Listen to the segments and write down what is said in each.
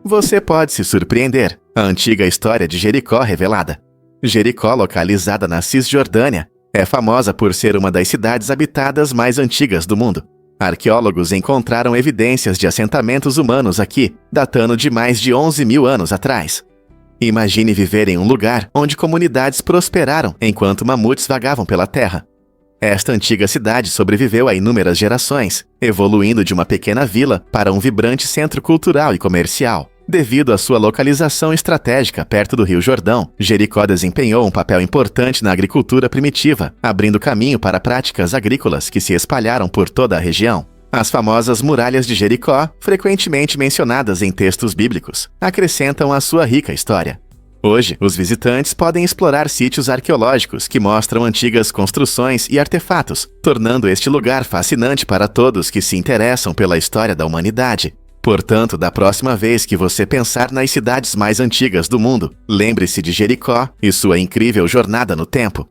Você pode se surpreender. A antiga história de Jericó revelada. Jericó, localizada na Cisjordânia, é famosa por ser uma das cidades habitadas mais antigas do mundo. Arqueólogos encontraram evidências de assentamentos humanos aqui, datando de mais de 11 mil anos atrás. Imagine viver em um lugar onde comunidades prosperaram enquanto mamutes vagavam pela terra. Esta antiga cidade sobreviveu a inúmeras gerações, evoluindo de uma pequena vila para um vibrante centro cultural e comercial. Devido à sua localização estratégica perto do Rio Jordão, Jericó desempenhou um papel importante na agricultura primitiva, abrindo caminho para práticas agrícolas que se espalharam por toda a região. As famosas muralhas de Jericó, frequentemente mencionadas em textos bíblicos, acrescentam à sua rica história. Hoje, os visitantes podem explorar sítios arqueológicos que mostram antigas construções e artefatos, tornando este lugar fascinante para todos que se interessam pela história da humanidade. Portanto, da próxima vez que você pensar nas cidades mais antigas do mundo, lembre-se de Jericó e sua incrível jornada no tempo.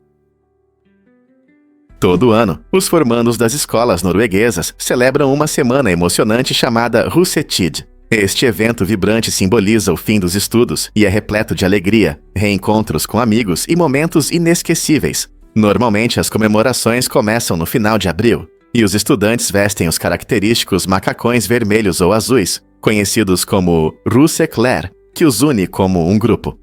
Todo ano, os formandos das escolas norueguesas celebram uma semana emocionante chamada Russetid. Este evento vibrante simboliza o fim dos estudos e é repleto de alegria, reencontros com amigos e momentos inesquecíveis. Normalmente, as comemorações começam no final de abril, e os estudantes vestem os característicos macacões vermelhos ou azuis, conhecidos como Russeklæder, que os une como um grupo.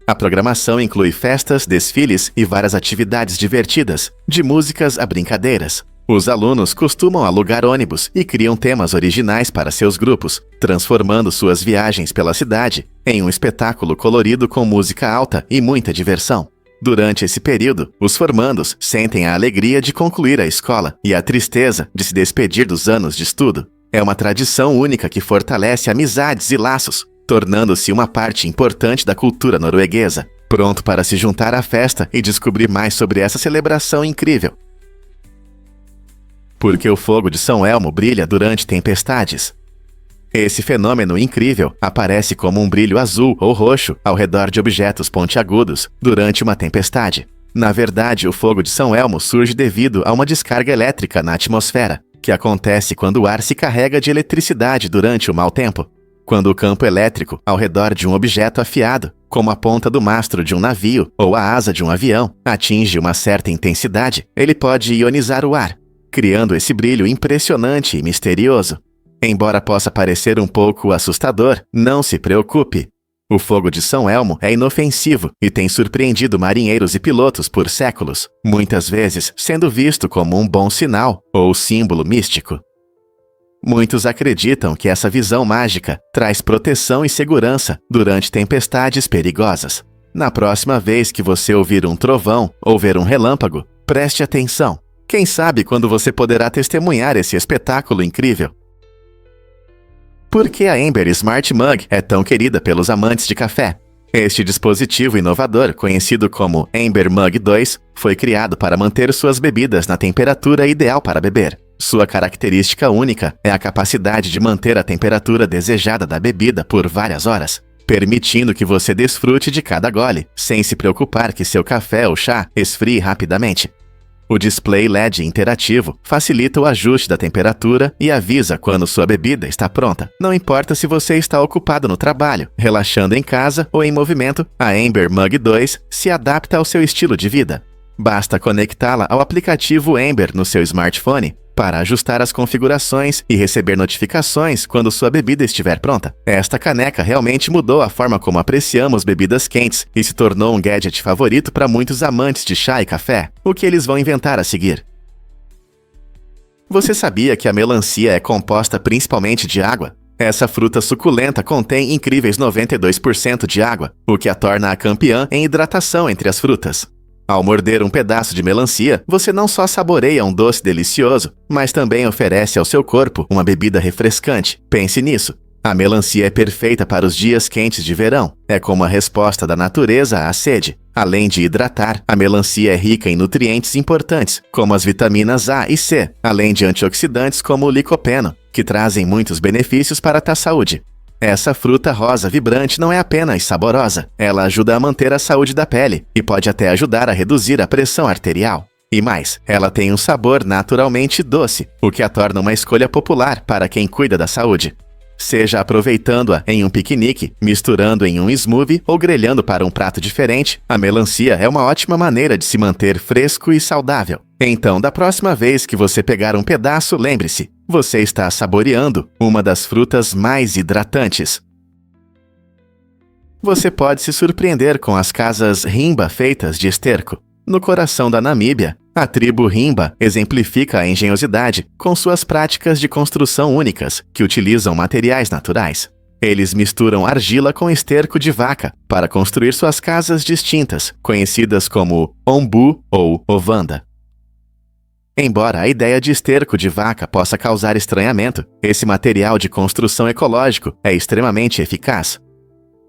A programação inclui festas, desfiles e várias atividades divertidas, de músicas a brincadeiras. Os alunos costumam alugar ônibus e criam temas originais para seus grupos, transformando suas viagens pela cidade em um espetáculo colorido com música alta e muita diversão. Durante esse período, os formandos sentem a alegria de concluir a escola e a tristeza de se despedir dos anos de estudo. É uma tradição única que fortalece amizades e laços, tornando-se uma parte importante da cultura norueguesa. Pronto para se juntar à festa e descobrir mais sobre essa celebração incrível? Porque o fogo de São Elmo brilha durante tempestades. Esse fenômeno incrível aparece como um brilho azul ou roxo ao redor de objetos pontiagudos durante uma tempestade. Na verdade, o fogo de São Elmo surge devido a uma descarga elétrica na atmosfera, que acontece quando o ar se carrega de eletricidade durante o mau tempo. Quando o campo elétrico ao redor de um objeto afiado, como a ponta do mastro de um navio ou a asa de um avião, atinge uma certa intensidade, ele pode ionizar o ar, criando esse brilho impressionante e misterioso. Embora possa parecer um pouco assustador, não se preocupe. O fogo de São Elmo é inofensivo e tem surpreendido marinheiros e pilotos por séculos, muitas vezes sendo visto como um bom sinal ou símbolo místico. Muitos acreditam que essa visão mágica traz proteção e segurança durante tempestades perigosas. Na próxima vez que você ouvir um trovão ou ver um relâmpago, preste atenção. Quem sabe quando você poderá testemunhar esse espetáculo incrível? Por que a Ember Smart Mug é tão querida pelos amantes de café? Este dispositivo inovador, conhecido como Ember Mug 2, foi criado para manter suas bebidas na temperatura ideal para beber. Sua característica única é a capacidade de manter a temperatura desejada da bebida por várias horas, permitindo que você desfrute de cada gole, sem se preocupar que seu café ou chá esfrie rapidamente. O display LED interativo facilita o ajuste da temperatura e avisa quando sua bebida está pronta. Não importa se você está ocupado no trabalho, relaxando em casa ou em movimento, a Ember Mug 2 se adapta ao seu estilo de vida. Basta conectá-la ao aplicativo Ember no seu smartphone para ajustar as configurações e receber notificações quando sua bebida estiver pronta. Esta caneca realmente mudou a forma como apreciamos bebidas quentes e se tornou um gadget favorito para muitos amantes de chá e café. O que eles vão inventar a seguir? Você sabia que a melancia é composta principalmente de água? Essa fruta suculenta contém incríveis 92% de água, o que a torna a campeã em hidratação entre as frutas. Ao morder um pedaço de melancia, você não só saboreia um doce delicioso, mas também oferece ao seu corpo uma bebida refrescante. Pense nisso. A melancia é perfeita para os dias quentes de verão. É como a resposta da natureza à sede. Além de hidratar, a melancia é rica em nutrientes importantes, como as vitaminas A e C, além de antioxidantes como o licopeno, que trazem muitos benefícios para a tua saúde. Essa fruta rosa vibrante não é apenas saborosa, ela ajuda a manter a saúde da pele e pode até ajudar a reduzir a pressão arterial. E mais, ela tem um sabor naturalmente doce, o que a torna uma escolha popular para quem cuida da saúde. Seja aproveitando-a em um piquenique, misturando em um smoothie ou grelhando para um prato diferente, a melancia é uma ótima maneira de se manter fresco e saudável. Então, da próxima vez que você pegar um pedaço, lembre-se, você está saboreando uma das frutas mais hidratantes. Você pode se surpreender com as casas Himba feitas de esterco. No coração da Namíbia, a tribo Himba exemplifica a engenhosidade com suas práticas de construção únicas, que utilizam materiais naturais. Eles misturam argila com esterco de vaca para construir suas casas distintas, conhecidas como ombu ou ovanda. Embora a ideia de esterco de vaca possa causar estranhamento, esse material de construção ecológico é extremamente eficaz.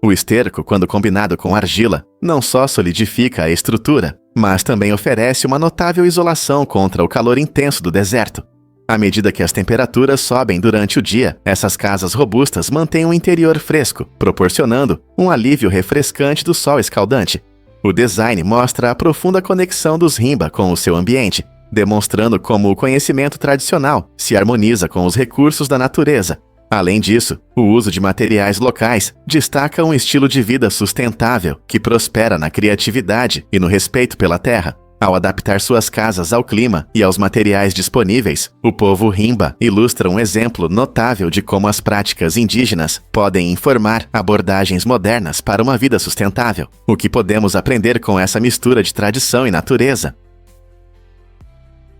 O esterco, quando combinado com argila, não só solidifica a estrutura, mas também oferece uma notável isolação contra o calor intenso do deserto. À medida que as temperaturas sobem durante o dia, essas casas robustas mantêm o interior fresco, proporcionando um alívio refrescante do sol escaldante. O design mostra a profunda conexão dos Himba com o seu ambiente, demonstrando como o conhecimento tradicional se harmoniza com os recursos da natureza. Além disso, o uso de materiais locais destaca um estilo de vida sustentável que prospera na criatividade e no respeito pela terra. Ao adaptar suas casas ao clima e aos materiais disponíveis, o povo Himba ilustra um exemplo notável de como as práticas indígenas podem informar abordagens modernas para uma vida sustentável. O que podemos aprender com essa mistura de tradição e natureza?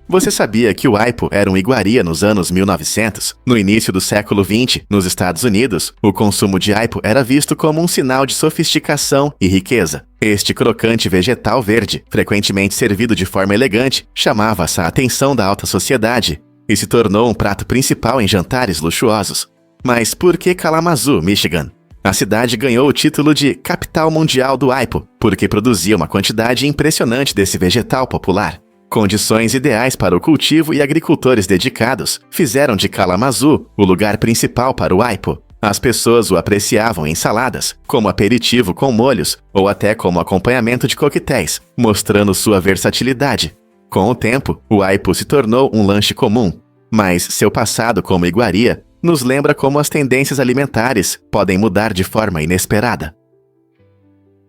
Você sabia que o aipo era um iguaria nos anos 1900? No início do século XX, nos Estados Unidos, o consumo de aipo era visto como um sinal de sofisticação e riqueza. Este crocante vegetal verde, frequentemente servido de forma elegante, chamava a atenção da alta sociedade e se tornou um prato principal em jantares luxuosos. Mas por que Kalamazoo, Michigan? A cidade ganhou o título de capital mundial do aipo, porque produzia uma quantidade impressionante desse vegetal popular. Condições ideais para o cultivo e agricultores dedicados fizeram de Kalamazoo o lugar principal para o aipo. As pessoas o apreciavam em saladas, como aperitivo com molhos ou até como acompanhamento de coquetéis, mostrando sua versatilidade. Com o tempo, o aipo se tornou um lanche comum, mas seu passado como iguaria nos lembra como as tendências alimentares podem mudar de forma inesperada.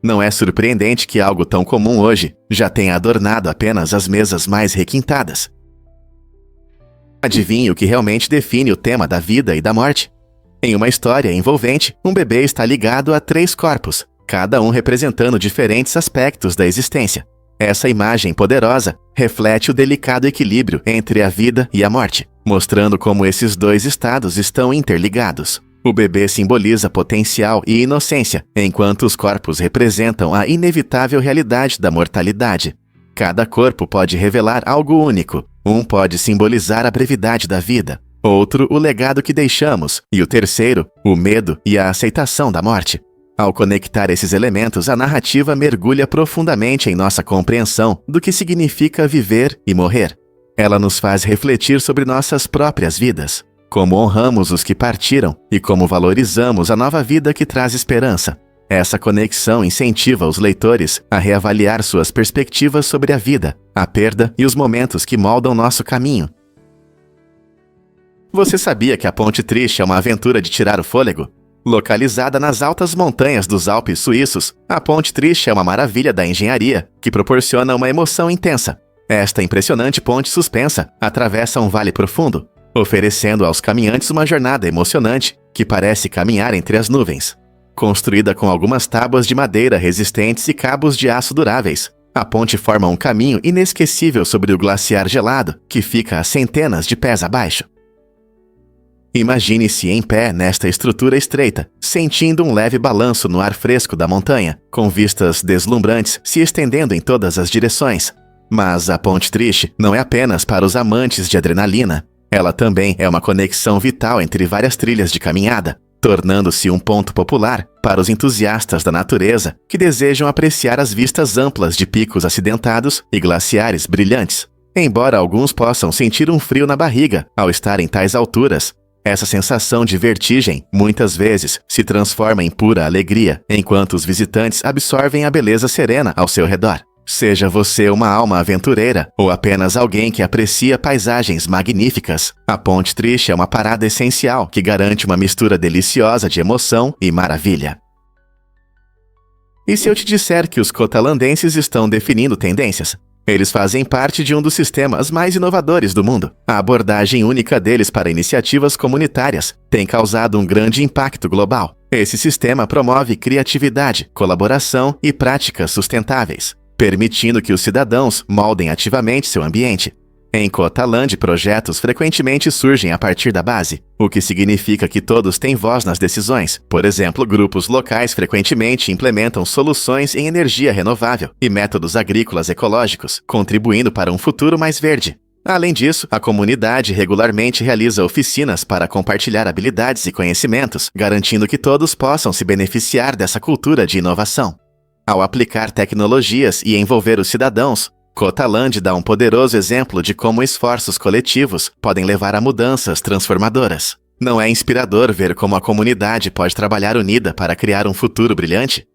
Não é surpreendente que algo tão comum hoje já tenha adornado apenas as mesas mais requintadas. Adivinhe o que realmente define o tema da vida e da morte? Em uma história envolvente, um bebê está ligado a 3 corpos, cada um representando diferentes aspectos da existência. Essa imagem poderosa reflete o delicado equilíbrio entre a vida e a morte, mostrando como esses 2 estados estão interligados. O bebê simboliza potencial e inocência, enquanto os corpos representam a inevitável realidade da mortalidade. Cada corpo pode revelar algo único. Um pode simbolizar a brevidade da vida, outro o legado que deixamos, e o terceiro, o medo e a aceitação da morte. Ao conectar esses elementos, a narrativa mergulha profundamente em nossa compreensão do que significa viver e morrer. Ela nos faz refletir sobre nossas próprias vidas, como honramos os que partiram e como valorizamos a nova vida que traz esperança. Essa conexão incentiva os leitores a reavaliar suas perspectivas sobre a vida, a perda e os momentos que moldam nosso caminho. Você sabia que a Ponte Triste é uma aventura de tirar o fôlego? Localizada nas altas montanhas dos Alpes suíços, a Ponte Triste é uma maravilha da engenharia que proporciona uma emoção intensa. Esta impressionante ponte suspensa atravessa um vale profundo, oferecendo aos caminhantes uma jornada emocionante que parece caminhar entre as nuvens. Construída com algumas tábuas de madeira resistentes e cabos de aço duráveis, a ponte forma um caminho inesquecível sobre o glaciar gelado que fica a centenas de pés abaixo. Imagine-se em pé nesta estrutura estreita, sentindo um leve balanço no ar fresco da montanha, com vistas deslumbrantes se estendendo em todas as direções. Mas a Ponte Triste não é apenas para os amantes de adrenalina. Ela também é uma conexão vital entre várias trilhas de caminhada, tornando-se um ponto popular para os entusiastas da natureza que desejam apreciar as vistas amplas de picos acidentados e glaciares brilhantes. Embora alguns possam sentir um frio na barriga ao estar em tais alturas, essa sensação de vertigem muitas vezes se transforma em pura alegria, enquanto os visitantes absorvem a beleza serena ao seu redor. Seja você uma alma aventureira ou apenas alguém que aprecia paisagens magníficas, a Ponte Triste é uma parada essencial que garante uma mistura deliciosa de emoção e maravilha. E se eu te disser que os cotalandenses estão definindo tendências? Eles fazem parte de um dos sistemas mais inovadores do mundo. A abordagem única deles para iniciativas comunitárias tem causado um grande impacto global. Esse sistema promove criatividade, colaboração e práticas sustentáveis, permitindo que os cidadãos moldem ativamente seu ambiente. Em Cotaland, projetos frequentemente surgem a partir da base, o que significa que todos têm voz nas decisões. Por exemplo, grupos locais frequentemente implementam soluções em energia renovável e métodos agrícolas ecológicos, contribuindo para um futuro mais verde. Além disso, a comunidade regularmente realiza oficinas para compartilhar habilidades e conhecimentos, garantindo que todos possam se beneficiar dessa cultura de inovação. Ao aplicar tecnologias e envolver os cidadãos, Cotaland dá um poderoso exemplo de como esforços coletivos podem levar a mudanças transformadoras. Não é inspirador ver como a comunidade pode trabalhar unida para criar um futuro brilhante?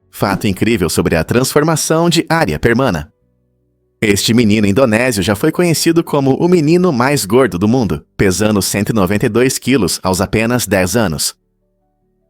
Fato incrível sobre a transformação de Arya Permana. Este menino indonésio já foi conhecido como o menino mais gordo do mundo, pesando 192 quilos aos apenas 10 anos.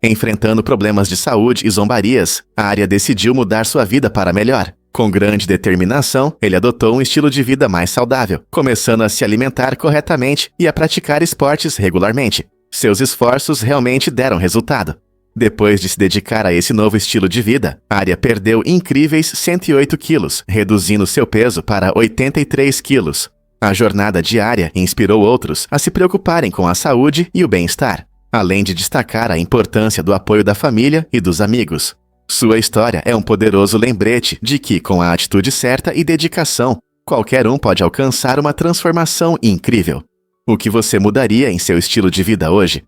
Enfrentando problemas de saúde e zombarias, Arya decidiu mudar sua vida para melhor. Com grande determinação, ele adotou um estilo de vida mais saudável, começando a se alimentar corretamente e a praticar esportes regularmente. Seus esforços realmente deram resultado. Depois de se dedicar a esse novo estilo de vida, Arya perdeu incríveis 108 quilos, reduzindo seu peso para 83 quilos. A jornada diária inspirou outros a se preocuparem com a saúde e o bem-estar, além de destacar a importância do apoio da família e dos amigos. Sua história é um poderoso lembrete de que, com a atitude certa e dedicação, qualquer um pode alcançar uma transformação incrível. O que você mudaria em seu estilo de vida hoje?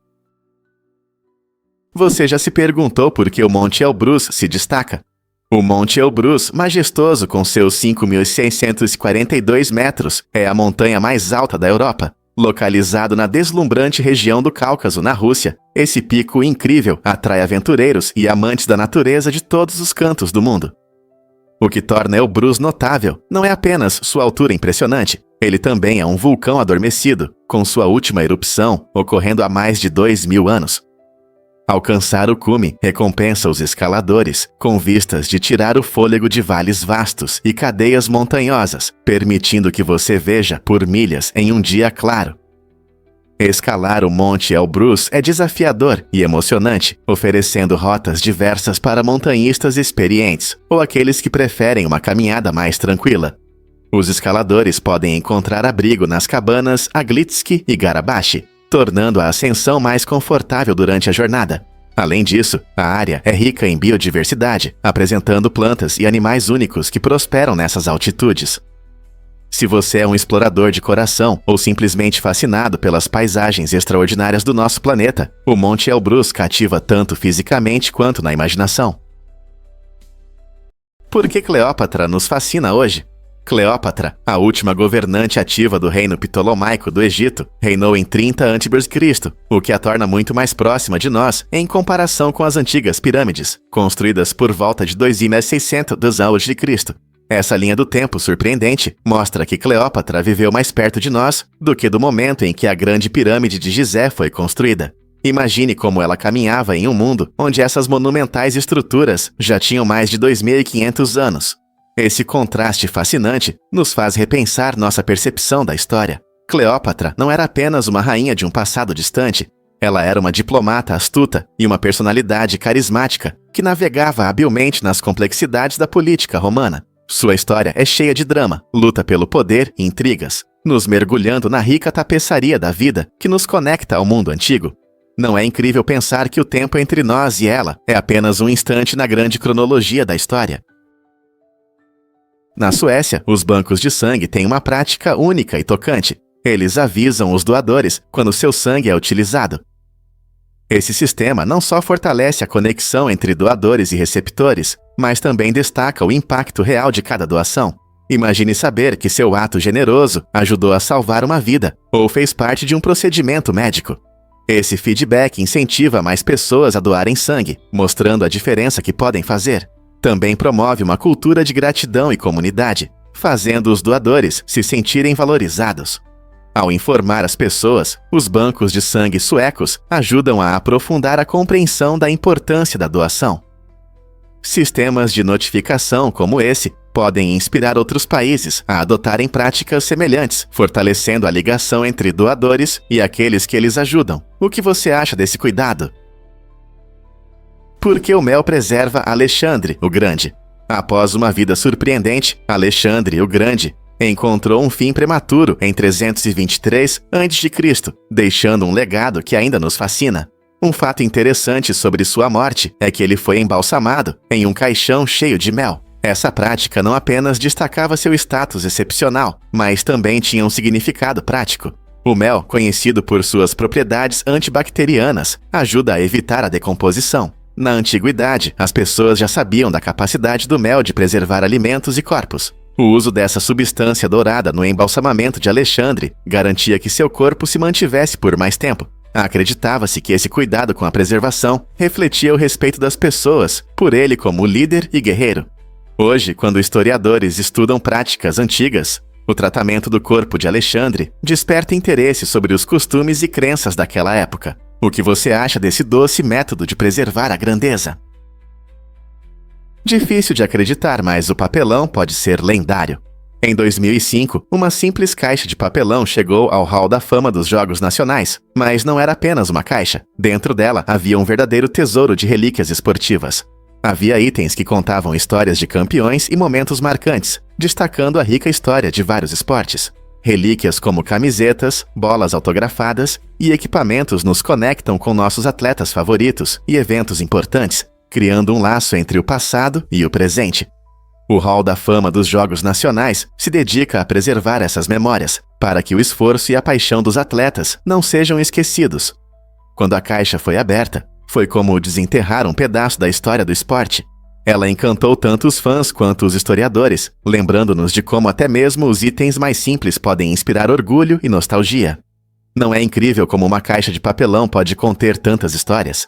Você já se perguntou por que o Monte Elbrus se destaca? O Monte Elbrus, majestoso com seus 5.642 metros, é a montanha mais alta da Europa. Localizado na deslumbrante região do Cáucaso, na Rússia, esse pico incrível atrai aventureiros e amantes da natureza de todos os cantos do mundo. O que torna Elbrus notável não é apenas sua altura impressionante, ele também é um vulcão adormecido, com sua última erupção ocorrendo há mais de 2.000 anos. Alcançar o cume recompensa os escaladores, com vistas de tirar o fôlego de vales vastos e cadeias montanhosas, permitindo que você veja por milhas em um dia claro. Escalar o Monte Elbrus é desafiador e emocionante, oferecendo rotas diversas para montanhistas experientes ou aqueles que preferem uma caminhada mais tranquila. Os escaladores podem encontrar abrigo nas cabanas Aglitsky e Garabashi, tornando a ascensão mais confortável durante a jornada. Além disso, a área é rica em biodiversidade, apresentando plantas e animais únicos que prosperam nessas altitudes. Se você é um explorador de coração ou simplesmente fascinado pelas paisagens extraordinárias do nosso planeta, o Monte Elbrus cativa tanto fisicamente quanto na imaginação. Por que Cleópatra nos fascina hoje? Cleópatra, a última governante ativa do reino ptolomaico do Egito, reinou em 30 a.C., o que a torna muito mais próxima de nós em comparação com as antigas pirâmides, construídas por volta de 2600 a.C. Essa linha do tempo surpreendente mostra que Cleópatra viveu mais perto de nós do que do momento em que a grande pirâmide de Gizé foi construída. Imagine como ela caminhava em um mundo onde essas monumentais estruturas já tinham mais de 2.500 anos. Esse contraste fascinante nos faz repensar nossa percepção da história. Cleópatra não era apenas uma rainha de um passado distante, ela era uma diplomata astuta e uma personalidade carismática que navegava habilmente nas complexidades da política romana. Sua história é cheia de drama, luta pelo poder e intrigas, nos mergulhando na rica tapeçaria da vida que nos conecta ao mundo antigo. Não é incrível pensar que o tempo entre nós e ela é apenas um instante na grande cronologia da história? Na Suécia, os bancos de sangue têm uma prática única e tocante. Eles avisam os doadores quando seu sangue é utilizado. Esse sistema não só fortalece a conexão entre doadores e receptores, mas também destaca o impacto real de cada doação. Imagine saber que seu ato generoso ajudou a salvar uma vida ou fez parte de um procedimento médico. Esse feedback incentiva mais pessoas a doarem sangue, mostrando a diferença que podem fazer. Também promove uma cultura de gratidão e comunidade, fazendo os doadores se sentirem valorizados. Ao informar as pessoas, os bancos de sangue suecos ajudam a aprofundar a compreensão da importância da doação. Sistemas de notificação como esse podem inspirar outros países a adotarem práticas semelhantes, fortalecendo a ligação entre doadores e aqueles que eles ajudam. O que você acha desse cuidado? Por que o mel preserva Alexandre o Grande? Após uma vida surpreendente, Alexandre o Grande encontrou um fim prematuro em 323 a.C., deixando um legado que ainda nos fascina. Um fato interessante sobre sua morte é que ele foi embalsamado em um caixão cheio de mel. Essa prática não apenas destacava seu status excepcional, mas também tinha um significado prático. O mel, conhecido por suas propriedades antibacterianas, ajuda a evitar a decomposição. Na antiguidade, as pessoas já sabiam da capacidade do mel de preservar alimentos e corpos. O uso dessa substância dourada no embalsamamento de Alexandre garantia que seu corpo se mantivesse por mais tempo. Acreditava-se que esse cuidado com a preservação refletia o respeito das pessoas por ele como líder e guerreiro. Hoje, quando historiadores estudam práticas antigas, o tratamento do corpo de Alexandre desperta interesse sobre os costumes e crenças daquela época. O que você acha desse doce método de preservar a grandeza? Difícil de acreditar, mas o papelão pode ser lendário. Em 2005, uma simples caixa de papelão chegou ao Hall da Fama dos Jogos Nacionais, mas não era apenas uma caixa. Dentro dela havia um verdadeiro tesouro de relíquias esportivas. Havia itens que contavam histórias de campeões e momentos marcantes, destacando a rica história de vários esportes. Relíquias como camisetas, bolas autografadas e equipamentos nos conectam com nossos atletas favoritos e eventos importantes, criando um laço entre o passado e o presente. O Hall da Fama dos Jogos Nacionais se dedica a preservar essas memórias, para que o esforço e a paixão dos atletas não sejam esquecidos. Quando a caixa foi aberta, foi como desenterrar um pedaço da história do esporte. Ela encantou tanto os fãs quanto os historiadores, lembrando-nos de como até mesmo os itens mais simples podem inspirar orgulho e nostalgia. Não é incrível como uma caixa de papelão pode conter tantas histórias?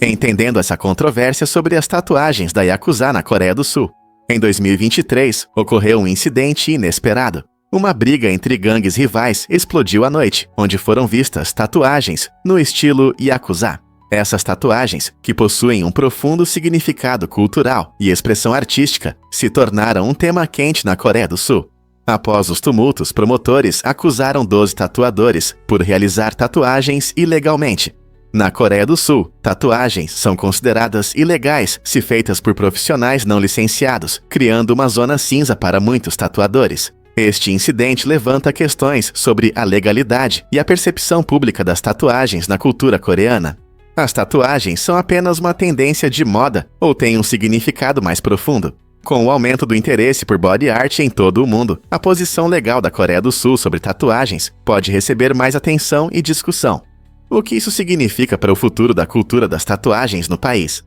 Entendendo essa controvérsia sobre as tatuagens da Yakuza na Coreia do Sul. Em 2023, ocorreu um incidente inesperado. Uma briga entre gangues rivais explodiu à noite, onde foram vistas tatuagens no estilo Yakuza. Essas tatuagens, que possuem um profundo significado cultural e expressão artística, se tornaram um tema quente na Coreia do Sul. Após os tumultos, promotores acusaram 12 tatuadores por realizar tatuagens ilegalmente. Na Coreia do Sul, tatuagens são consideradas ilegais se feitas por profissionais não licenciados, criando uma zona cinza para muitos tatuadores. Este incidente levanta questões sobre a legalidade e a percepção pública das tatuagens na cultura coreana. As tatuagens são apenas uma tendência de moda ou têm um significado mais profundo? Com o aumento do interesse por body art em todo o mundo, a posição legal da Coreia do Sul sobre tatuagens pode receber mais atenção e discussão. O que isso significa para o futuro da cultura das tatuagens no país?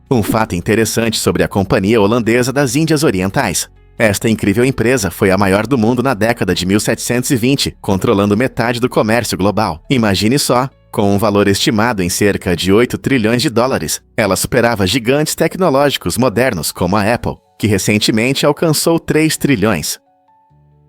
Um fato interessante sobre a Companhia Holandesa das Índias Orientais. Esta incrível empresa foi a maior do mundo na década de 1720, controlando metade do comércio global. Imagine só, com um valor estimado em cerca de 8 trilhões de dólares, ela superava gigantes tecnológicos modernos como a Apple, que recentemente alcançou 3 trilhões.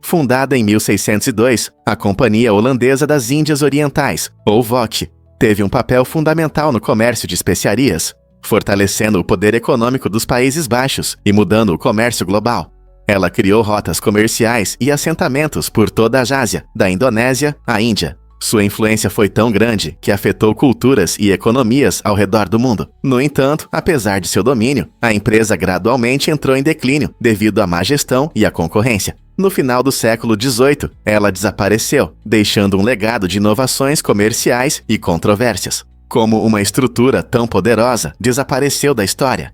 Fundada em 1602, a Companhia Holandesa das Índias Orientais, ou VOC, teve um papel fundamental no comércio de especiarias, fortalecendo o poder econômico dos Países Baixos e mudando o comércio global. Ela criou rotas comerciais e assentamentos por toda a Ásia, da Indonésia à Índia. Sua influência foi tão grande que afetou culturas e economias ao redor do mundo. No entanto, apesar de seu domínio, a empresa gradualmente entrou em declínio devido à má gestão e à concorrência. No final do século XVIII, ela desapareceu, deixando um legado de inovações comerciais e controvérsias. Como uma estrutura tão poderosa desapareceu da história?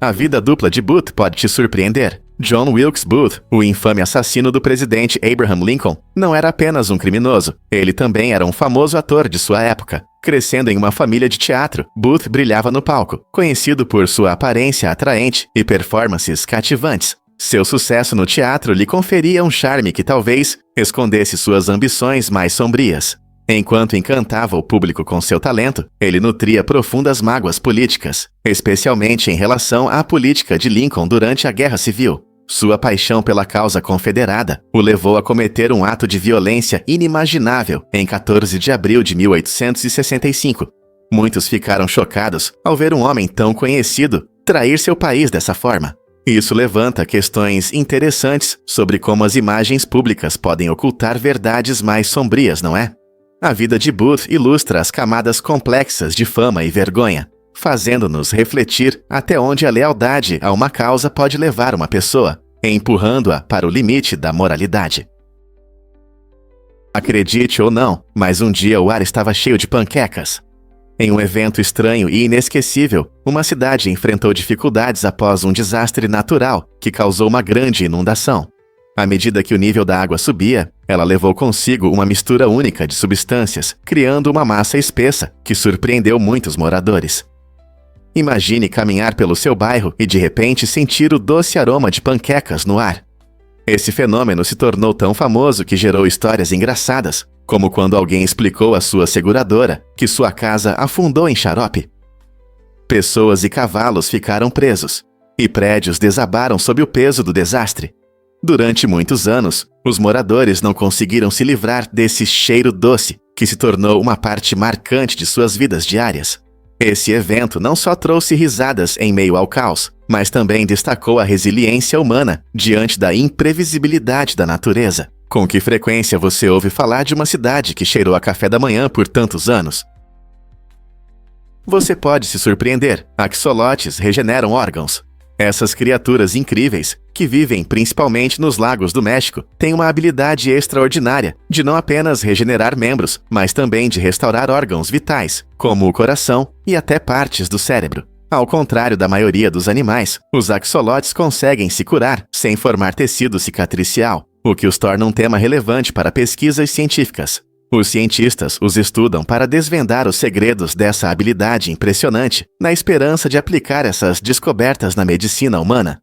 A vida dupla de Booth pode te surpreender. John Wilkes Booth, o infame assassino do presidente Abraham Lincoln, não era apenas um criminoso, ele também era um famoso ator de sua época. Crescendo em uma família de teatro, Booth brilhava no palco, conhecido por sua aparência atraente e performances cativantes. Seu sucesso no teatro lhe conferia um charme que talvez escondesse suas ambições mais sombrias. Enquanto encantava o público com seu talento, ele nutria profundas mágoas políticas, especialmente em relação à política de Lincoln durante a Guerra Civil. Sua paixão pela causa confederada o levou a cometer um ato de violência inimaginável em 14 de abril de 1865. Muitos ficaram chocados ao ver um homem tão conhecido trair seu país dessa forma. Isso levanta questões interessantes sobre como as imagens públicas podem ocultar verdades mais sombrias, não é? A vida de Booth ilustra as camadas complexas de fama e vergonha, fazendo-nos refletir até onde a lealdade a uma causa pode levar uma pessoa, empurrando-a para o limite da moralidade. Acredite ou não, mas um dia o ar estava cheio de panquecas. Em um evento estranho e inesquecível, uma cidade enfrentou dificuldades após um desastre natural que causou uma grande inundação. À medida que o nível da água subia, ela levou consigo uma mistura única de substâncias, criando uma massa espessa que surpreendeu muitos moradores. Imagine caminhar pelo seu bairro e de repente sentir o doce aroma de panquecas no ar. Esse fenômeno se tornou tão famoso que gerou histórias engraçadas, como quando alguém explicou à sua seguradora que sua casa afundou em xarope. Pessoas e cavalos ficaram presos, e prédios desabaram sob o peso do desastre. Durante muitos anos, os moradores não conseguiram se livrar desse cheiro doce, que se tornou uma parte marcante de suas vidas diárias. Esse evento não só trouxe risadas em meio ao caos, mas também destacou a resiliência humana diante da imprevisibilidade da natureza. Com que frequência você ouve falar de uma cidade que cheirou a café da manhã por tantos anos? Você pode se surpreender, axolotes regeneram órgãos. Essas criaturas incríveis, que vivem principalmente nos lagos do México, têm uma habilidade extraordinária de não apenas regenerar membros, mas também de restaurar órgãos vitais, como o coração e até partes do cérebro. Ao contrário da maioria dos animais, os axolotes conseguem se curar sem formar tecido cicatricial, o que os torna um tema relevante para pesquisas científicas. Os cientistas os estudam para desvendar os segredos dessa habilidade impressionante, na esperança de aplicar essas descobertas na medicina humana.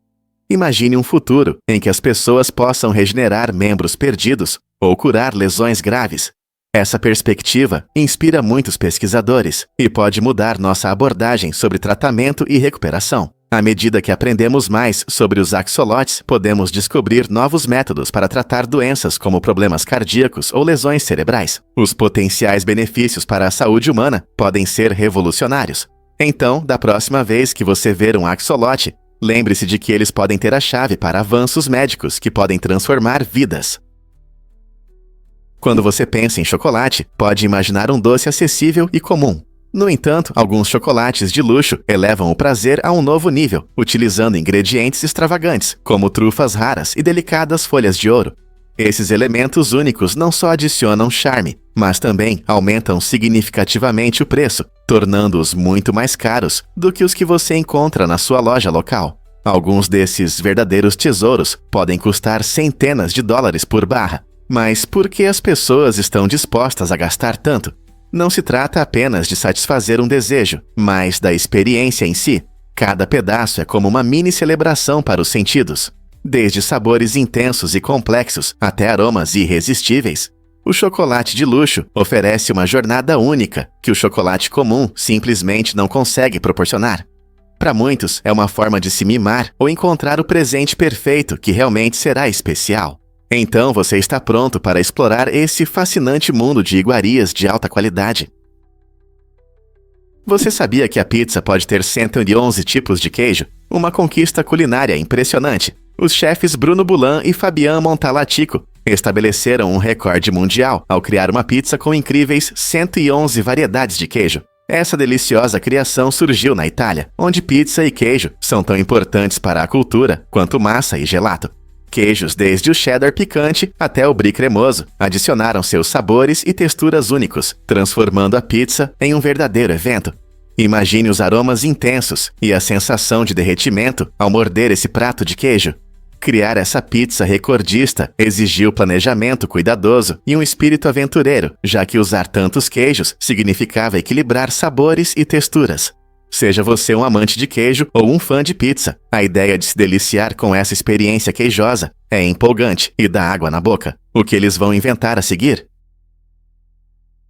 Imagine um futuro em que as pessoas possam regenerar membros perdidos ou curar lesões graves. Essa perspectiva inspira muitos pesquisadores e pode mudar nossa abordagem sobre tratamento e recuperação. À medida que aprendemos mais sobre os axolotes, podemos descobrir novos métodos para tratar doenças como problemas cardíacos ou lesões cerebrais. Os potenciais benefícios para a saúde humana podem ser revolucionários. Então, da próxima vez que você ver um axolote, lembre-se de que eles podem ter a chave para avanços médicos que podem transformar vidas. Quando você pensa em chocolate, pode imaginar um doce acessível e comum. No entanto, alguns chocolates de luxo elevam o prazer a um novo nível, utilizando ingredientes extravagantes, como trufas raras e delicadas folhas de ouro. Esses elementos únicos não só adicionam charme, mas também aumentam significativamente o preço, tornando-os muito mais caros do que os que você encontra na sua loja local. Alguns desses verdadeiros tesouros podem custar centenas de dólares por barra. Mas por que as pessoas estão dispostas a gastar tanto? Não se trata apenas de satisfazer um desejo, mas da experiência em si. Cada pedaço é como uma mini celebração para os sentidos. Desde sabores intensos e complexos até aromas irresistíveis, o chocolate de luxo oferece uma jornada única que o chocolate comum simplesmente não consegue proporcionar. Para muitos, é uma forma de se mimar ou encontrar o presente perfeito que realmente será especial. Então você está pronto para explorar esse fascinante mundo de iguarias de alta qualidade. Você sabia que a pizza pode ter 111 tipos de queijo? Uma conquista culinária impressionante. Os chefes Bruno Bulan e Fabien Montalatico estabeleceram um recorde mundial ao criar uma pizza com incríveis 111 variedades de queijo. Essa deliciosa criação surgiu na Itália, onde pizza e queijo são tão importantes para a cultura quanto massa e gelato. Queijos desde o cheddar picante até o brie cremoso adicionaram seus sabores e texturas únicos, transformando a pizza em um verdadeiro evento. Imagine os aromas intensos e a sensação de derretimento ao morder esse prato de queijo. Criar essa pizza recordista exigiu planejamento cuidadoso e um espírito aventureiro, já que usar tantos queijos significava equilibrar sabores e texturas. Seja você um amante de queijo ou um fã de pizza, a ideia de se deliciar com essa experiência queijosa é empolgante e dá água na boca. O que eles vão inventar a seguir?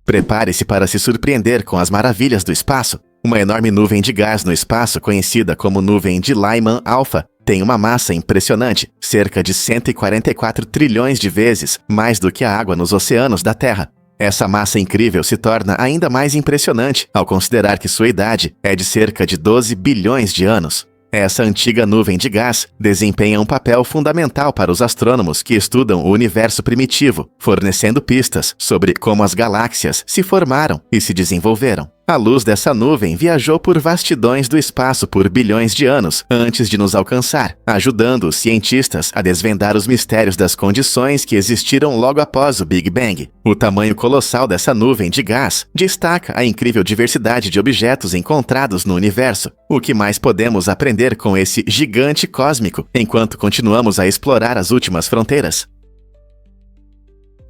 Prepare-se para se surpreender com as maravilhas do espaço. Uma enorme nuvem de gás no espaço, conhecida como nuvem de Lyman Alpha, tem uma massa impressionante, cerca de 144 trilhões de vezes mais do que a água nos oceanos da Terra. Essa massa incrível se torna ainda mais impressionante ao considerar que sua idade é de cerca de 12 bilhões de anos. Essa antiga nuvem de gás desempenha um papel fundamental para os astrônomos que estudam o universo primitivo, fornecendo pistas sobre como as galáxias se formaram e se desenvolveram. A luz dessa nuvem viajou por vastidões do espaço por bilhões de anos antes de nos alcançar, ajudando os cientistas a desvendar os mistérios das condições que existiram logo após o Big Bang. O tamanho colossal dessa nuvem de gás destaca a incrível diversidade de objetos encontrados no universo. O que mais podemos aprender com esse gigante cósmico enquanto continuamos a explorar as últimas fronteiras?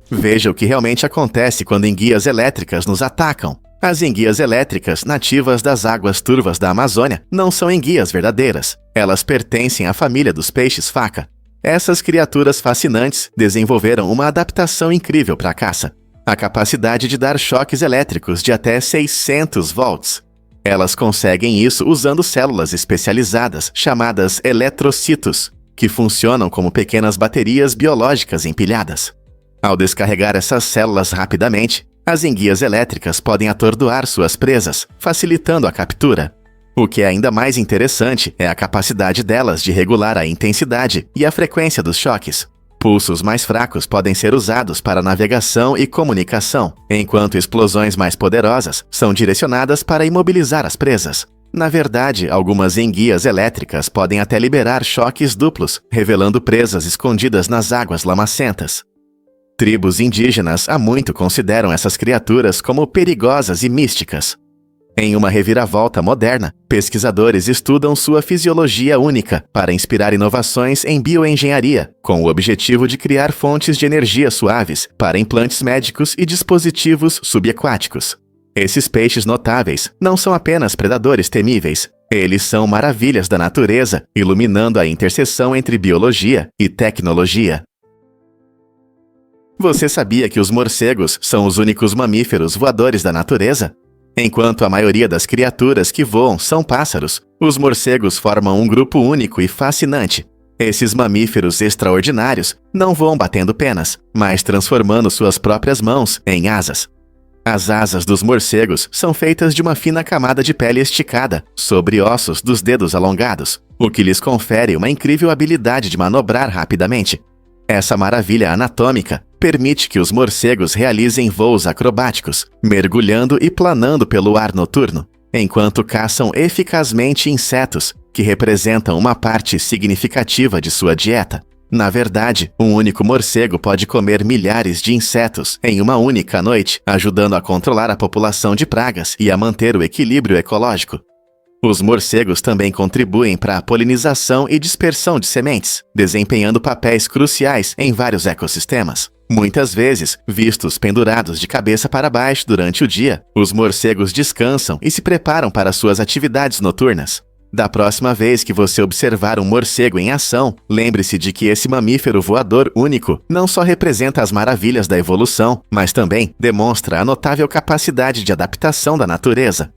Veja o que realmente acontece quando enguias elétricas nos atacam. As enguias elétricas nativas das águas turvas da Amazônia não são enguias verdadeiras. Elas pertencem à família dos peixes-faca. Essas criaturas fascinantes desenvolveram uma adaptação incrível para a caça. A capacidade de dar choques elétricos de até 600 volts. Elas conseguem isso usando células especializadas chamadas eletrocitos, que funcionam como pequenas baterias biológicas empilhadas. Ao descarregar essas células rapidamente, as enguias elétricas podem atordoar suas presas, facilitando a captura. O que é ainda mais interessante é a capacidade delas de regular a intensidade e a frequência dos choques. Pulsos mais fracos podem ser usados para navegação e comunicação, enquanto explosões mais poderosas são direcionadas para imobilizar as presas. Na verdade, algumas enguias elétricas podem até liberar choques duplos, revelando presas escondidas nas águas lamacentas. Tribos indígenas há muito consideram essas criaturas como perigosas e místicas. Em uma reviravolta moderna, pesquisadores estudam sua fisiologia única para inspirar inovações em bioengenharia, com o objetivo de criar fontes de energia suaves para implantes médicos e dispositivos subaquáticos. Esses peixes notáveis não são apenas predadores temíveis, eles são maravilhas da natureza, iluminando a interseção entre biologia e tecnologia. Você sabia que os morcegos são os únicos mamíferos voadores da natureza? Enquanto a maioria das criaturas que voam são pássaros, os morcegos formam um grupo único e fascinante. Esses mamíferos extraordinários não voam batendo penas, mas transformando suas próprias mãos em asas. As asas dos morcegos são feitas de uma fina camada de pele esticada sobre ossos dos dedos alongados, o que lhes confere uma incrível habilidade de manobrar rapidamente. Essa maravilha anatômica permite que os morcegos realizem voos acrobáticos, mergulhando e planando pelo ar noturno, enquanto caçam eficazmente insetos, que representam uma parte significativa de sua dieta. Na verdade, um único morcego pode comer milhares de insetos em uma única noite, ajudando a controlar a população de pragas e a manter o equilíbrio ecológico. Os morcegos também contribuem para a polinização e dispersão de sementes, desempenhando papéis cruciais em vários ecossistemas. Muitas vezes, vistos pendurados de cabeça para baixo durante o dia, os morcegos descansam e se preparam para suas atividades noturnas. Da próxima vez que você observar um morcego em ação, lembre-se de que esse mamífero voador único não só representa as maravilhas da evolução, mas também demonstra a notável capacidade de adaptação da natureza.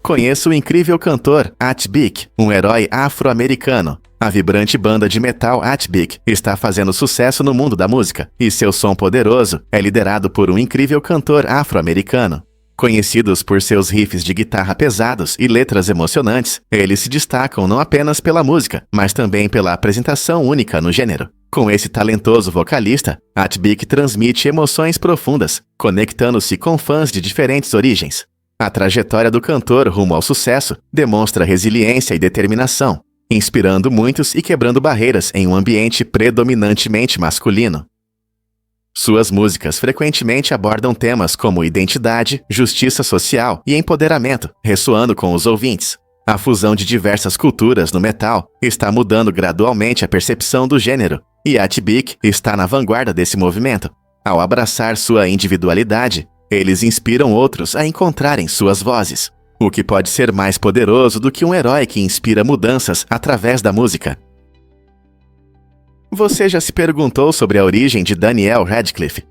Conheça o incrível cantor Atbik, um herói afro-americano. A vibrante banda de metal Atbik está fazendo sucesso no mundo da música, e seu som poderoso é liderado por um incrível cantor afro-americano. Conhecidos por seus riffs de guitarra pesados e letras emocionantes, eles se destacam não apenas pela música, mas também pela apresentação única no gênero. Com esse talentoso vocalista, Atbik transmite emoções profundas, conectando-se com fãs de diferentes origens. A trajetória do cantor rumo ao sucesso demonstra resiliência e determinação, inspirando muitos e quebrando barreiras em um ambiente predominantemente masculino. Suas músicas frequentemente abordam temas como identidade, justiça social e empoderamento, ressoando com os ouvintes. A fusão de diversas culturas no metal está mudando gradualmente a percepção do gênero, e Atbik está na vanguarda desse movimento. Ao abraçar sua individualidade, eles inspiram outros a encontrarem suas vozes, o que pode ser mais poderoso do que um herói que inspira mudanças através da música. Você já se perguntou sobre a origem de Daniel Radcliffe?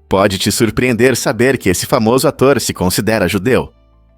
Pode te surpreender saber que esse famoso ator se considera judeu.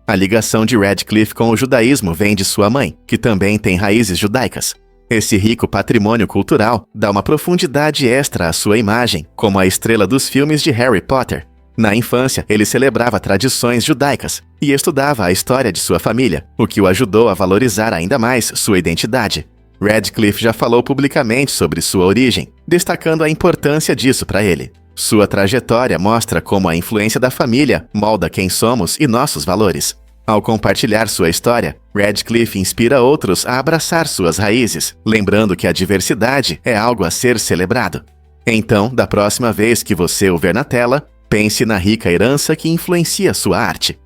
A ligação de Radcliffe com o judaísmo vem de sua mãe, que também tem raízes judaicas. Esse rico patrimônio cultural dá uma profundidade extra à sua imagem, como a estrela dos filmes de Harry Potter. Na infância, ele celebrava tradições judaicas e estudava a história de sua família, o que o ajudou a valorizar ainda mais sua identidade. Radcliffe já falou publicamente sobre sua origem, destacando a importância disso para ele. Sua trajetória mostra como a influência da família molda quem somos e nossos valores. Ao compartilhar sua história, Radcliffe inspira outros a abraçar suas raízes, lembrando que a diversidade é algo a ser celebrado. Então, da próxima vez que você o ver na tela, pense na rica herança que influencia sua arte.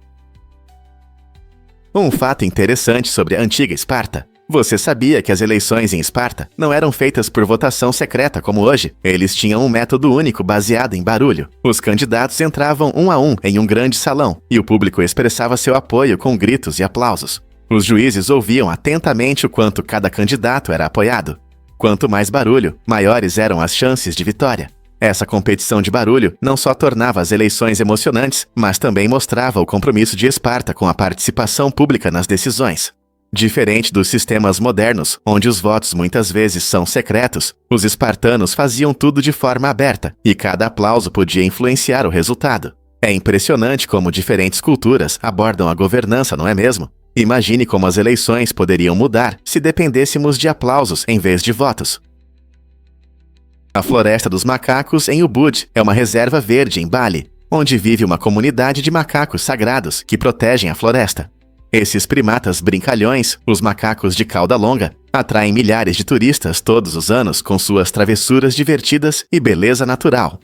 Um fato interessante sobre a antiga Esparta. Você sabia que as eleições em Esparta não eram feitas por votação secreta como hoje? Eles tinham um método único baseado em barulho. Os candidatos entravam um a um em um grande salão e o público expressava seu apoio com gritos e aplausos. Os juízes ouviam atentamente o quanto cada candidato era apoiado. Quanto mais barulho, maiores eram as chances de vitória. Essa competição de barulho não só tornava as eleições emocionantes, mas também mostrava o compromisso de Esparta com a participação pública nas decisões. Diferente dos sistemas modernos, onde os votos muitas vezes são secretos, os espartanos faziam tudo de forma aberta, e cada aplauso podia influenciar o resultado. É impressionante como diferentes culturas abordam a governança, não é mesmo? Imagine como as eleições poderiam mudar se dependêssemos de aplausos em vez de votos. A Floresta dos Macacos, em Ubud, é uma reserva verde em Bali, onde vive uma comunidade de macacos sagrados que protegem a floresta. Esses primatas brincalhões, os macacos de cauda longa, atraem milhares de turistas todos os anos com suas travessuras divertidas e beleza natural.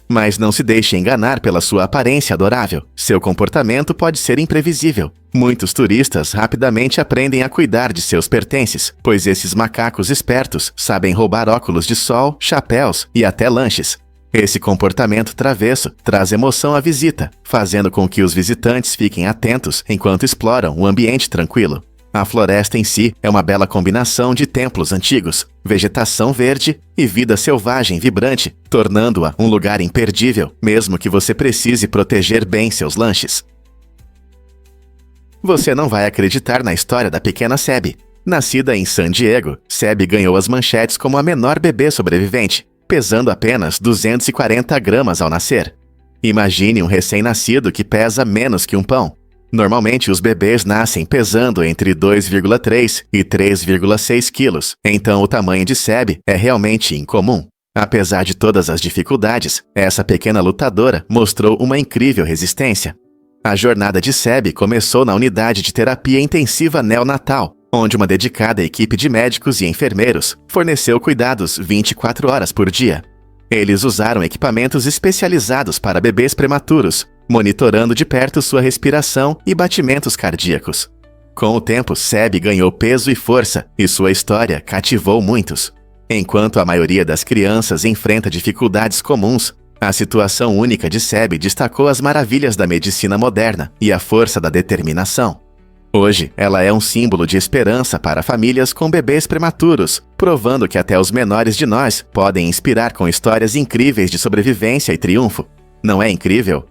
Mas não se deixe enganar pela sua aparência adorável. Seu comportamento pode ser imprevisível. Muitos turistas rapidamente aprendem a cuidar de seus pertences, pois esses macacos espertos sabem roubar óculos de sol, chapéus e até lanches. Esse comportamento travesso traz emoção à visita, fazendo com que os visitantes fiquem atentos enquanto exploram o ambiente tranquilo. A floresta em si é uma bela combinação de templos antigos, vegetação verde e vida selvagem vibrante, tornando-a um lugar imperdível, mesmo que você precise proteger bem seus lanches. Você não vai acreditar na história da pequena Sebi. Nascida em San Diego, Sebi ganhou as manchetes como a menor bebê sobrevivente, pesando apenas 240 gramas ao nascer. Imagine um recém-nascido que pesa menos que um pão. Normalmente, os bebês nascem pesando entre 2,3 e 3,6 quilos, então o tamanho de Sebi é realmente incomum. Apesar de todas as dificuldades, essa pequena lutadora mostrou uma incrível resistência. A jornada de Sebi começou na unidade de terapia intensiva neonatal, onde uma dedicada equipe de médicos e enfermeiros forneceu cuidados 24 horas por dia. Eles usaram equipamentos especializados para bebês prematuros, monitorando de perto sua respiração e batimentos cardíacos. Com o tempo, Sebi ganhou peso e força, e sua história cativou muitos. Enquanto a maioria das crianças enfrenta dificuldades comuns, a situação única de Sebi destacou as maravilhas da medicina moderna e a força da determinação. Hoje, ela é um símbolo de esperança para famílias com bebês prematuros, provando que até os menores de nós podem inspirar com histórias incríveis de sobrevivência e triunfo. Não é incrível?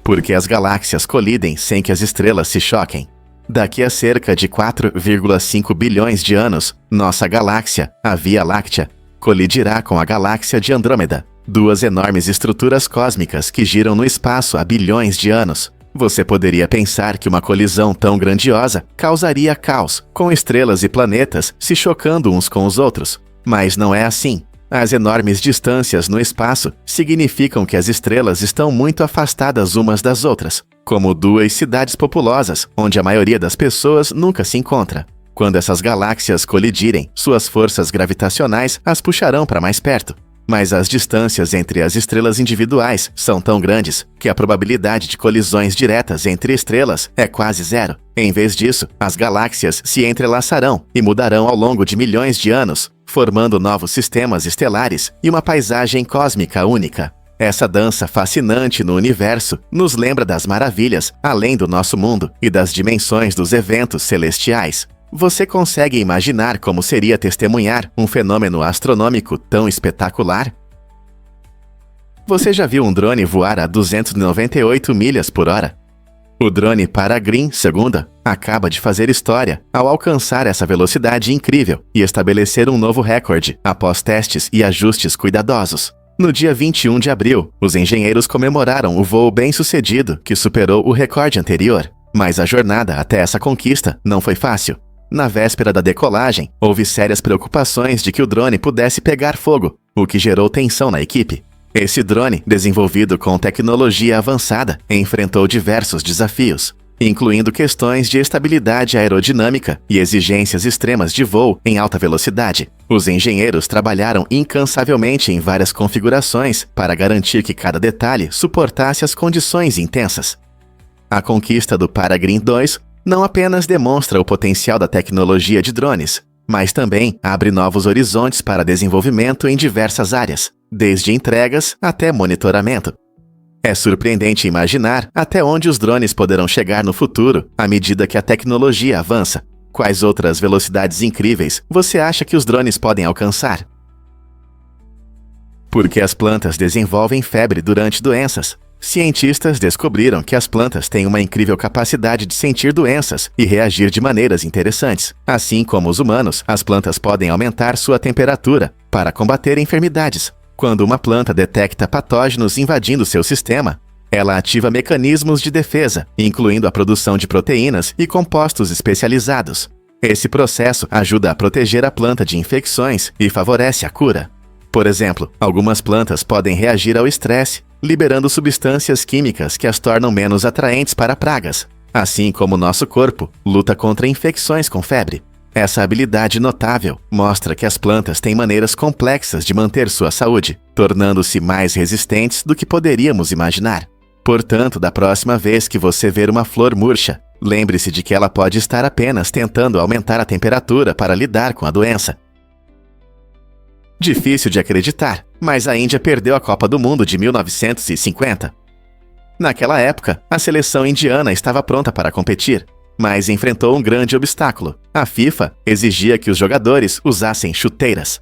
Porque as galáxias colidem sem que as estrelas se choquem. Daqui a cerca de 4,5 bilhões de anos, nossa galáxia, a Via Láctea, colidirá com a galáxia de Andrômeda, duas enormes estruturas cósmicas que giram no espaço há bilhões de anos. Você poderia pensar que uma colisão tão grandiosa causaria caos, com estrelas e planetas se chocando uns com os outros. Mas não é assim. As enormes distâncias no espaço significam que as estrelas estão muito afastadas umas das outras, como duas cidades populosas, onde a maioria das pessoas nunca se encontra. Quando essas galáxias colidirem, suas forças gravitacionais as puxarão para mais perto. Mas as distâncias entre as estrelas individuais são tão grandes que a probabilidade de colisões diretas entre estrelas é quase zero. Em vez disso, as galáxias se entrelaçarão e mudarão ao longo de milhões de anos, formando novos sistemas estelares e uma paisagem cósmica única. Essa dança fascinante no universo nos lembra das maravilhas além do nosso mundo e das dimensões dos eventos celestiais. Você consegue imaginar como seria testemunhar um fenômeno astronômico tão espetacular? Você já viu um drone voar a 298 milhas por hora? O drone Paragreen II acaba de fazer história ao alcançar essa velocidade incrível e estabelecer um novo recorde após testes e ajustes cuidadosos. No dia 21 de abril, os engenheiros comemoraram o voo bem-sucedido que superou o recorde anterior. Mas a jornada até essa conquista não foi fácil. Na véspera da decolagem, houve sérias preocupações de que o drone pudesse pegar fogo, o que gerou tensão na equipe. Esse drone, desenvolvido com tecnologia avançada, enfrentou diversos desafios, incluindo questões de estabilidade aerodinâmica e exigências extremas de voo em alta velocidade. Os engenheiros trabalharam incansavelmente em várias configurações para garantir que cada detalhe suportasse as condições intensas. A conquista do Paragreen II não apenas demonstra o potencial da tecnologia de drones, mas também abre novos horizontes para desenvolvimento em diversas áreas, desde entregas até monitoramento. É surpreendente imaginar até onde os drones poderão chegar no futuro à medida que a tecnologia avança. Quais outras velocidades incríveis você acha que os drones podem alcançar? Por que as plantas desenvolvem febre durante doenças? Cientistas descobriram que as plantas têm uma incrível capacidade de sentir doenças e reagir de maneiras interessantes. Assim como os humanos, as plantas podem aumentar sua temperatura para combater enfermidades. Quando uma planta detecta patógenos invadindo seu sistema, ela ativa mecanismos de defesa, incluindo a produção de proteínas e compostos especializados. Esse processo ajuda a proteger a planta de infecções e favorece a cura. Por exemplo, algumas plantas podem reagir ao estresse, liberando substâncias químicas que as tornam menos atraentes para pragas, assim como nosso corpo luta contra infecções com febre. Essa habilidade notável mostra que as plantas têm maneiras complexas de manter sua saúde, tornando-se mais resistentes do que poderíamos imaginar. Portanto, da próxima vez que você ver uma flor murcha, lembre-se de que ela pode estar apenas tentando aumentar a temperatura para lidar com a doença. Difícil de acreditar, mas a Índia perdeu a Copa do Mundo de 1950. Naquela época, a seleção indiana estava pronta para competir, mas enfrentou um grande obstáculo. A FIFA exigia que os jogadores usassem chuteiras.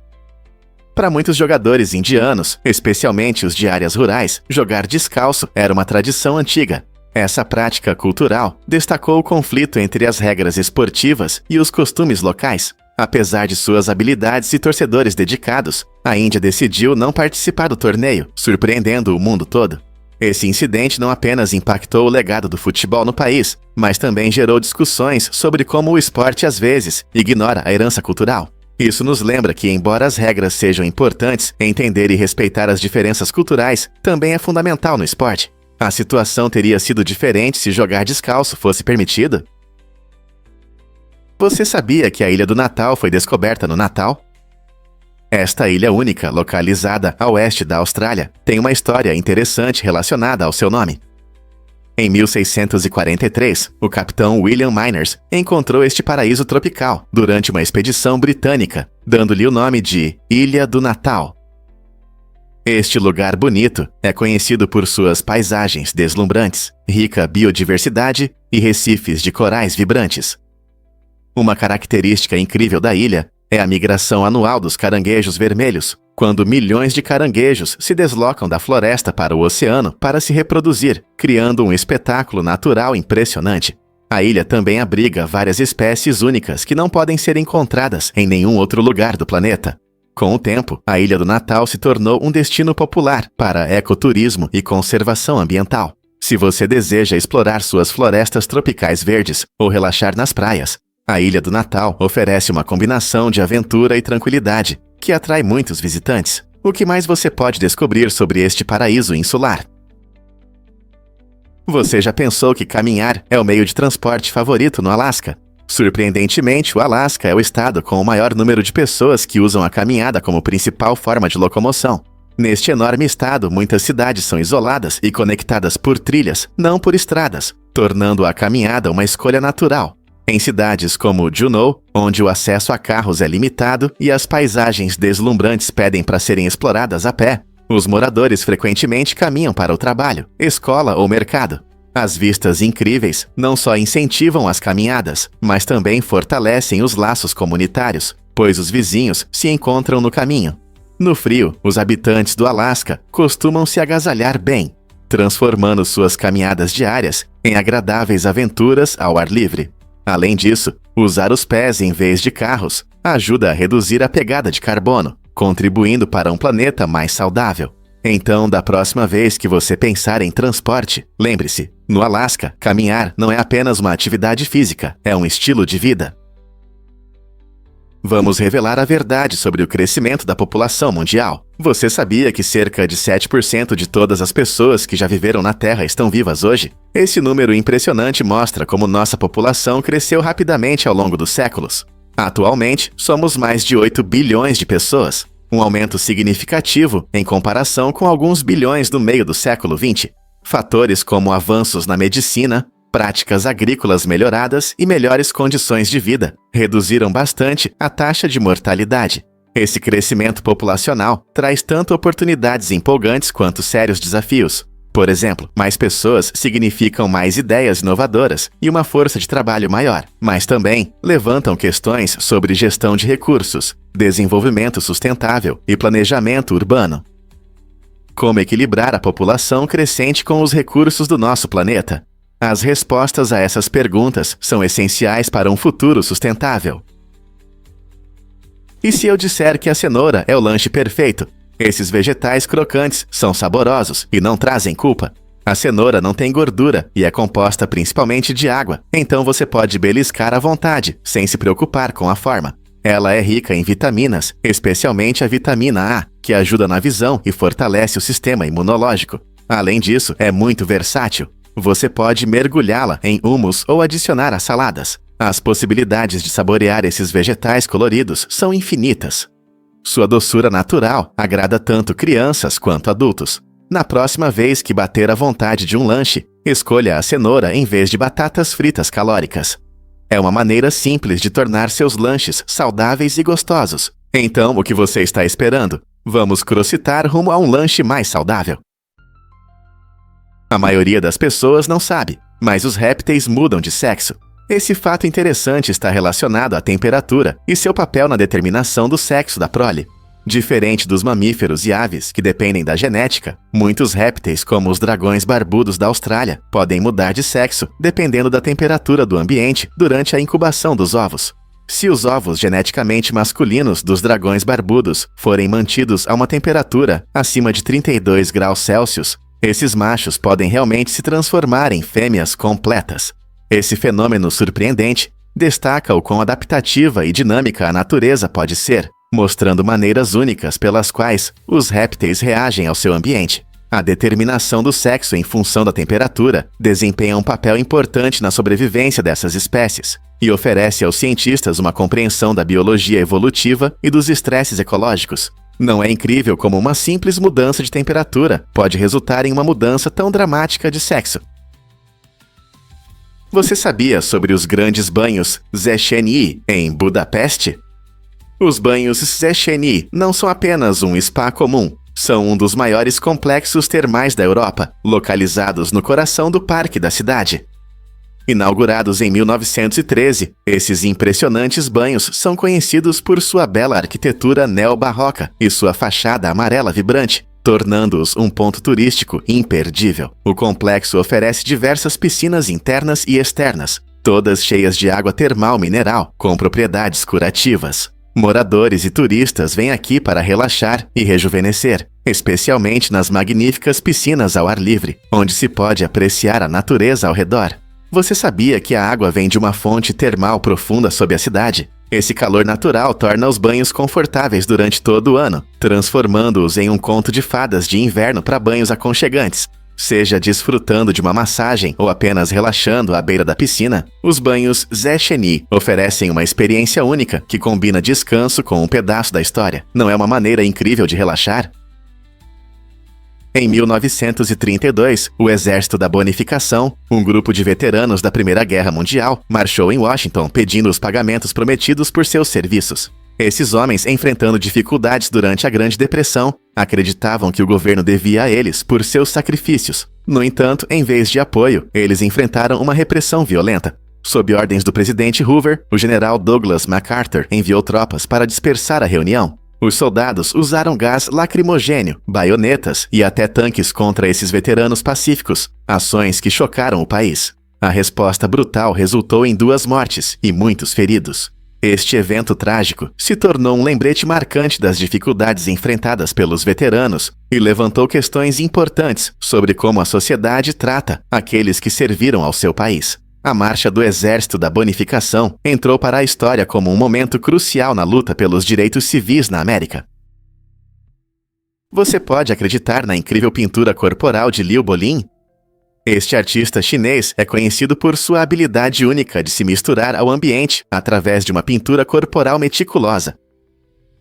Para muitos jogadores indianos, especialmente os de áreas rurais, jogar descalço era uma tradição antiga. Essa prática cultural destacou o conflito entre as regras esportivas e os costumes locais. Apesar de suas habilidades e torcedores dedicados, a Índia decidiu não participar do torneio, surpreendendo o mundo todo. Esse incidente não apenas impactou o legado do futebol no país, mas também gerou discussões sobre como o esporte às vezes ignora a herança cultural. Isso nos lembra que, embora as regras sejam importantes, entender e respeitar as diferenças culturais também é fundamental no esporte. A situação teria sido diferente se jogar descalço fosse permitido? Você sabia que a Ilha do Natal foi descoberta no Natal? Esta ilha única, localizada a oeste da Austrália, tem uma história interessante relacionada ao seu nome. Em 1643, o capitão William Miners encontrou este paraíso tropical durante uma expedição britânica, dando-lhe o nome de Ilha do Natal. Este lugar bonito é conhecido por suas paisagens deslumbrantes, rica biodiversidade e recifes de corais vibrantes. Uma característica incrível da ilha é a migração anual dos caranguejos vermelhos, quando milhões de caranguejos se deslocam da floresta para o oceano para se reproduzir, criando um espetáculo natural impressionante. A ilha também abriga várias espécies únicas que não podem ser encontradas em nenhum outro lugar do planeta. Com o tempo, a Ilha do Natal se tornou um destino popular para ecoturismo e conservação ambiental. Se você deseja explorar suas florestas tropicais verdes ou relaxar nas praias, a Ilha do Natal oferece uma combinação de aventura e tranquilidade que atrai muitos visitantes. O que mais você pode descobrir sobre este paraíso insular? Você já pensou que caminhar é o meio de transporte favorito no Alasca? Surpreendentemente, o Alasca é o estado com o maior número de pessoas que usam a caminhada como principal forma de locomoção. Neste enorme estado, muitas cidades são isoladas e conectadas por trilhas, não por estradas, tornando a caminhada uma escolha natural. Em cidades como Juneau, onde o acesso a carros é limitado e as paisagens deslumbrantes pedem para serem exploradas a pé, os moradores frequentemente caminham para o trabalho, escola ou mercado. As vistas incríveis não só incentivam as caminhadas, mas também fortalecem os laços comunitários, pois os vizinhos se encontram no caminho. No frio, os habitantes do Alasca costumam se agasalhar bem, transformando suas caminhadas diárias em agradáveis aventuras ao ar livre. Além disso, usar os pés em vez de carros ajuda a reduzir a pegada de carbono, contribuindo para um planeta mais saudável. Então, da próxima vez que você pensar em transporte, lembre-se, no Alasca, caminhar não é apenas uma atividade física, é um estilo de vida. Vamos revelar a verdade sobre o crescimento da população mundial. Você sabia que cerca de 7% de todas as pessoas que já viveram na Terra estão vivas hoje? Esse número impressionante mostra como nossa população cresceu rapidamente ao longo dos séculos. Atualmente, somos mais de 8 bilhões de pessoas, um aumento significativo em comparação com alguns bilhões no meio do século XX. Fatores como avanços na medicina, práticas agrícolas melhoradas e melhores condições de vida reduziram bastante a taxa de mortalidade. Esse crescimento populacional traz tanto oportunidades empolgantes quanto sérios desafios. Por exemplo, mais pessoas significam mais ideias inovadoras e uma força de trabalho maior, mas também levantam questões sobre gestão de recursos, desenvolvimento sustentável e planejamento urbano. Como equilibrar a população crescente com os recursos do nosso planeta? As respostas a essas perguntas são essenciais para um futuro sustentável. E se eu disser que a cenoura é o lanche perfeito? Esses vegetais crocantes são saborosos e não trazem culpa. A cenoura não tem gordura e é composta principalmente de água, então você pode beliscar à vontade, sem se preocupar com a forma. Ela é rica em vitaminas, especialmente a vitamina A, que ajuda na visão e fortalece o sistema imunológico. Além disso, é muito versátil. Você pode mergulhá-la em hummus ou adicionar a saladas. As possibilidades de saborear esses vegetais coloridos são infinitas. Sua doçura natural agrada tanto crianças quanto adultos. Na próxima vez que bater a vontade de um lanche, escolha a cenoura em vez de batatas fritas calóricas. É uma maneira simples de tornar seus lanches saudáveis e gostosos. Então, o que você está esperando? Vamos crossitar rumo a um lanche mais saudável. A maioria das pessoas não sabe, mas os répteis mudam de sexo. Esse fato interessante está relacionado à temperatura e seu papel na determinação do sexo da prole. Diferente dos mamíferos e aves, que dependem da genética, muitos répteis, como os dragões barbudos da Austrália, podem mudar de sexo dependendo da temperatura do ambiente durante a incubação dos ovos. Se os ovos geneticamente masculinos dos dragões barbudos forem mantidos a uma temperatura acima de 32 graus Celsius, esses machos podem realmente se transformar em fêmeas completas. Esse fenômeno surpreendente destaca o quão adaptativa e dinâmica a natureza pode ser, mostrando maneiras únicas pelas quais os répteis reagem ao seu ambiente. A determinação do sexo em função da temperatura desempenha um papel importante na sobrevivência dessas espécies e oferece aos cientistas uma compreensão da biologia evolutiva e dos estresses ecológicos. Não é incrível como uma simples mudança de temperatura pode resultar em uma mudança tão dramática de sexo? Você sabia sobre os grandes banhos Széchenyi em Budapeste? Os banhos Széchenyi não são apenas um spa comum, são um dos maiores complexos termais da Europa, localizados no coração do parque da cidade. Inaugurados em 1913, esses impressionantes banhos são conhecidos por sua bela arquitetura neobarroca e sua fachada amarela vibrante, tornando-os um ponto turístico imperdível. O complexo oferece diversas piscinas internas e externas, todas cheias de água termal mineral, com propriedades curativas. Moradores e turistas vêm aqui para relaxar e rejuvenescer, especialmente nas magníficas piscinas ao ar livre, onde se pode apreciar a natureza ao redor. Você sabia que a água vem de uma fonte termal profunda sob a cidade? Esse calor natural torna os banhos confortáveis durante todo o ano, transformando-os em um conto de fadas de inverno para banhos aconchegantes. Seja desfrutando de uma massagem ou apenas relaxando à beira da piscina, os banhos Széchenyi oferecem uma experiência única que combina descanso com um pedaço da história. Não é uma maneira incrível de relaxar? Em 1932, o Exército da Bonificação, um grupo de veteranos da Primeira Guerra Mundial, marchou em Washington pedindo os pagamentos prometidos por seus serviços. Esses homens, enfrentando dificuldades durante a Grande Depressão, acreditavam que o governo devia a eles por seus sacrifícios. No entanto, em vez de apoio, eles enfrentaram uma repressão violenta. Sob ordens do presidente Hoover, o general Douglas MacArthur enviou tropas para dispersar a reunião. Os soldados usaram gás lacrimogênio, baionetas e até tanques contra esses veteranos pacíficos, ações que chocaram o país. A resposta brutal resultou em 2 mortes e muitos feridos. Este evento trágico se tornou um lembrete marcante das dificuldades enfrentadas pelos veteranos e levantou questões importantes sobre como a sociedade trata aqueles que serviram ao seu país. A Marcha do Exército da Bonificação entrou para a história como um momento crucial na luta pelos direitos civis na América. Você pode acreditar na incrível pintura corporal de Liu Bolin? Este artista chinês é conhecido por sua habilidade única de se misturar ao ambiente através de uma pintura corporal meticulosa.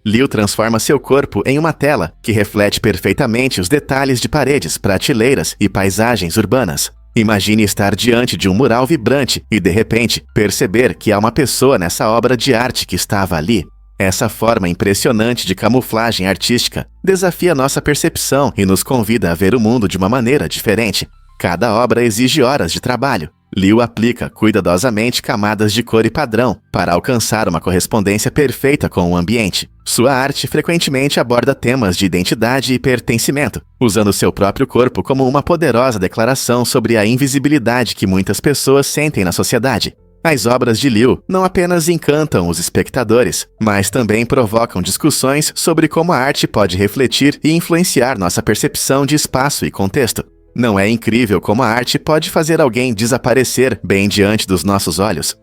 Liu transforma seu corpo em uma tela que reflete perfeitamente os detalhes de paredes, prateleiras e paisagens urbanas. Imagine estar diante de um mural vibrante e, de repente, perceber que há uma pessoa nessa obra de arte que estava ali. Essa forma impressionante de camuflagem artística desafia nossa percepção e nos convida a ver o mundo de uma maneira diferente. Cada obra exige horas de trabalho. Liu aplica cuidadosamente camadas de cor e padrão para alcançar uma correspondência perfeita com o ambiente. Sua arte frequentemente aborda temas de identidade e pertencimento, usando seu próprio corpo como uma poderosa declaração sobre a invisibilidade que muitas pessoas sentem na sociedade. As obras de Liu não apenas encantam os espectadores, mas também provocam discussões sobre como a arte pode refletir e influenciar nossa percepção de espaço e contexto. Não é incrível como a arte pode fazer alguém desaparecer bem diante dos nossos olhos?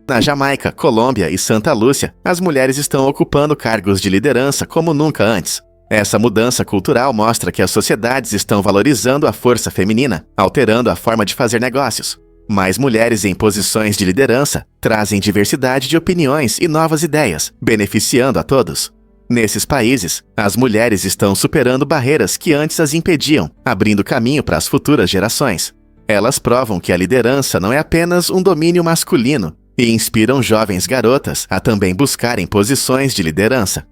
Na Jamaica, Colômbia e Santa Lúcia, as mulheres estão ocupando cargos de liderança como nunca antes. Essa mudança cultural mostra que as sociedades estão valorizando a força feminina, alterando a forma de fazer negócios. Mais mulheres em posições de liderança trazem diversidade de opiniões e novas ideias, beneficiando a todos. Nesses países, as mulheres estão superando barreiras que antes as impediam, abrindo caminho para as futuras gerações. Elas provam que a liderança não é apenas um domínio masculino e inspiram jovens garotas a também buscarem posições de liderança.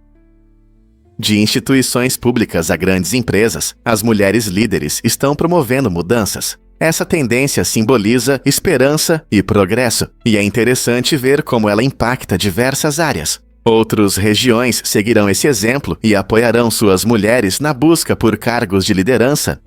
De instituições públicas a grandes empresas, as mulheres líderes estão promovendo mudanças. Essa tendência simboliza esperança e progresso, e é interessante ver como ela impacta diversas áreas. Outras regiões seguirão esse exemplo e apoiarão suas mulheres na busca por cargos de liderança.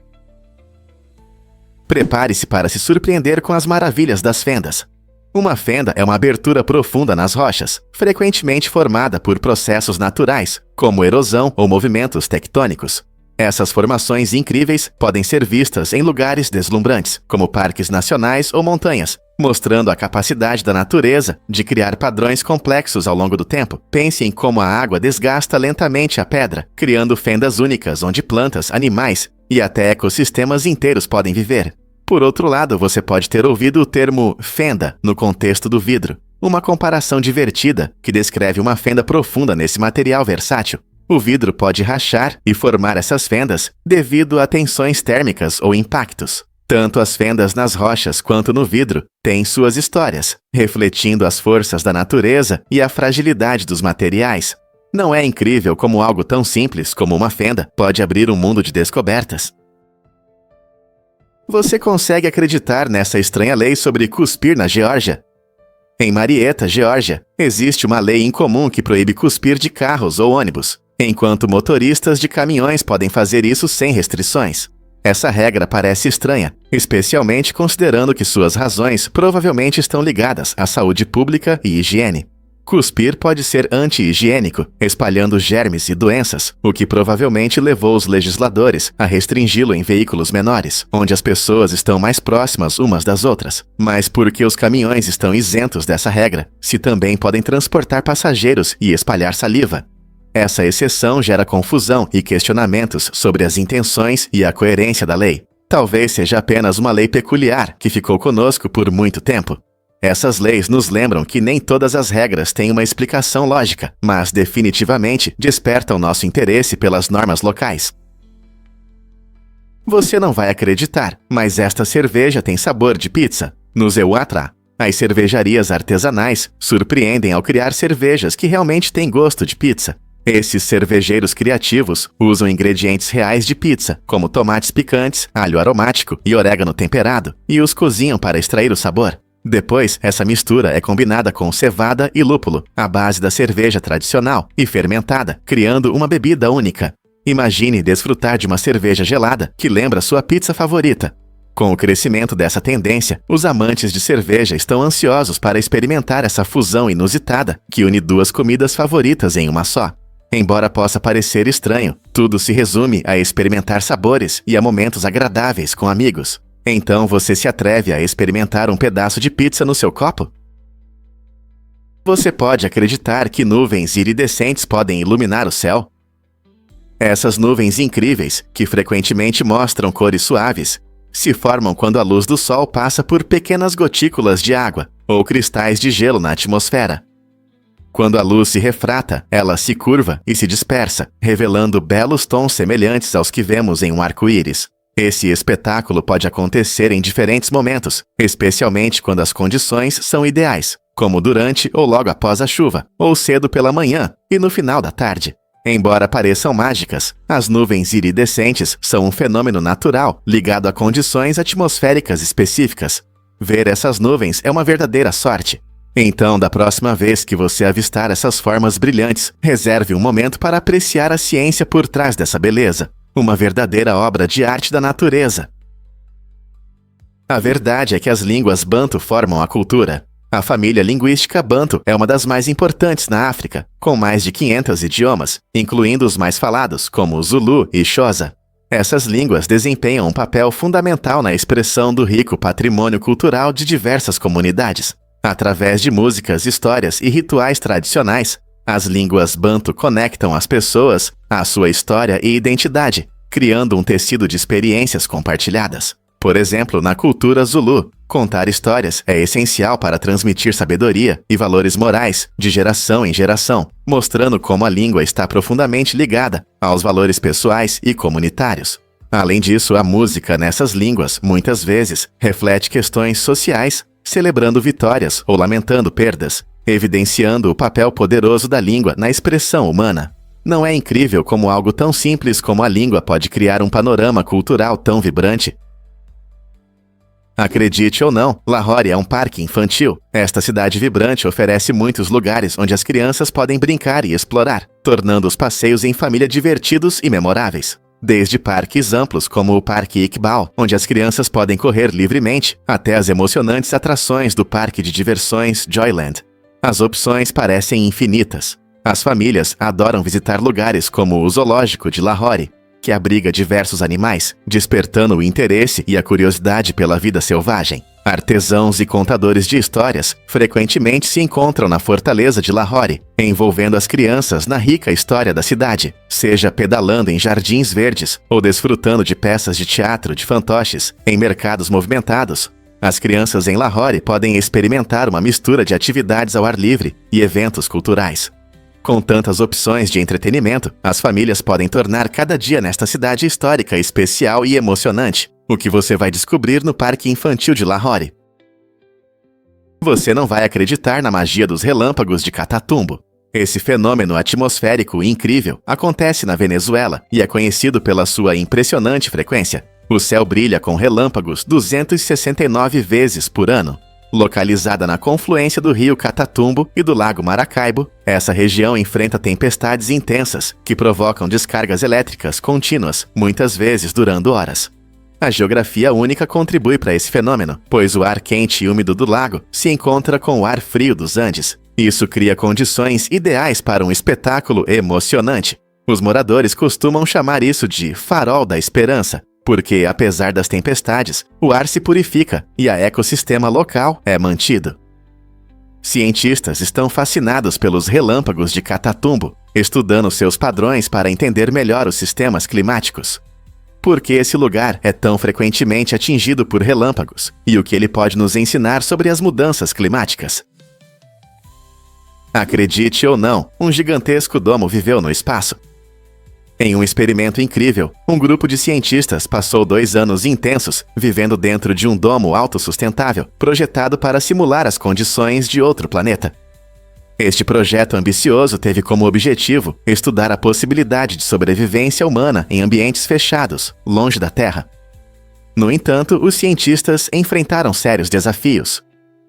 Prepare-se para se surpreender com as maravilhas das fendas. Uma fenda é uma abertura profunda nas rochas, frequentemente formada por processos naturais, como erosão ou movimentos tectônicos. Essas formações incríveis podem ser vistas em lugares deslumbrantes, como parques nacionais ou montanhas, mostrando a capacidade da natureza de criar padrões complexos ao longo do tempo. Pense em como a água desgasta lentamente a pedra, criando fendas únicas onde plantas, animais e até ecossistemas inteiros podem viver. Por outro lado, você pode ter ouvido o termo fenda no contexto do vidro, uma comparação divertida que descreve uma fenda profunda nesse material versátil. O vidro pode rachar e formar essas fendas devido a tensões térmicas ou impactos. Tanto as fendas nas rochas quanto no vidro têm suas histórias, refletindo as forças da natureza e a fragilidade dos materiais. Não é incrível como algo tão simples como uma fenda pode abrir um mundo de descobertas? Você consegue acreditar nessa estranha lei sobre cuspir na Geórgia? Em Marietta, Geórgia, existe uma lei incomum que proíbe cuspir de carros ou ônibus, enquanto motoristas de caminhões podem fazer isso sem restrições. Essa regra parece estranha, especialmente considerando que suas razões provavelmente estão ligadas à saúde pública e higiene. Cuspir pode ser anti-higiênico, espalhando germes e doenças, o que provavelmente levou os legisladores a restringi-lo em veículos menores, onde as pessoas estão mais próximas umas das outras. Mas por que os caminhões estão isentos dessa regra, se também podem transportar passageiros e espalhar saliva? Essa exceção gera confusão e questionamentos sobre as intenções e a coerência da lei. Talvez seja apenas uma lei peculiar que ficou conosco por muito tempo. Essas leis nos lembram que nem todas as regras têm uma explicação lógica, mas definitivamente despertam nosso interesse pelas normas locais. Você não vai acreditar, mas esta cerveja tem sabor de pizza. No Zeuatra, as cervejarias artesanais surpreendem ao criar cervejas que realmente têm gosto de pizza. Esses cervejeiros criativos usam ingredientes reais de pizza, como tomates picantes, alho aromático e orégano temperado, e os cozinham para extrair o sabor. Depois, essa mistura é combinada com cevada e lúpulo, à base da cerveja tradicional, e fermentada, criando uma bebida única. Imagine desfrutar de uma cerveja gelada que lembra sua pizza favorita. Com o crescimento dessa tendência, os amantes de cerveja estão ansiosos para experimentar essa fusão inusitada que une duas comidas favoritas em uma só. Embora possa parecer estranho, tudo se resume a experimentar sabores e a momentos agradáveis com amigos. Então você se atreve a experimentar um pedaço de pizza no seu copo? Você pode acreditar que nuvens iridescentes podem iluminar o céu? Essas nuvens incríveis, que frequentemente mostram cores suaves, se formam quando a luz do sol passa por pequenas gotículas de água ou cristais de gelo na atmosfera. Quando a luz se refrata, ela se curva e se dispersa, revelando belos tons semelhantes aos que vemos em um arco-íris. Esse espetáculo pode acontecer em diferentes momentos, especialmente quando as condições são ideais, como durante ou logo após a chuva, ou cedo pela manhã e no final da tarde. Embora pareçam mágicas, as nuvens iridescentes são um fenômeno natural ligado a condições atmosféricas específicas. Ver essas nuvens é uma verdadeira sorte. Então, da próxima vez que você avistar essas formas brilhantes, reserve um momento para apreciar a ciência por trás dessa beleza. Uma verdadeira obra de arte da natureza. A verdade é que as línguas Bantu formam a cultura. A família linguística Bantu é uma das mais importantes na África, com mais de 500 idiomas, incluindo os mais falados, como Zulu e Xhosa. Essas línguas desempenham um papel fundamental na expressão do rico patrimônio cultural de diversas comunidades. Através de músicas, histórias e rituais tradicionais, as línguas Bantu conectam as pessoas à sua história e identidade, criando um tecido de experiências compartilhadas. Por exemplo, na cultura Zulu, contar histórias é essencial para transmitir sabedoria e valores morais de geração em geração, mostrando como a língua está profundamente ligada aos valores pessoais e comunitários. Além disso, a música nessas línguas, muitas vezes, reflete questões sociais, celebrando vitórias ou lamentando perdas, evidenciando o papel poderoso da língua na expressão humana. Não é incrível como algo tão simples como a língua pode criar um panorama cultural tão vibrante? Acredite ou não, Lahore é um parque infantil. Esta cidade vibrante oferece muitos lugares onde as crianças podem brincar e explorar, tornando os passeios em família divertidos e memoráveis. Desde parques amplos como o Parque Iqbal, onde as crianças podem correr livremente, até as emocionantes atrações do Parque de Diversões Joyland. As opções parecem infinitas. As famílias adoram visitar lugares como o Zoológico de Lahore, que abriga diversos animais, despertando o interesse e a curiosidade pela vida selvagem. Artesãos e contadores de histórias frequentemente se encontram na fortaleza de Lahore, envolvendo as crianças na rica história da cidade, seja pedalando em jardins verdes ou desfrutando de peças de teatro de fantoches em mercados movimentados. As crianças em Lahore podem experimentar uma mistura de atividades ao ar livre e eventos culturais. Com tantas opções de entretenimento, as famílias podem tornar cada dia nesta cidade histórica especial e emocionante, o que você vai descobrir no Parque Infantil de Lahore. Você não vai acreditar na magia dos relâmpagos de Catatumbo. Esse fenômeno atmosférico incrível acontece na Venezuela e é conhecido pela sua impressionante frequência. O céu brilha com relâmpagos 269 vezes por ano. Localizada na confluência do rio Catatumbo e do lago Maracaibo, essa região enfrenta tempestades intensas que provocam descargas elétricas contínuas, muitas vezes durando horas. A geografia única contribui para esse fenômeno, pois o ar quente e úmido do lago se encontra com o ar frio dos Andes. Isso cria condições ideais para um espetáculo emocionante. Os moradores costumam chamar isso de farol da esperança, porque, apesar das tempestades, o ar se purifica e o ecossistema local é mantido. Cientistas estão fascinados pelos relâmpagos de Catatumbo, estudando seus padrões para entender melhor os sistemas climáticos. Por que esse lugar é tão frequentemente atingido por relâmpagos e o que ele pode nos ensinar sobre as mudanças climáticas? Acredite ou não, um gigantesco domo viveu no espaço. Em um experimento incrível, um grupo de cientistas passou 2 anos intensos vivendo dentro de um domo autossustentável, projetado para simular as condições de outro planeta. Este projeto ambicioso teve como objetivo estudar a possibilidade de sobrevivência humana em ambientes fechados, longe da Terra. No entanto, os cientistas enfrentaram sérios desafios.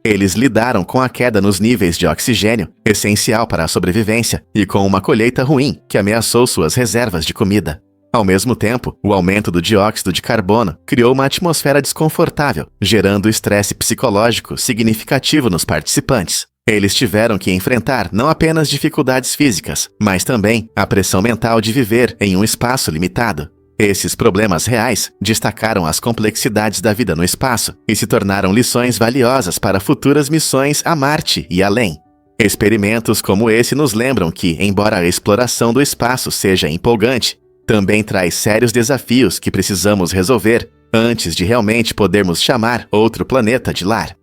Eles lidaram com a queda nos níveis de oxigênio, essencial para a sobrevivência, e com uma colheita ruim que ameaçou suas reservas de comida. Ao mesmo tempo, o aumento do dióxido de carbono criou uma atmosfera desconfortável, gerando estresse psicológico significativo nos participantes. Eles tiveram que enfrentar não apenas dificuldades físicas, mas também a pressão mental de viver em um espaço limitado. Esses problemas reais destacaram as complexidades da vida no espaço e se tornaram lições valiosas para futuras missões a Marte e além. Experimentos como esse nos lembram que, embora a exploração do espaço seja empolgante, também traz sérios desafios que precisamos resolver antes de realmente podermos chamar outro planeta de lar.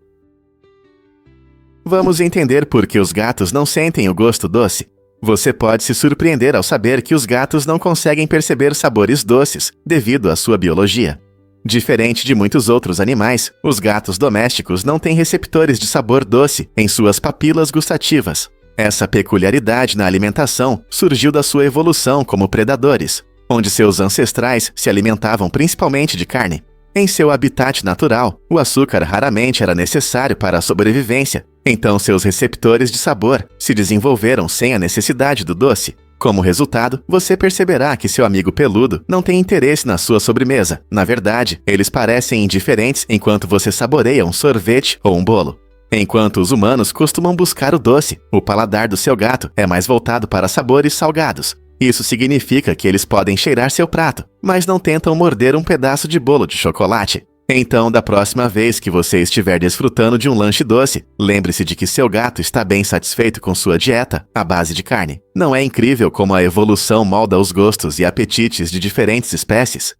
Vamos entender por que os gatos não sentem o gosto doce. Você pode se surpreender ao saber que os gatos não conseguem perceber sabores doces devido à sua biologia. Diferente de muitos outros animais, os gatos domésticos não têm receptores de sabor doce em suas papilas gustativas. Essa peculiaridade na alimentação surgiu da sua evolução como predadores, onde seus ancestrais se alimentavam principalmente de carne. Em seu habitat natural, o açúcar raramente era necessário para a sobrevivência, então seus receptores de sabor se desenvolveram sem a necessidade do doce. Como resultado, você perceberá que seu amigo peludo não tem interesse na sua sobremesa. Na verdade, eles parecem indiferentes enquanto você saboreia um sorvete ou um bolo. Enquanto os humanos costumam buscar o doce, o paladar do seu gato é mais voltado para sabores salgados. Isso significa que eles podem cheirar seu prato, mas não tentam morder um pedaço de bolo de chocolate. Então, da próxima vez que você estiver desfrutando de um lanche doce, lembre-se de que seu gato está bem satisfeito com sua dieta à base de carne. Não é incrível como a evolução molda os gostos e apetites de diferentes espécies?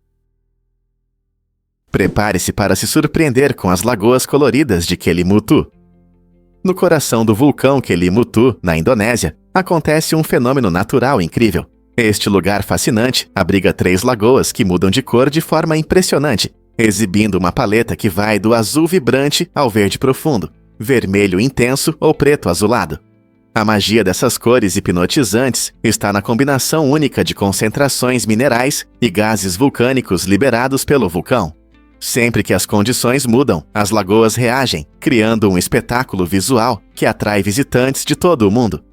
Prepare-se para se surpreender com as lagoas coloridas de Kelimutu. No coração do vulcão Kelimutu, na Indonésia, acontece um fenômeno natural incrível. Este lugar fascinante abriga 3 lagoas que mudam de cor de forma impressionante, exibindo uma paleta que vai do azul vibrante ao verde profundo, vermelho intenso ou preto azulado. A magia dessas cores hipnotizantes está na combinação única de concentrações minerais e gases vulcânicos liberados pelo vulcão. Sempre que as condições mudam, as lagoas reagem, criando um espetáculo visual que atrai visitantes de todo o mundo.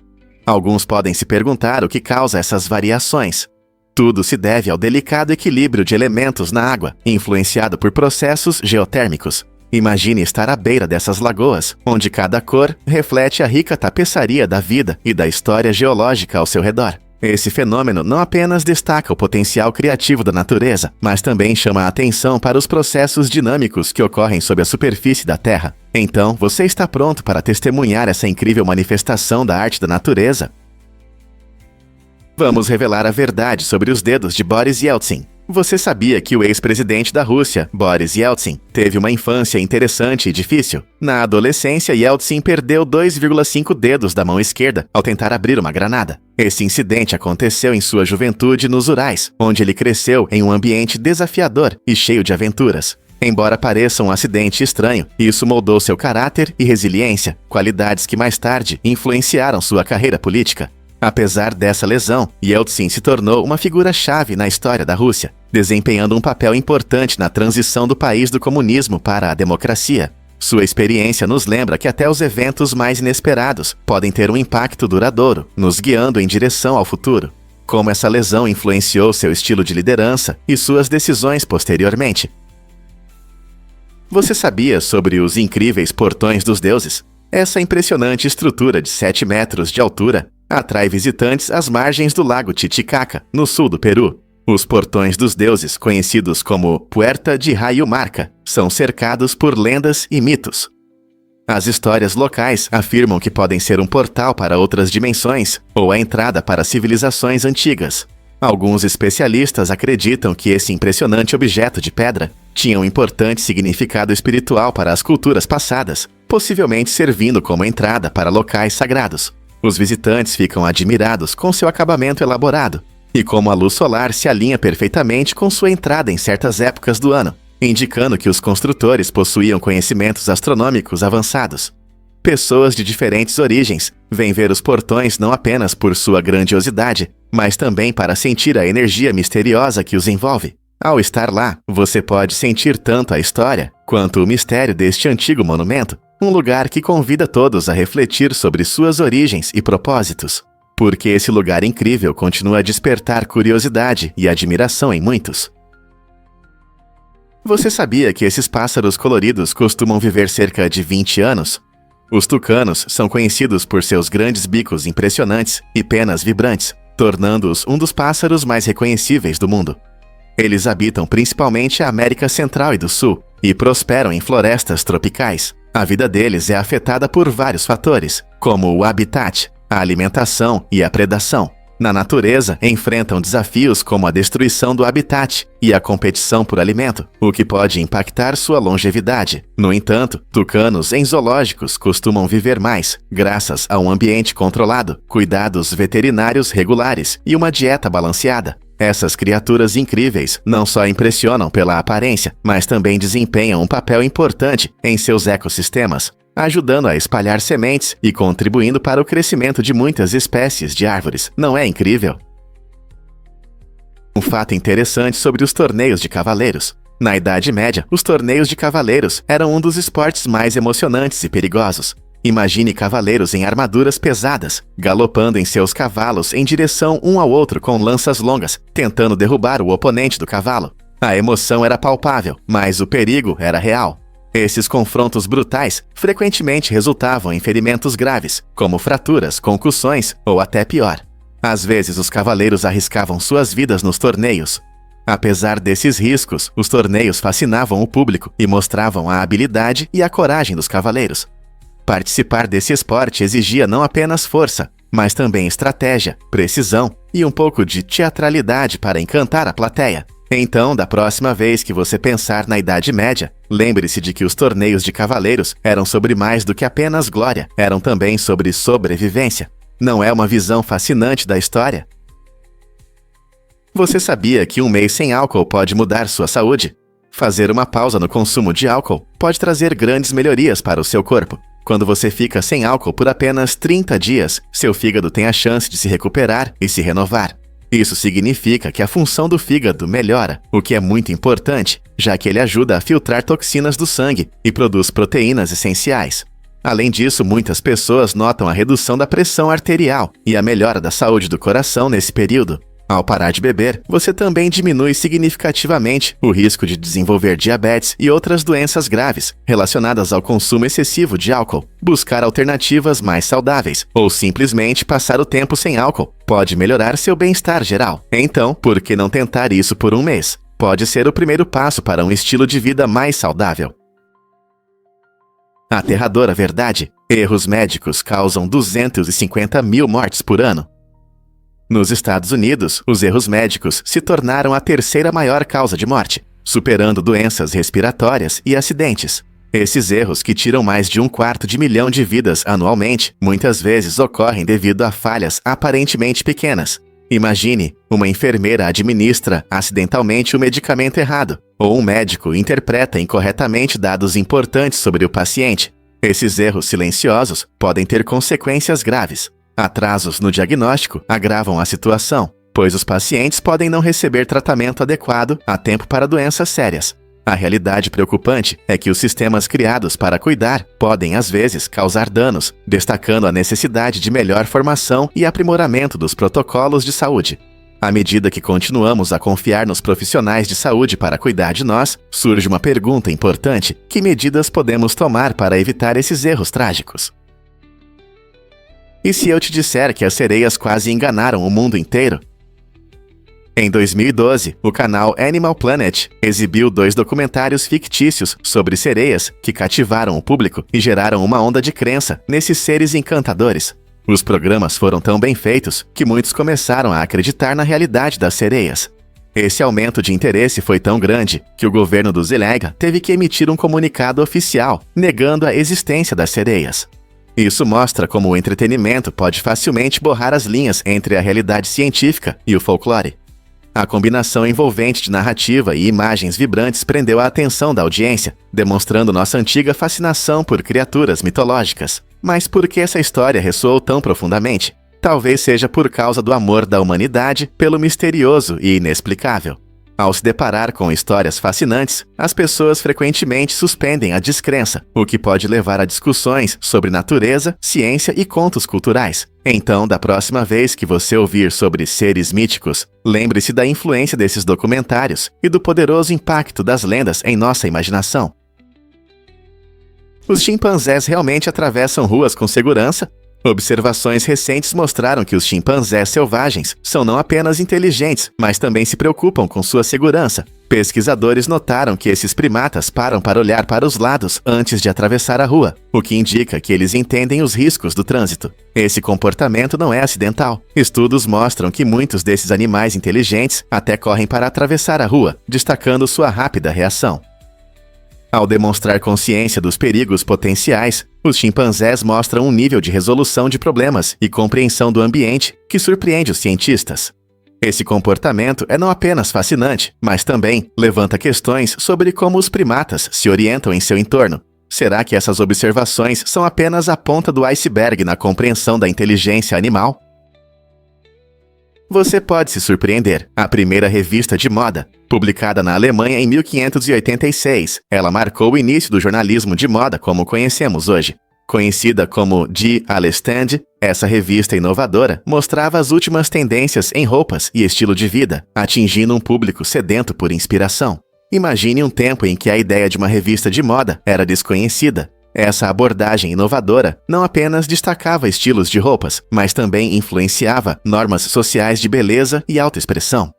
Alguns podem se perguntar o que causa essas variações. Tudo se deve ao delicado equilíbrio de elementos na água, influenciado por processos geotérmicos. Imagine estar à beira dessas lagoas, onde cada cor reflete a rica tapeçaria da vida e da história geológica ao seu redor. Esse fenômeno não apenas destaca o potencial criativo da natureza, mas também chama a atenção para os processos dinâmicos que ocorrem sob a superfície da Terra. Então, você está pronto para testemunhar essa incrível manifestação da arte da natureza? Vamos revelar a verdade sobre os dedos de Boris Yeltsin. Você sabia que o ex-presidente da Rússia, Boris Yeltsin, teve uma infância interessante e difícil? Na adolescência, Yeltsin perdeu 2,5 dedos da mão esquerda ao tentar abrir uma granada. Esse incidente aconteceu em sua juventude nos Urais, onde ele cresceu em um ambiente desafiador e cheio de aventuras. Embora pareça um acidente estranho, isso moldou seu caráter e resiliência, qualidades que mais tarde influenciaram sua carreira política. Apesar dessa lesão, Yeltsin se tornou uma figura-chave na história da Rússia, desempenhando um papel importante na transição do país do comunismo para a democracia. Sua experiência nos lembra que até os eventos mais inesperados podem ter um impacto duradouro, nos guiando em direção ao futuro. Como essa lesão influenciou seu estilo de liderança e suas decisões posteriormente. Você sabia sobre os incríveis Portões dos Deuses? Essa impressionante estrutura de 7 metros de altura atrai visitantes às margens do lago Titicaca, no sul do Peru. Os Portões dos Deuses, conhecidos como Puerta de Rayumarca, são cercados por lendas e mitos. As histórias locais afirmam que podem ser um portal para outras dimensões ou a entrada para civilizações antigas. Alguns especialistas acreditam que esse impressionante objeto de pedra tinha um importante significado espiritual para as culturas passadas, possivelmente servindo como entrada para locais sagrados. Os visitantes ficam admirados com seu acabamento elaborado e como a luz solar se alinha perfeitamente com sua entrada em certas épocas do ano, indicando que os construtores possuíam conhecimentos astronômicos avançados. Pessoas de diferentes origens vêm ver os portões não apenas por sua grandiosidade, mas também para sentir a energia misteriosa que os envolve. Ao estar lá, você pode sentir tanto a história quanto o mistério deste antigo monumento. Um lugar que convida todos a refletir sobre suas origens e propósitos. Porque esse lugar incrível continua a despertar curiosidade e admiração em muitos. Você sabia que esses pássaros coloridos costumam viver cerca de 20 anos? Os tucanos são conhecidos por seus grandes bicos impressionantes e penas vibrantes, tornando-os um dos pássaros mais reconhecíveis do mundo. Eles habitam principalmente a América Central e do Sul e prosperam em florestas tropicais. A vida deles é afetada por vários fatores, como o habitat, a alimentação e a predação. Na natureza, enfrentam desafios como a destruição do habitat e a competição por alimento, o que pode impactar sua longevidade. No entanto, tucanos em zoológicos costumam viver mais, graças a um ambiente controlado, cuidados veterinários regulares e uma dieta balanceada. Essas criaturas incríveis não só impressionam pela aparência, mas também desempenham um papel importante em seus ecossistemas, ajudando a espalhar sementes e contribuindo para o crescimento de muitas espécies de árvores. Não é incrível? Um fato interessante sobre os torneios de cavaleiros. Na Idade Média, os torneios de cavaleiros eram um dos esportes mais emocionantes e perigosos. Imagine cavaleiros em armaduras pesadas, galopando em seus cavalos em direção um ao outro com lanças longas, tentando derrubar o oponente do cavalo. A emoção era palpável, mas o perigo era real. Esses confrontos brutais frequentemente resultavam em ferimentos graves, como fraturas, concussões ou até pior. Às vezes, os cavaleiros arriscavam suas vidas nos torneios. Apesar desses riscos, os torneios fascinavam o público e mostravam a habilidade e a coragem dos cavaleiros. Participar desse esporte exigia não apenas força, mas também estratégia, precisão e um pouco de teatralidade para encantar a plateia. Então, da próxima vez que você pensar na Idade Média, lembre-se de que os torneios de cavaleiros eram sobre mais do que apenas glória, eram também sobre sobrevivência. Não é uma visão fascinante da história? Você sabia que um mês sem álcool pode mudar sua saúde? Fazer uma pausa no consumo de álcool pode trazer grandes melhorias para o seu corpo. Quando você fica sem álcool por apenas 30 dias, seu fígado tem a chance de se recuperar e se renovar. Isso significa que a função do fígado melhora, o que é muito importante, já que ele ajuda a filtrar toxinas do sangue e produz proteínas essenciais. Além disso, muitas pessoas notam a redução da pressão arterial e a melhora da saúde do coração nesse período. Ao parar de beber, você também diminui significativamente o risco de desenvolver diabetes e outras doenças graves relacionadas ao consumo excessivo de álcool. Buscar alternativas mais saudáveis ou simplesmente passar o tempo sem álcool pode melhorar seu bem-estar geral. Então, por que não tentar isso por um mês? Pode ser o primeiro passo para um estilo de vida mais saudável. Aterradora verdade: erros médicos causam 250 mil mortes por ano. Nos Estados Unidos, os erros médicos se tornaram a terceira maior causa de morte, superando doenças respiratórias e acidentes. Esses erros, que tiram mais de 250 mil de vidas anualmente, muitas vezes ocorrem devido a falhas aparentemente pequenas. Imagine, uma enfermeira administra acidentalmente o medicamento errado, ou um médico interpreta incorretamente dados importantes sobre o paciente. Esses erros silenciosos podem ter consequências graves. Atrasos no diagnóstico agravam a situação, pois os pacientes podem não receber tratamento adequado a tempo para doenças sérias. A realidade preocupante é que os sistemas criados para cuidar podem, às vezes, causar danos, destacando a necessidade de melhor formação e aprimoramento dos protocolos de saúde. À medida que continuamos a confiar nos profissionais de saúde para cuidar de nós, surge uma pergunta importante: que medidas podemos tomar para evitar esses erros trágicos? E se eu te disser que as sereias quase enganaram o mundo inteiro? Em 2012, o canal Animal Planet exibiu 2 documentários fictícios sobre sereias que cativaram o público e geraram uma onda de crença nesses seres encantadores. Os programas foram tão bem feitos que muitos começaram a acreditar na realidade das sereias. Esse aumento de interesse foi tão grande que o governo do Zilega teve que emitir um comunicado oficial negando a existência das sereias. Isso mostra como o entretenimento pode facilmente borrar as linhas entre a realidade científica e o folclore. A combinação envolvente de narrativa e imagens vibrantes prendeu a atenção da audiência, demonstrando nossa antiga fascinação por criaturas mitológicas. Mas por que essa história ressoou tão profundamente? Talvez seja por causa do amor da humanidade pelo misterioso e inexplicável. Ao se deparar com histórias fascinantes, as pessoas frequentemente suspendem a descrença, o que pode levar a discussões sobre natureza, ciência e contos culturais. Então, da próxima vez que você ouvir sobre seres míticos, lembre-se da influência desses documentários e do poderoso impacto das lendas em nossa imaginação. Os chimpanzés realmente atravessam ruas com segurança? Observações recentes mostraram que os chimpanzés selvagens são não apenas inteligentes, mas também se preocupam com sua segurança. Pesquisadores notaram que esses primatas param para olhar para os lados antes de atravessar a rua, o que indica que eles entendem os riscos do trânsito. Esse comportamento não é acidental. Estudos mostram que muitos desses animais inteligentes até correm para atravessar a rua, destacando sua rápida reação. Ao demonstrar consciência dos perigos potenciais, os chimpanzés mostram um nível de resolução de problemas e compreensão do ambiente que surpreende os cientistas. Esse comportamento é não apenas fascinante, mas também levanta questões sobre como os primatas se orientam em seu entorno. Será que essas observações são apenas a ponta do iceberg na compreensão da inteligência animal? Você pode se surpreender. A primeira revista de moda, publicada na Alemanha em 1586, ela marcou o início do jornalismo de moda como conhecemos hoje. Conhecida como Die Alle Stand, essa revista inovadora mostrava as últimas tendências em roupas e estilo de vida, atingindo um público sedento por inspiração. Imagine um tempo em que a ideia de uma revista de moda era desconhecida. Essa abordagem inovadora não apenas destacava estilos de roupas, mas também influenciava normas sociais de beleza e autoexpressão.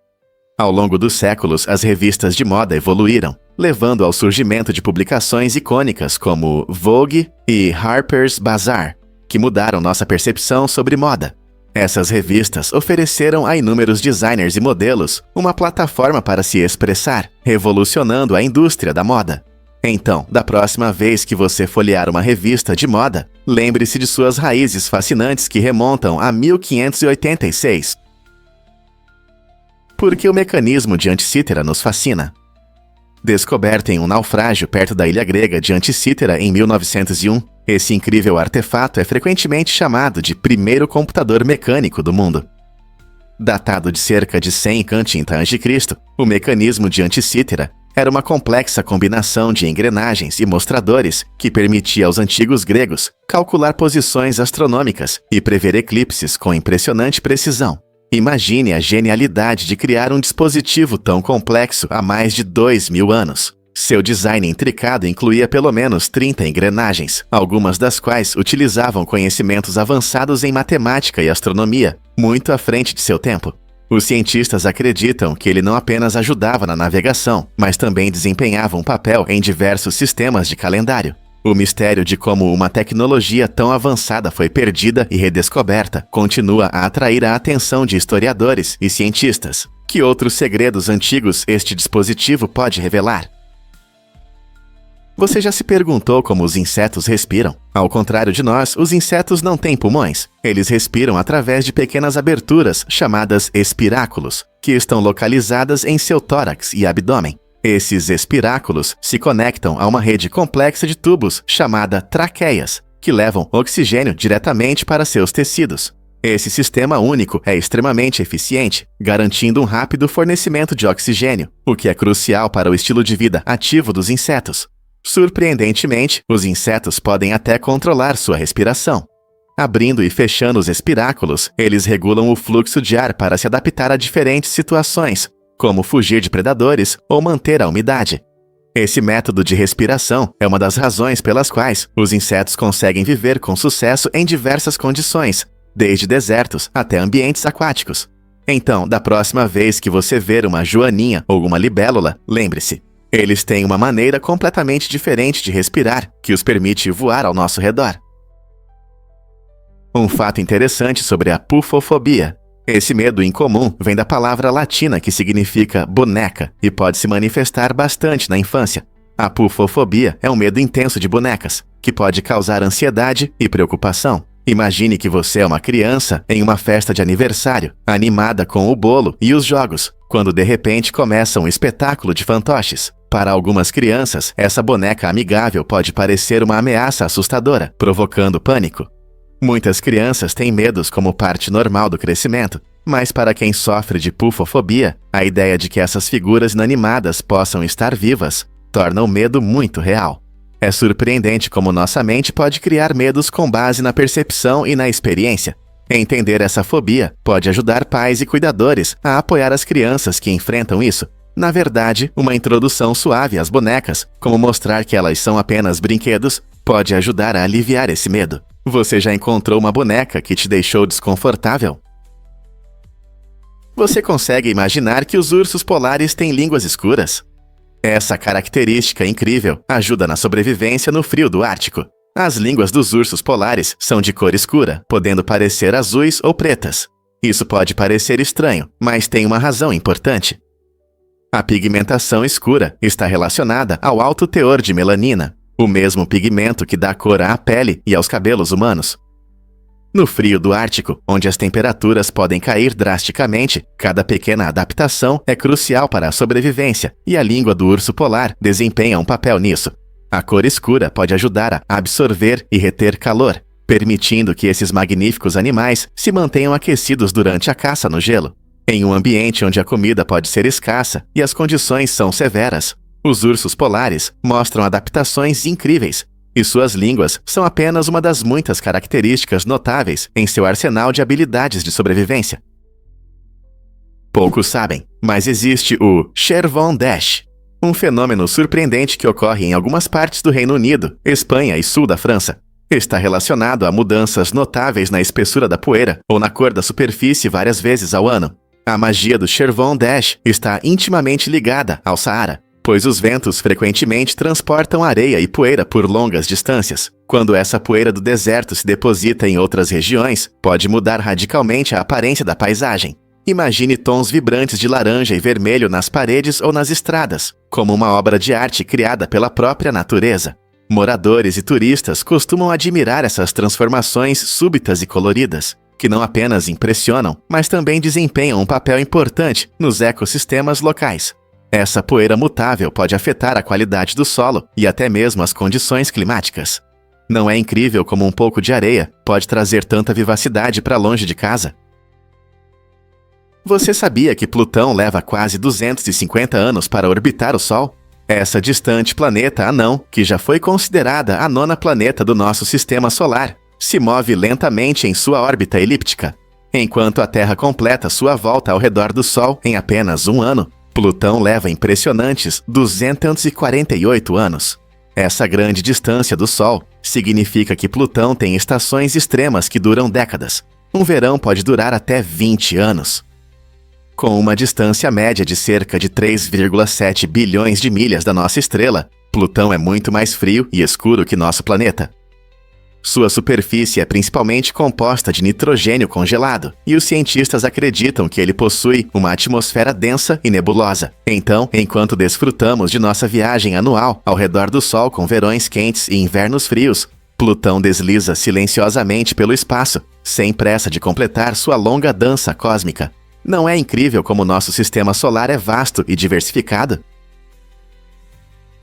Ao longo dos séculos, as revistas de moda evoluíram, levando ao surgimento de publicações icônicas como Vogue e Harper's Bazaar, que mudaram nossa percepção sobre moda. Essas revistas ofereceram a inúmeros designers e modelos uma plataforma para se expressar, revolucionando a indústria da moda. Então, da próxima vez que você folhear uma revista de moda, lembre-se de suas raízes fascinantes que remontam a 1586. Por que o mecanismo de Anticítera nos fascina? Descoberto em um naufrágio perto da ilha grega de Anticítera em 1901, esse incrível artefato é frequentemente chamado de primeiro computador mecânico do mundo. Datado de cerca de 100 a.C., o mecanismo de Anticítera era uma complexa combinação de engrenagens e mostradores que permitia aos antigos gregos calcular posições astronômicas e prever eclipses com impressionante precisão. Imagine a genialidade de criar um dispositivo tão complexo há mais de 2.000 anos. Seu design intricado incluía pelo menos 30 engrenagens, algumas das quais utilizavam conhecimentos avançados em matemática e astronomia, muito à frente de seu tempo. Os cientistas acreditam que ele não apenas ajudava na navegação, mas também desempenhava um papel em diversos sistemas de calendário. O mistério de como uma tecnologia tão avançada foi perdida e redescoberta continua a atrair a atenção de historiadores e cientistas. Que outros segredos antigos este dispositivo pode revelar? Você já se perguntou como os insetos respiram? Ao contrário de nós, os insetos não têm pulmões. Eles respiram através de pequenas aberturas, chamadas espiráculos, que estão localizadas em seu tórax e abdômen. Esses espiráculos se conectam a uma rede complexa de tubos, chamada traqueias, que levam oxigênio diretamente para seus tecidos. Esse sistema único é extremamente eficiente, garantindo um rápido fornecimento de oxigênio, o que é crucial para o estilo de vida ativo dos insetos. Surpreendentemente, os insetos podem até controlar sua respiração. Abrindo e fechando os espiráculos, eles regulam o fluxo de ar para se adaptar a diferentes situações, como fugir de predadores ou manter a umidade. Esse método de respiração é uma das razões pelas quais os insetos conseguem viver com sucesso em diversas condições, desde desertos até ambientes aquáticos. Então, da próxima vez que você ver uma joaninha ou uma libélula, lembre-se, eles têm uma maneira completamente diferente de respirar, que os permite voar ao nosso redor. Um fato interessante sobre a pufofobia. Esse medo incomum vem da palavra latina que significa boneca e pode se manifestar bastante na infância. A pufofobia é um medo intenso de bonecas, que pode causar ansiedade e preocupação. Imagine que você é uma criança em uma festa de aniversário, animada com o bolo e os jogos, quando de repente começa um espetáculo de fantoches. Para algumas crianças, essa boneca amigável pode parecer uma ameaça assustadora, provocando pânico. Muitas crianças têm medos como parte normal do crescimento. Mas para quem sofre de pufofobia, a ideia de que essas figuras inanimadas possam estar vivas torna o medo muito real. É surpreendente como nossa mente pode criar medos com base na percepção e na experiência. Entender essa fobia pode ajudar pais e cuidadores a apoiar as crianças que enfrentam isso. Na verdade, uma introdução suave às bonecas, como mostrar que elas são apenas brinquedos, pode ajudar a aliviar esse medo. Você já encontrou uma boneca que te deixou desconfortável? Você consegue imaginar que os ursos polares têm línguas escuras? Essa característica incrível ajuda na sobrevivência no frio do Ártico. As línguas dos ursos polares são de cor escura, podendo parecer azuis ou pretas. Isso pode parecer estranho, mas tem uma razão importante. A pigmentação escura está relacionada ao alto teor de melanina, o mesmo pigmento que dá cor à pele e aos cabelos humanos. No frio do Ártico, onde as temperaturas podem cair drasticamente, cada pequena adaptação é crucial para a sobrevivência, e a língua do urso polar desempenha um papel nisso. A cor escura pode ajudar a absorver e reter calor, permitindo que esses magníficos animais se mantenham aquecidos durante a caça no gelo. Em um ambiente onde a comida pode ser escassa e as condições são severas, os ursos polares mostram adaptações incríveis, e suas línguas são apenas uma das muitas características notáveis em seu arsenal de habilidades de sobrevivência. Poucos sabem, mas existe o Chervon Dash, um fenômeno surpreendente que ocorre em algumas partes do Reino Unido, Espanha e sul da França. Está relacionado a mudanças notáveis na espessura da poeira ou na cor da superfície várias vezes ao ano. A magia do Chervon Dash está intimamente ligada ao Saara, pois os ventos frequentemente transportam areia e poeira por longas distâncias. Quando essa poeira do deserto se deposita em outras regiões, pode mudar radicalmente a aparência da paisagem. Imagine tons vibrantes de laranja e vermelho nas paredes ou nas estradas, como uma obra de arte criada pela própria natureza. Moradores e turistas costumam admirar essas transformações súbitas e coloridas, que não apenas impressionam, mas também desempenham um papel importante nos ecossistemas locais. Essa poeira mutável pode afetar a qualidade do solo e até mesmo as condições climáticas. Não é incrível como um pouco de areia pode trazer tanta vivacidade para longe de casa? Você sabia que Plutão leva quase 250 anos para orbitar o Sol? Essa distante planeta anão, que já foi considerada a nona planeta do nosso sistema solar, se move lentamente em sua órbita elíptica. Enquanto a Terra completa sua volta ao redor do Sol em apenas um ano, Plutão leva impressionantes 248 anos. Essa grande distância do Sol significa que Plutão tem estações extremas que duram décadas. Um verão pode durar até 20 anos. Com uma distância média de cerca de 3,7 bilhões de milhas da nossa estrela, Plutão é muito mais frio e escuro que nosso planeta. Sua superfície é principalmente composta de nitrogênio congelado, e os cientistas acreditam que ele possui uma atmosfera densa e nebulosa. Então, enquanto desfrutamos de nossa viagem anual ao redor do Sol com verões quentes e invernos frios, Plutão desliza silenciosamente pelo espaço, sem pressa de completar sua longa dança cósmica. Não é incrível como nosso sistema solar é vasto e diversificado?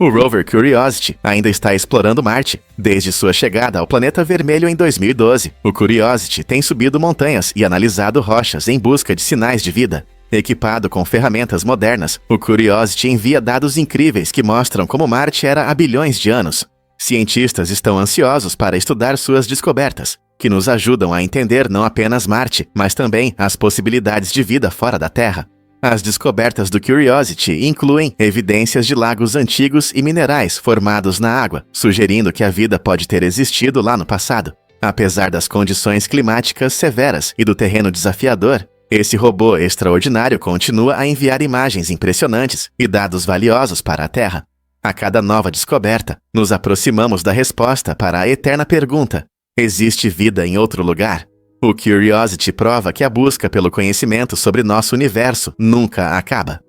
O rover Curiosity ainda está explorando Marte. Desde sua chegada ao planeta vermelho em 2012, o Curiosity tem subido montanhas e analisado rochas em busca de sinais de vida. Equipado com ferramentas modernas, o Curiosity envia dados incríveis que mostram como Marte era há bilhões de anos. Cientistas estão ansiosos para estudar suas descobertas, que nos ajudam a entender não apenas Marte, mas também as possibilidades de vida fora da Terra. As descobertas do Curiosity incluem evidências de lagos antigos e minerais formados na água, sugerindo que a vida pode ter existido lá no passado. Apesar das condições climáticas severas e do terreno desafiador, esse robô extraordinário continua a enviar imagens impressionantes e dados valiosos para a Terra. A cada nova descoberta, nos aproximamos da resposta para a eterna pergunta: existe vida em outro lugar? O Curiosity prova que a busca pelo conhecimento sobre nosso universo nunca acaba.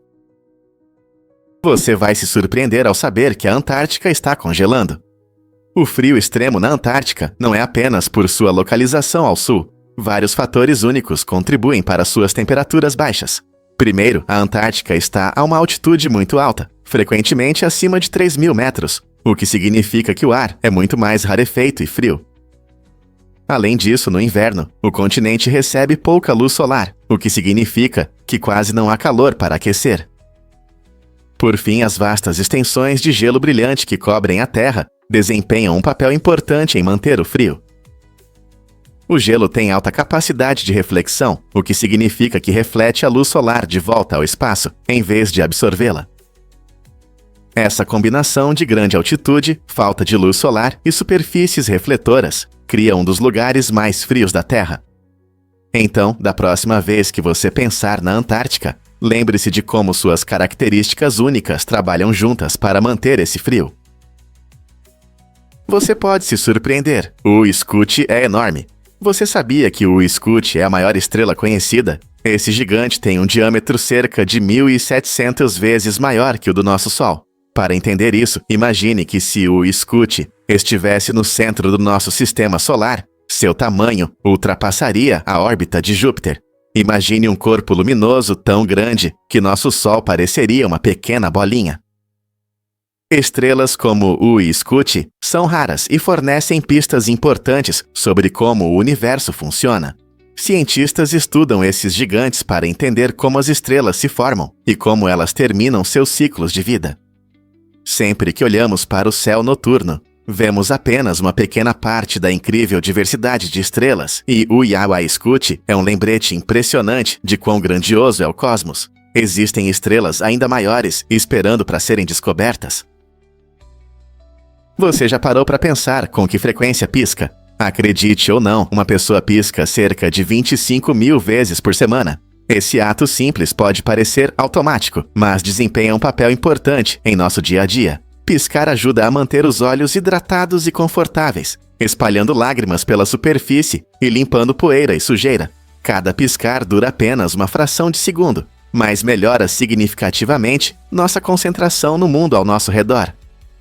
Você vai se surpreender ao saber que a Antártica está congelando. O frio extremo na Antártica não é apenas por sua localização ao sul. Vários fatores únicos contribuem para suas temperaturas baixas. Primeiro, a Antártica está a uma altitude muito alta, frequentemente acima de 3.000 metros, o que significa que o ar é muito mais rarefeito e frio. Além disso, no inverno, o continente recebe pouca luz solar, o que significa que quase não há calor para aquecer. Por fim, as vastas extensões de gelo brilhante que cobrem a Terra desempenham um papel importante em manter o frio. O gelo tem alta capacidade de reflexão, o que significa que reflete a luz solar de volta ao espaço, em vez de absorvê-la. Essa combinação de grande altitude, falta de luz solar e superfícies refletoras cria um dos lugares mais frios da Terra. Então, da próxima vez que você pensar na Antártica, lembre-se de como suas características únicas trabalham juntas para manter esse frio. Você pode se surpreender, o Scoot é enorme. Você sabia que o Scoot é a maior estrela conhecida? Esse gigante tem um diâmetro cerca de 1.700 vezes maior que o do nosso Sol. Para entender isso, imagine que se o Scoot estivesse no centro do nosso sistema solar, seu tamanho ultrapassaria a órbita de Júpiter. Imagine um corpo luminoso tão grande que nosso Sol pareceria uma pequena bolinha. Estrelas como o Scoot são raras e fornecem pistas importantes sobre como o universo funciona. Cientistas estudam esses gigantes para entender como as estrelas se formam e como elas terminam seus ciclos de vida. Sempre que olhamos para o céu noturno, vemos apenas uma pequena parte da incrível diversidade de estrelas, e o Yawa Scoot é um lembrete impressionante de quão grandioso é o cosmos. Existem estrelas ainda maiores esperando para serem descobertas. Você já parou para pensar com que frequência pisca? Acredite ou não, uma pessoa pisca cerca de 25.000 vezes por semana. Esse ato simples pode parecer automático, mas desempenha um papel importante em nosso dia a dia. Piscar ajuda a manter os olhos hidratados e confortáveis, espalhando lágrimas pela superfície e limpando poeira e sujeira. Cada piscar dura apenas uma fração de segundo, mas melhora significativamente nossa concentração no mundo ao nosso redor.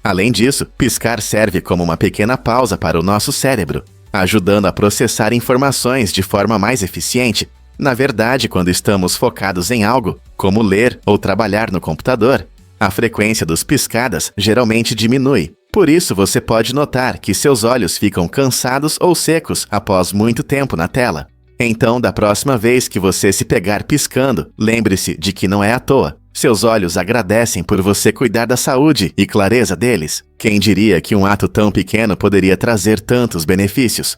Além disso, piscar serve como uma pequena pausa para o nosso cérebro, ajudando a processar informações de forma mais eficiente. Na verdade, quando estamos focados em algo, como ler ou trabalhar no computador, a frequência dos piscadas geralmente diminui. Por isso, você pode notar que seus olhos ficam cansados ou secos após muito tempo na tela. Então, da próxima vez que você se pegar piscando, lembre-se de que não é à toa. Seus olhos agradecem por você cuidar da saúde e clareza deles. Quem diria que um ato tão pequeno poderia trazer tantos benefícios?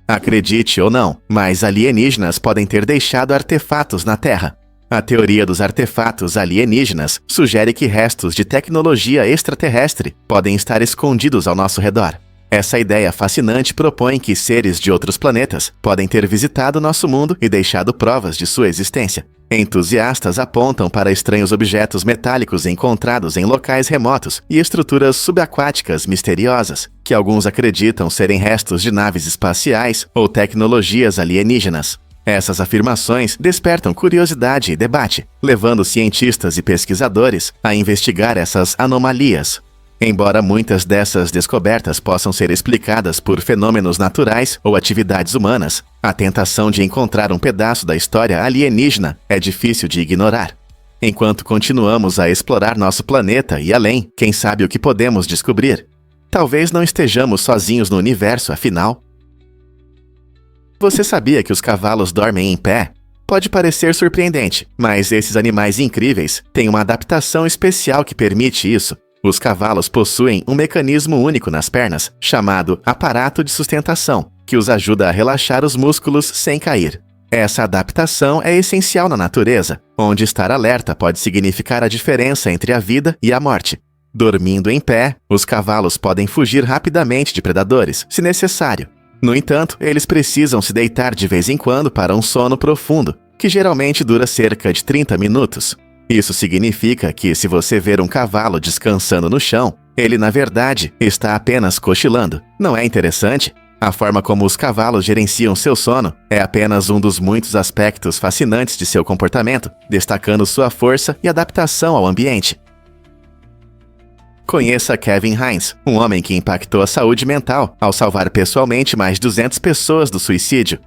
Acredite ou não, mas alienígenas podem ter deixado artefatos na Terra. A teoria dos artefatos alienígenas sugere que restos de tecnologia extraterrestre podem estar escondidos ao nosso redor. Essa ideia fascinante propõe que seres de outros planetas podem ter visitado nosso mundo e deixado provas de sua existência. Entusiastas apontam para estranhos objetos metálicos encontrados em locais remotos e estruturas subaquáticas misteriosas, que alguns acreditam serem restos de naves espaciais ou tecnologias alienígenas. Essas afirmações despertam curiosidade e debate, levando cientistas e pesquisadores a investigar essas anomalias. Embora muitas dessas descobertas possam ser explicadas por fenômenos naturais ou atividades humanas, a tentação de encontrar um pedaço da história alienígena é difícil de ignorar. Enquanto continuamos a explorar nosso planeta e além, quem sabe o que podemos descobrir? Talvez não estejamos sozinhos no universo, afinal. Você sabia que os cavalos dormem em pé? Pode parecer surpreendente, mas esses animais incríveis têm uma adaptação especial que permite isso. Os cavalos possuem um mecanismo único nas pernas, chamado aparato de sustentação, que os ajuda a relaxar os músculos sem cair. Essa adaptação é essencial na natureza, onde estar alerta pode significar a diferença entre a vida e a morte. Dormindo em pé, os cavalos podem fugir rapidamente de predadores, se necessário. No entanto, eles precisam se deitar de vez em quando para um sono profundo, que geralmente dura cerca de 30 minutos. Isso significa que, se você ver um cavalo descansando no chão, ele, na verdade, está apenas cochilando. Não é interessante? A forma como os cavalos gerenciam seu sono é apenas um dos muitos aspectos fascinantes de seu comportamento, destacando sua força e adaptação ao ambiente. Conheça Kevin Hines, um homem que impactou a saúde mental ao salvar pessoalmente mais de 200 pessoas do suicídio.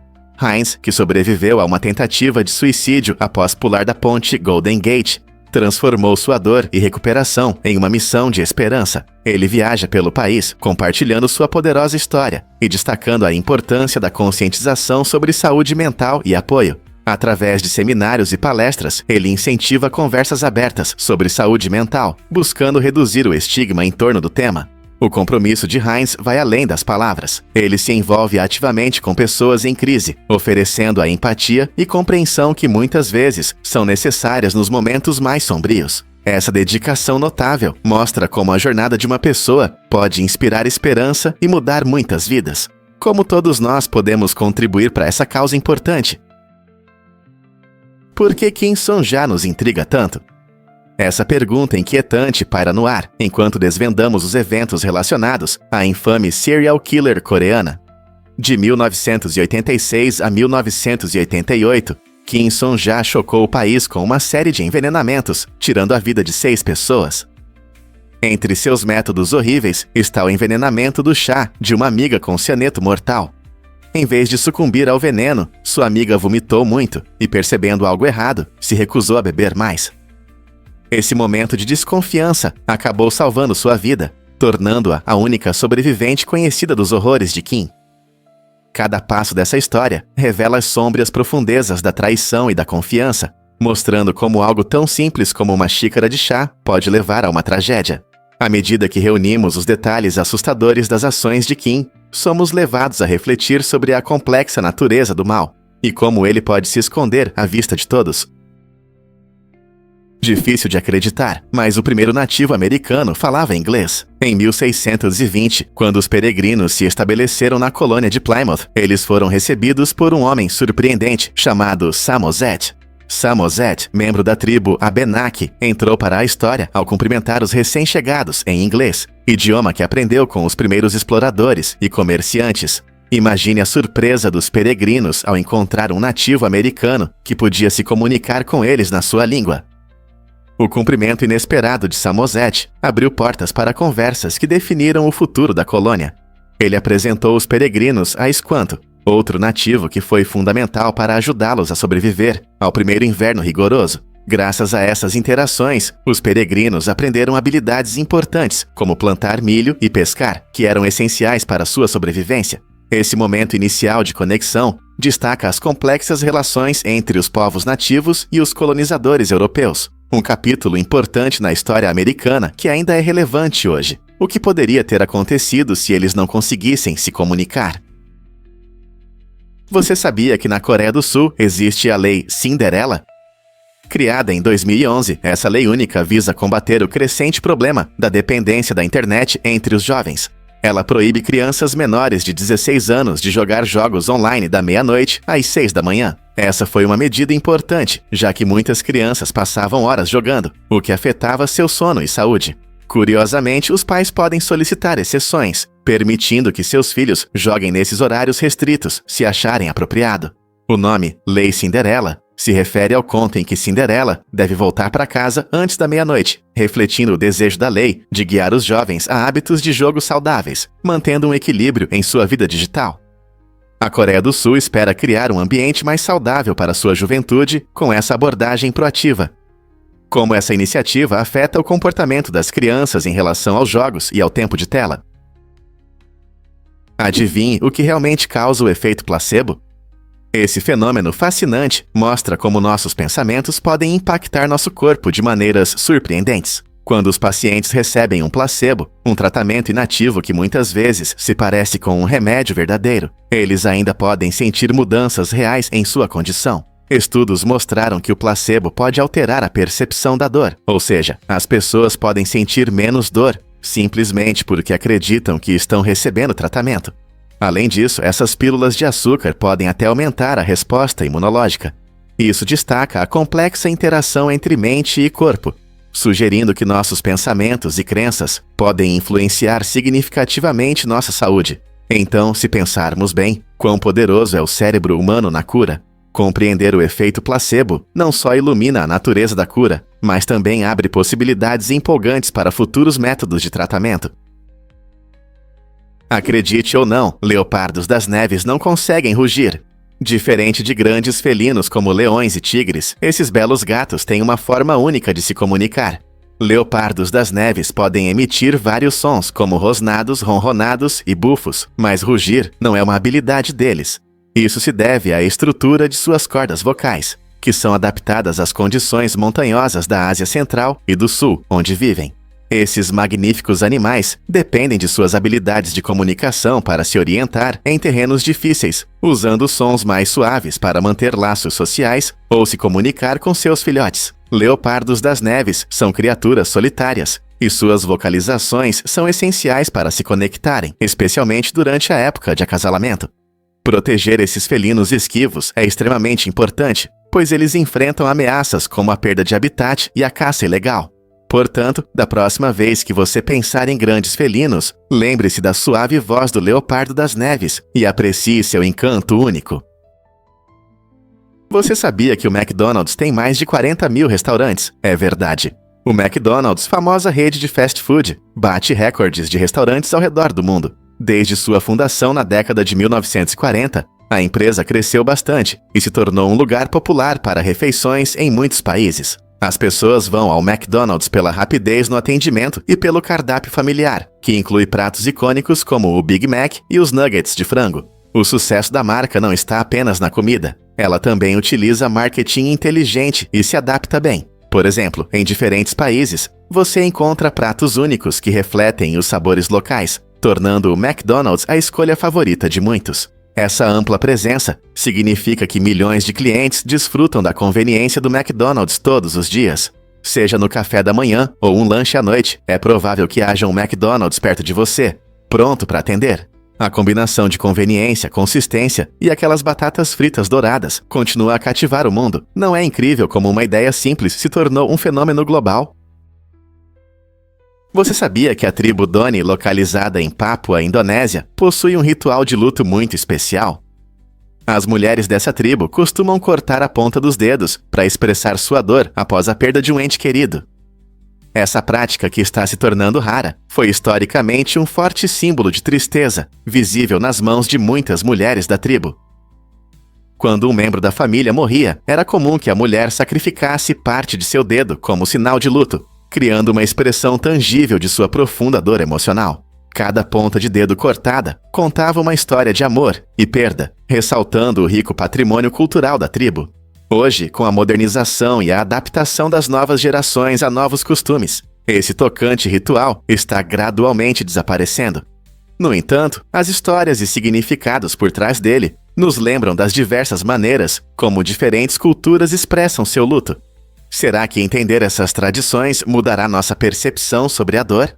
Hines, que sobreviveu a uma tentativa de suicídio após pular da ponte Golden Gate, transformou sua dor e recuperação em uma missão de esperança. Ele viaja pelo país, compartilhando sua poderosa história e destacando a importância da conscientização sobre saúde mental e apoio. Através de seminários e palestras, ele incentiva conversas abertas sobre saúde mental, buscando reduzir o estigma em torno do tema. O compromisso de Heinz vai além das palavras. Ele se envolve ativamente com pessoas em crise, oferecendo a empatia e compreensão que muitas vezes são necessárias nos momentos mais sombrios. Essa dedicação notável mostra como a jornada de uma pessoa pode inspirar esperança e mudar muitas vidas. Como todos nós podemos contribuir para essa causa importante? Por que Kim Song-ja nos intriga tanto? Essa pergunta inquietante paira no ar, enquanto desvendamos os eventos relacionados à infame serial killer coreana. De 1986 a 1988, Kim Song-ja chocou o país com uma série de envenenamentos, tirando a vida de 6 pessoas. Entre seus métodos horríveis está o envenenamento do chá de uma amiga com cianeto mortal. Em vez de sucumbir ao veneno, sua amiga vomitou muito e, percebendo algo errado, se recusou a beber mais. Esse momento de desconfiança acabou salvando sua vida, tornando-a a única sobrevivente conhecida dos horrores de Kim. Cada passo dessa história revela as sômbrias profundezas da traição e da confiança, mostrando como algo tão simples como uma xícara de chá pode levar a uma tragédia. À medida que reunimos os detalhes assustadores das ações de Kim, somos levados a refletir sobre a complexa natureza do mal e como ele pode se esconder à vista de todos. Difícil de acreditar, mas o primeiro nativo americano falava inglês. Em 1620, quando os peregrinos se estabeleceram na colônia de Plymouth, eles foram recebidos por um homem surpreendente chamado Samoset. Samoset, membro da tribo Abenaki, entrou para a história ao cumprimentar os recém-chegados em inglês, idioma que aprendeu com os primeiros exploradores e comerciantes. Imagine a surpresa dos peregrinos ao encontrar um nativo americano que podia se comunicar com eles na sua língua. O cumprimento inesperado de Samoset abriu portas para conversas que definiram o futuro da colônia. Ele apresentou os peregrinos a Squanto, outro nativo que foi fundamental para ajudá-los a sobreviver ao primeiro inverno rigoroso. Graças a essas interações, os peregrinos aprenderam habilidades importantes, como plantar milho e pescar, que eram essenciais para sua sobrevivência. Esse momento inicial de conexão destaca as complexas relações entre os povos nativos e os colonizadores europeus. Um capítulo importante na história americana que ainda é relevante hoje. O que poderia ter acontecido se eles não conseguissem se comunicar? Você sabia que na Coreia do Sul existe a Lei Cinderela? Criada em 2011, essa lei única visa combater o crescente problema da dependência da internet entre os jovens. Ela proíbe crianças menores de 16 anos de jogar jogos online da meia-noite às 6 da manhã. Essa foi uma medida importante, já que muitas crianças passavam horas jogando, o que afetava seu sono e saúde. Curiosamente, os pais podem solicitar exceções, permitindo que seus filhos joguem nesses horários restritos, se acharem apropriado. O nome Lei Cinderela se refere ao conto em que Cinderela deve voltar para casa antes da meia-noite, refletindo o desejo da lei de guiar os jovens a hábitos de jogo saudáveis, mantendo um equilíbrio em sua vida digital. A Coreia do Sul espera criar um ambiente mais saudável para sua juventude com essa abordagem proativa. Como essa iniciativa afeta o comportamento das crianças em relação aos jogos e ao tempo de tela? Adivinhe o que realmente causa o efeito placebo? Esse fenômeno fascinante mostra como nossos pensamentos podem impactar nosso corpo de maneiras surpreendentes. Quando os pacientes recebem um placebo, um tratamento inativo que muitas vezes se parece com um remédio verdadeiro, eles ainda podem sentir mudanças reais em sua condição. Estudos mostraram que o placebo pode alterar a percepção da dor, ou seja, as pessoas podem sentir menos dor, simplesmente porque acreditam que estão recebendo tratamento. Além disso, essas pílulas de açúcar podem até aumentar a resposta imunológica. Isso destaca a complexa interação entre mente e corpo, sugerindo que nossos pensamentos e crenças podem influenciar significativamente nossa saúde. Então, se pensarmos bem, quão poderoso é o cérebro humano na cura, compreender o efeito placebo não só ilumina a natureza da cura, mas também abre possibilidades empolgantes para futuros métodos de tratamento. Acredite ou não, leopardos das neves não conseguem rugir. Diferente de grandes felinos como leões e tigres, esses belos gatos têm uma forma única de se comunicar. Leopardos das neves podem emitir vários sons, como rosnados, ronronados e bufos, mas rugir não é uma habilidade deles. Isso se deve à estrutura de suas cordas vocais, que são adaptadas às condições montanhosas da Ásia Central e do Sul, onde vivem. Esses magníficos animais dependem de suas habilidades de comunicação para se orientar em terrenos difíceis, usando sons mais suaves para manter laços sociais ou se comunicar com seus filhotes. Leopardos das neves são criaturas solitárias, e suas vocalizações são essenciais para se conectarem, especialmente durante a época de acasalamento. Proteger esses felinos esquivos é extremamente importante, pois eles enfrentam ameaças como a perda de habitat e a caça ilegal. Portanto, da próxima vez que você pensar em grandes felinos, lembre-se da suave voz do leopardo das neves e aprecie seu encanto único. Você sabia que o McDonald's tem mais de 40 mil restaurantes? É verdade. O McDonald's, famosa rede de fast food, bate recordes de restaurantes ao redor do mundo. Desde sua fundação na década de 1940, a empresa cresceu bastante e se tornou um lugar popular para refeições em muitos países. As pessoas vão ao McDonald's pela rapidez no atendimento e pelo cardápio familiar, que inclui pratos icônicos como o Big Mac e os nuggets de frango. O sucesso da marca não está apenas na comida. Ela também utiliza marketing inteligente e se adapta bem. Por exemplo, em diferentes países, você encontra pratos únicos que refletem os sabores locais, tornando o McDonald's a escolha favorita de muitos. Essa ampla presença significa que milhões de clientes desfrutam da conveniência do McDonald's todos os dias. Seja no café da manhã ou um lanche à noite, é provável que haja um McDonald's perto de você, pronto para atender. A combinação de conveniência, consistência e aquelas batatas fritas douradas continua a cativar o mundo. Não é incrível como uma ideia simples se tornou um fenômeno global? Você sabia que a tribo Doni, localizada em Papua, Indonésia, possui um ritual de luto muito especial? As mulheres dessa tribo costumam cortar a ponta dos dedos para expressar sua dor após a perda de um ente querido. Essa prática, que está se tornando rara, foi historicamente um forte símbolo de tristeza, visível nas mãos de muitas mulheres da tribo. Quando um membro da família morria, era comum que a mulher sacrificasse parte de seu dedo como sinal de luto, criando uma expressão tangível de sua profunda dor emocional. Cada ponta de dedo cortada contava uma história de amor e perda, ressaltando o rico patrimônio cultural da tribo. Hoje, com a modernização e a adaptação das novas gerações a novos costumes, esse tocante ritual está gradualmente desaparecendo. No entanto, as histórias e significados por trás dele nos lembram das diversas maneiras como diferentes culturas expressam seu luto. Será que entender essas tradições mudará nossa percepção sobre a dor?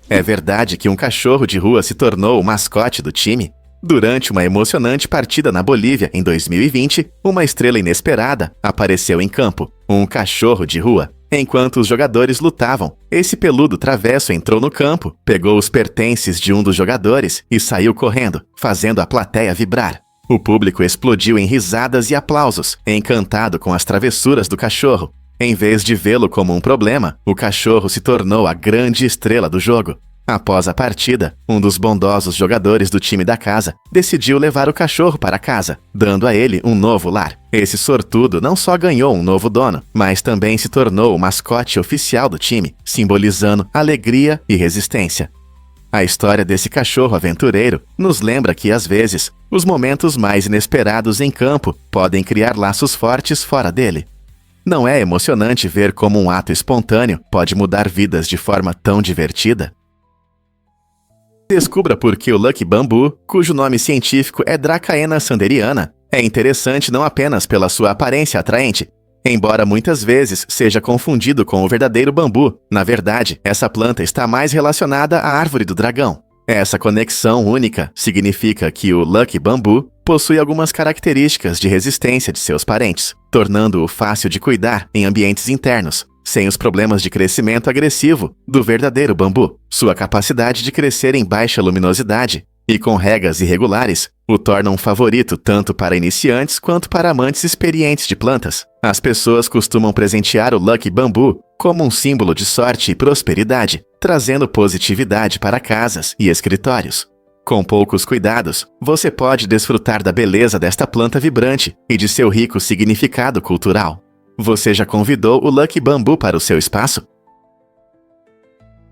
É verdade que um cachorro de rua se tornou o mascote do time? Durante uma emocionante partida na Bolívia em 2020, uma estrela inesperada apareceu em campo, um cachorro de rua. Enquanto os jogadores lutavam, esse peludo travesso entrou no campo, pegou os pertences de um dos jogadores e saiu correndo, fazendo a plateia vibrar. O público explodiu em risadas e aplausos, encantado com as travessuras do cachorro. Em vez de vê-lo como um problema, o cachorro se tornou a grande estrela do jogo. Após a partida, um dos bondosos jogadores do time da casa decidiu levar o cachorro para casa, dando a ele um novo lar. Esse sortudo não só ganhou um novo dono, mas também se tornou o mascote oficial do time, simbolizando alegria e resistência. A história desse cachorro aventureiro nos lembra que, às vezes, os momentos mais inesperados em campo podem criar laços fortes fora dele. Não é emocionante ver como um ato espontâneo pode mudar vidas de forma tão divertida? Descubra por que o Lucky Bamboo, cujo nome científico é Dracaena sanderiana, é interessante não apenas pela sua aparência atraente. Embora muitas vezes seja confundido com o verdadeiro bambu, na verdade, essa planta está mais relacionada à árvore do dragão. Essa conexão única significa que o Lucky Bamboo possui algumas características de resistência de seus parentes, tornando-o fácil de cuidar em ambientes internos, sem os problemas de crescimento agressivo do verdadeiro bambu. Sua capacidade de crescer em baixa luminosidade e com regas irregulares o torna um favorito tanto para iniciantes quanto para amantes experientes de plantas. As pessoas costumam presentear o Lucky Bamboo como um símbolo de sorte e prosperidade, trazendo positividade para casas e escritórios. Com poucos cuidados, você pode desfrutar da beleza desta planta vibrante e de seu rico significado cultural. Você já convidou o Lucky Bamboo para o seu espaço?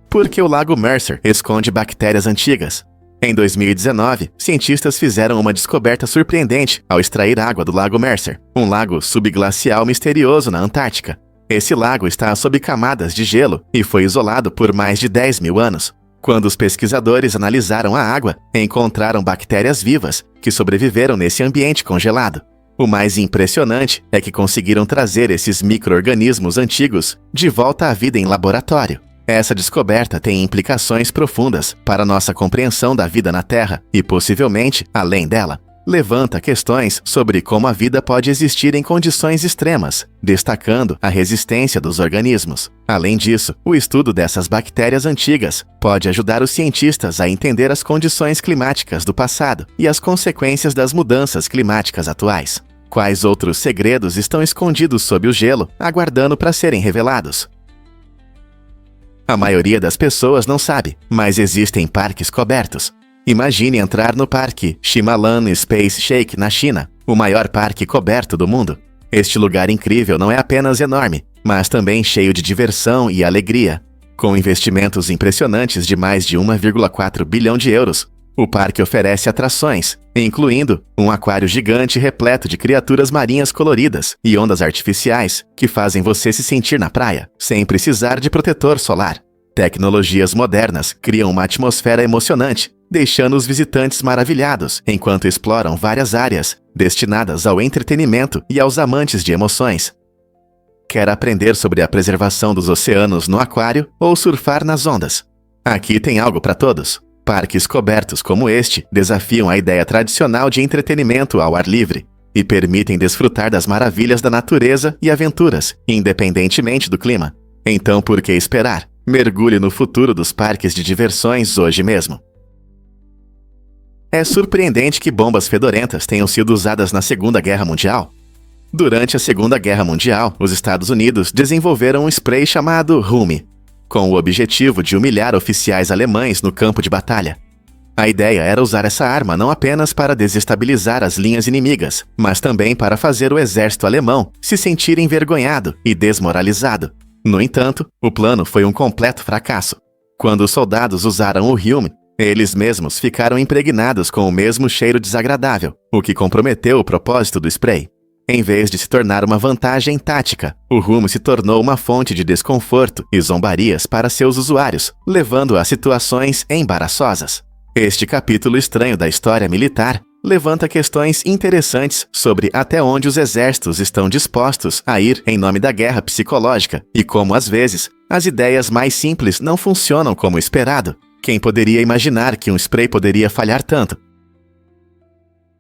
Por que o Lago Mercer esconde bactérias antigas? Em 2019, cientistas fizeram uma descoberta surpreendente ao extrair água do Lago Mercer, um lago subglacial misterioso na Antártica. Esse lago está sob camadas de gelo e foi isolado por mais de 10 mil anos. Quando os pesquisadores analisaram a água, encontraram bactérias vivas que sobreviveram nesse ambiente congelado. O mais impressionante é que conseguiram trazer esses micro-organismos antigos de volta à vida em laboratório. Essa descoberta tem implicações profundas para nossa compreensão da vida na Terra e, possivelmente, além dela. Levanta questões sobre como a vida pode existir em condições extremas, destacando a resistência dos organismos. Além disso, o estudo dessas bactérias antigas pode ajudar os cientistas a entender as condições climáticas do passado e as consequências das mudanças climáticas atuais. Quais outros segredos estão escondidos sob o gelo, aguardando para serem revelados? A maioria das pessoas não sabe, mas existem parques cobertos. Imagine entrar no parque Ximalan Space Shake na China, o maior parque coberto do mundo. Este lugar incrível não é apenas enorme, mas também cheio de diversão e alegria. Com investimentos impressionantes de mais de 1,4 bilhão de euros, o parque oferece atrações, incluindo um aquário gigante repleto de criaturas marinhas coloridas e ondas artificiais que fazem você se sentir na praia, sem precisar de protetor solar. Tecnologias modernas criam uma atmosfera emocionante, deixando os visitantes maravilhados enquanto exploram várias áreas destinadas ao entretenimento e aos amantes de emoções. Quer aprender sobre a preservação dos oceanos no aquário ou surfar nas ondas? Aqui tem algo para todos. Parques cobertos como este desafiam a ideia tradicional de entretenimento ao ar livre e permitem desfrutar das maravilhas da natureza e aventuras, independentemente do clima. Então, por que esperar? Mergulhe no futuro dos parques de diversões hoje mesmo. É surpreendente que bombas fedorentas tenham sido usadas na Segunda Guerra Mundial. Durante a Segunda Guerra Mundial, os Estados Unidos desenvolveram um spray chamado Hume, com o objetivo de humilhar oficiais alemães no campo de batalha. A ideia era usar essa arma não apenas para desestabilizar as linhas inimigas, mas também para fazer o exército alemão se sentir envergonhado e desmoralizado. No entanto, o plano foi um completo fracasso. Quando os soldados usaram o Hume, eles mesmos ficaram impregnados com o mesmo cheiro desagradável, o que comprometeu o propósito do spray. Em vez de se tornar uma vantagem tática, o Hume se tornou uma fonte de desconforto e zombarias para seus usuários, levando a situações embaraçosas. Este capítulo estranho da história militar levanta questões interessantes sobre até onde os exércitos estão dispostos a ir em nome da guerra psicológica e como, às vezes, as ideias mais simples não funcionam como esperado. Quem poderia imaginar que um spray poderia falhar tanto?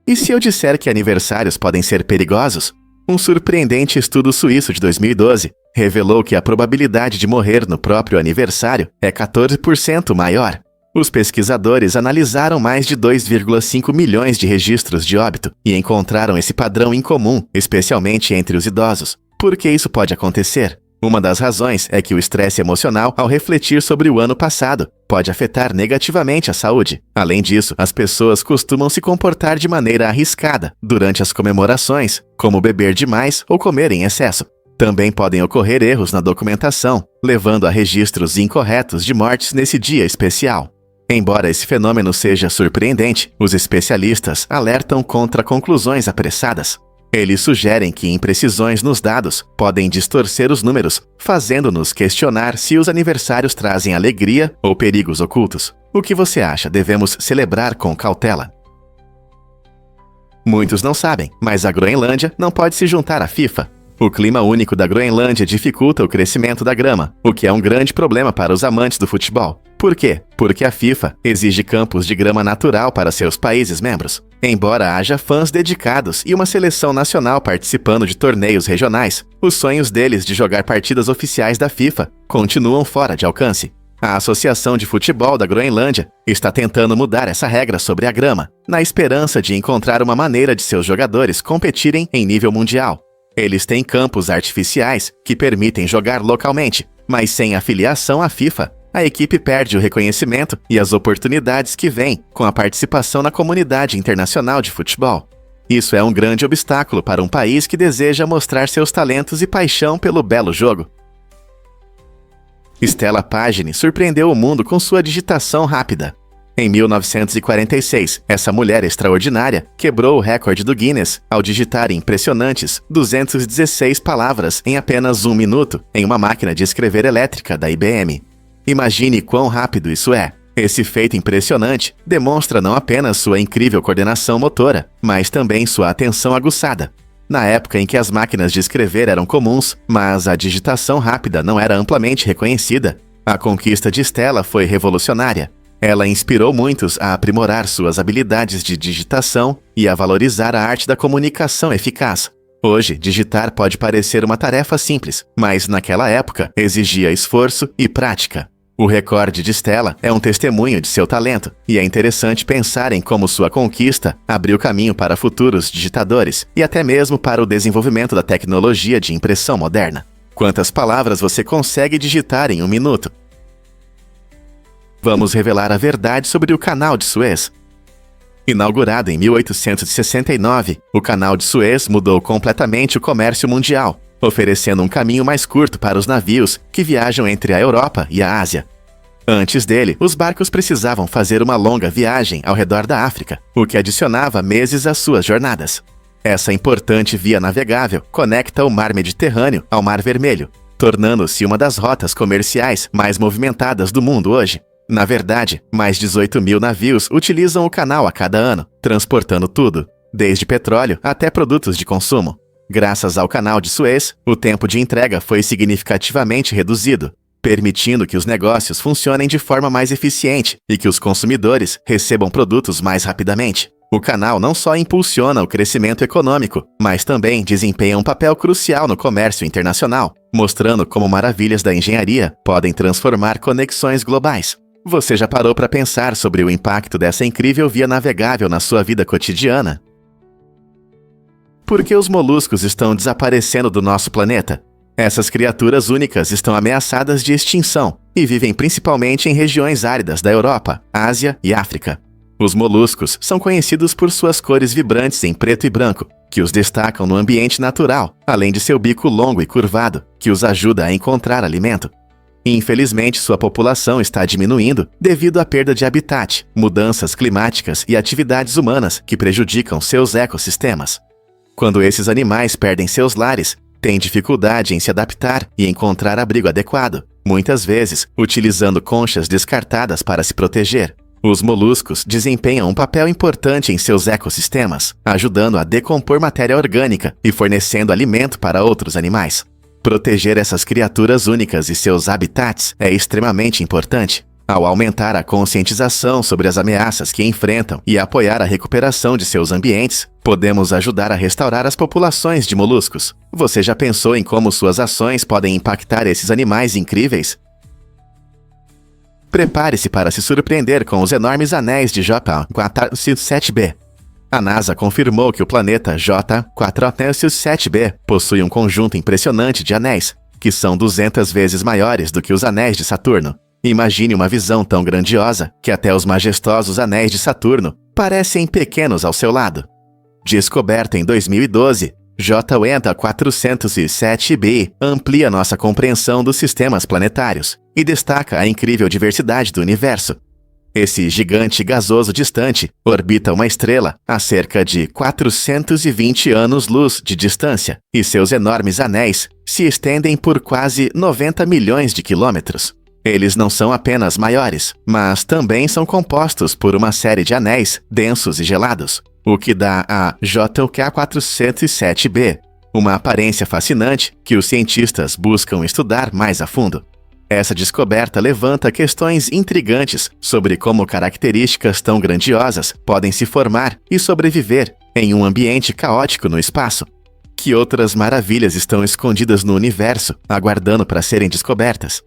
E se eu disser que aniversários podem ser perigosos? Um surpreendente estudo suíço de 2012 revelou que a probabilidade de morrer no próprio aniversário é 14% maior. Os pesquisadores analisaram mais de 2,5 milhões de registros de óbito e encontraram esse padrão incomum, especialmente entre os idosos. Por que isso pode acontecer? Uma das razões é que o estresse emocional, ao refletir sobre o ano passado, pode afetar negativamente a saúde. Além disso, as pessoas costumam se comportar de maneira arriscada durante as comemorações, como beber demais ou comer em excesso. Também podem ocorrer erros na documentação, levando a registros incorretos de mortes nesse dia especial. Embora esse fenômeno seja surpreendente, os especialistas alertam contra conclusões apressadas. Eles sugerem que imprecisões nos dados podem distorcer os números, fazendo-nos questionar se os aniversários trazem alegria ou perigos ocultos. O que você acha? Devemos celebrar com cautela? Muitos não sabem, mas a Groenlândia não pode se juntar à FIFA. O clima único da Groenlândia dificulta o crescimento da grama, o que é um grande problema para os amantes do futebol. Por quê? Porque a FIFA exige campos de grama natural para seus países membros. Embora haja fãs dedicados e uma seleção nacional participando de torneios regionais, os sonhos deles de jogar partidas oficiais da FIFA continuam fora de alcance. A Associação de Futebol da Groenlândia está tentando mudar essa regra sobre a grama, na esperança de encontrar uma maneira de seus jogadores competirem em nível mundial. Eles têm campos artificiais que permitem jogar localmente, mas sem afiliação à FIFA. a equipe perde o reconhecimento e as oportunidades que vêm com a participação na comunidade internacional de futebol. Isso é um grande obstáculo para um país que deseja mostrar seus talentos e paixão pelo belo jogo. Stella Pagini surpreendeu o mundo com sua digitação rápida. Em 1946, essa mulher extraordinária quebrou o recorde do Guinness ao digitar impressionantes 216 palavras em apenas 1 minuto em uma máquina de escrever elétrica da IBM. Imagine quão rápido isso é. Esse feito impressionante demonstra não apenas sua incrível coordenação motora, mas também sua atenção aguçada. Na época em que as máquinas de escrever eram comuns, mas a digitação rápida não era amplamente reconhecida, a conquista de Stella foi revolucionária. Ela inspirou muitos a aprimorar suas habilidades de digitação e a valorizar a arte da comunicação eficaz. Hoje, digitar pode parecer uma tarefa simples, mas naquela época exigia esforço e prática. O recorde de Stella é um testemunho de seu talento, e é interessante pensar em como sua conquista abriu caminho para futuros digitadores e até mesmo para o desenvolvimento da tecnologia de impressão moderna. Quantas palavras você consegue digitar em 1 minuto? Vamos revelar a verdade sobre o Canal de Suez. Inaugurado em 1869, o Canal de Suez mudou completamente o comércio mundial, oferecendo um caminho mais curto para os navios que viajam entre a Europa e a Ásia. Antes dele, os barcos precisavam fazer uma longa viagem ao redor da África, o que adicionava meses às suas jornadas. Essa importante via navegável conecta o Mar Mediterrâneo ao Mar Vermelho, tornando-se uma das rotas comerciais mais movimentadas do mundo hoje. Na verdade, mais 18 mil navios utilizam o canal a cada ano, transportando tudo, desde petróleo até produtos de consumo. Graças ao Canal de Suez, o tempo de entrega foi significativamente reduzido, permitindo que os negócios funcionem de forma mais eficiente e que os consumidores recebam produtos mais rapidamente. O canal não só impulsiona o crescimento econômico, mas também desempenha um papel crucial no comércio internacional, mostrando como maravilhas da engenharia podem transformar conexões globais. Você já parou para pensar sobre o impacto dessa incrível via navegável na sua vida cotidiana? Por que os moluscos estão desaparecendo do nosso planeta? Essas criaturas únicas estão ameaçadas de extinção e vivem principalmente em regiões áridas da Europa, Ásia e África. Os moluscos são conhecidos por suas cores vibrantes em preto e branco, que os destacam no ambiente natural, além de seu bico longo e curvado, que os ajuda a encontrar alimento. Infelizmente, sua população está diminuindo devido à perda de habitat, mudanças climáticas e atividades humanas que prejudicam seus ecossistemas. Quando esses animais perdem seus lares, têm dificuldade em se adaptar e encontrar abrigo adequado, muitas vezes utilizando conchas descartadas para se proteger. Os moluscos desempenham um papel importante em seus ecossistemas, ajudando a decompor matéria orgânica e fornecendo alimento para outros animais. Proteger essas criaturas únicas e seus habitats é extremamente importante. Ao aumentar a conscientização sobre as ameaças que enfrentam e apoiar a recuperação de seus ambientes, podemos ajudar a restaurar as populações de moluscos. Você já pensou em como suas ações podem impactar esses animais incríveis? Prepare-se para se surpreender com os enormes anéis de J47b. A NASA confirmou que o planeta J47b possui um conjunto impressionante de anéis, que são 200 vezes maiores do que os anéis de Saturno. Imagine uma visão tão grandiosa que até os majestosos anéis de Saturno parecem pequenos ao seu lado. Descoberto em 2012, J47b amplia nossa compreensão dos sistemas planetários e destaca a incrível diversidade do universo. Esse gigante gasoso distante orbita uma estrela a cerca de 420 anos-luz de distância, e seus enormes anéis se estendem por quase 90 milhões de quilômetros. Eles não são apenas maiores, mas também são compostos por uma série de anéis densos e gelados, o que dá a JK407b uma aparência fascinante que os cientistas buscam estudar mais a fundo. Essa descoberta levanta questões intrigantes sobre como características tão grandiosas podem se formar e sobreviver em um ambiente caótico no espaço. Que outras maravilhas estão escondidas no universo, aguardando para serem descobertas?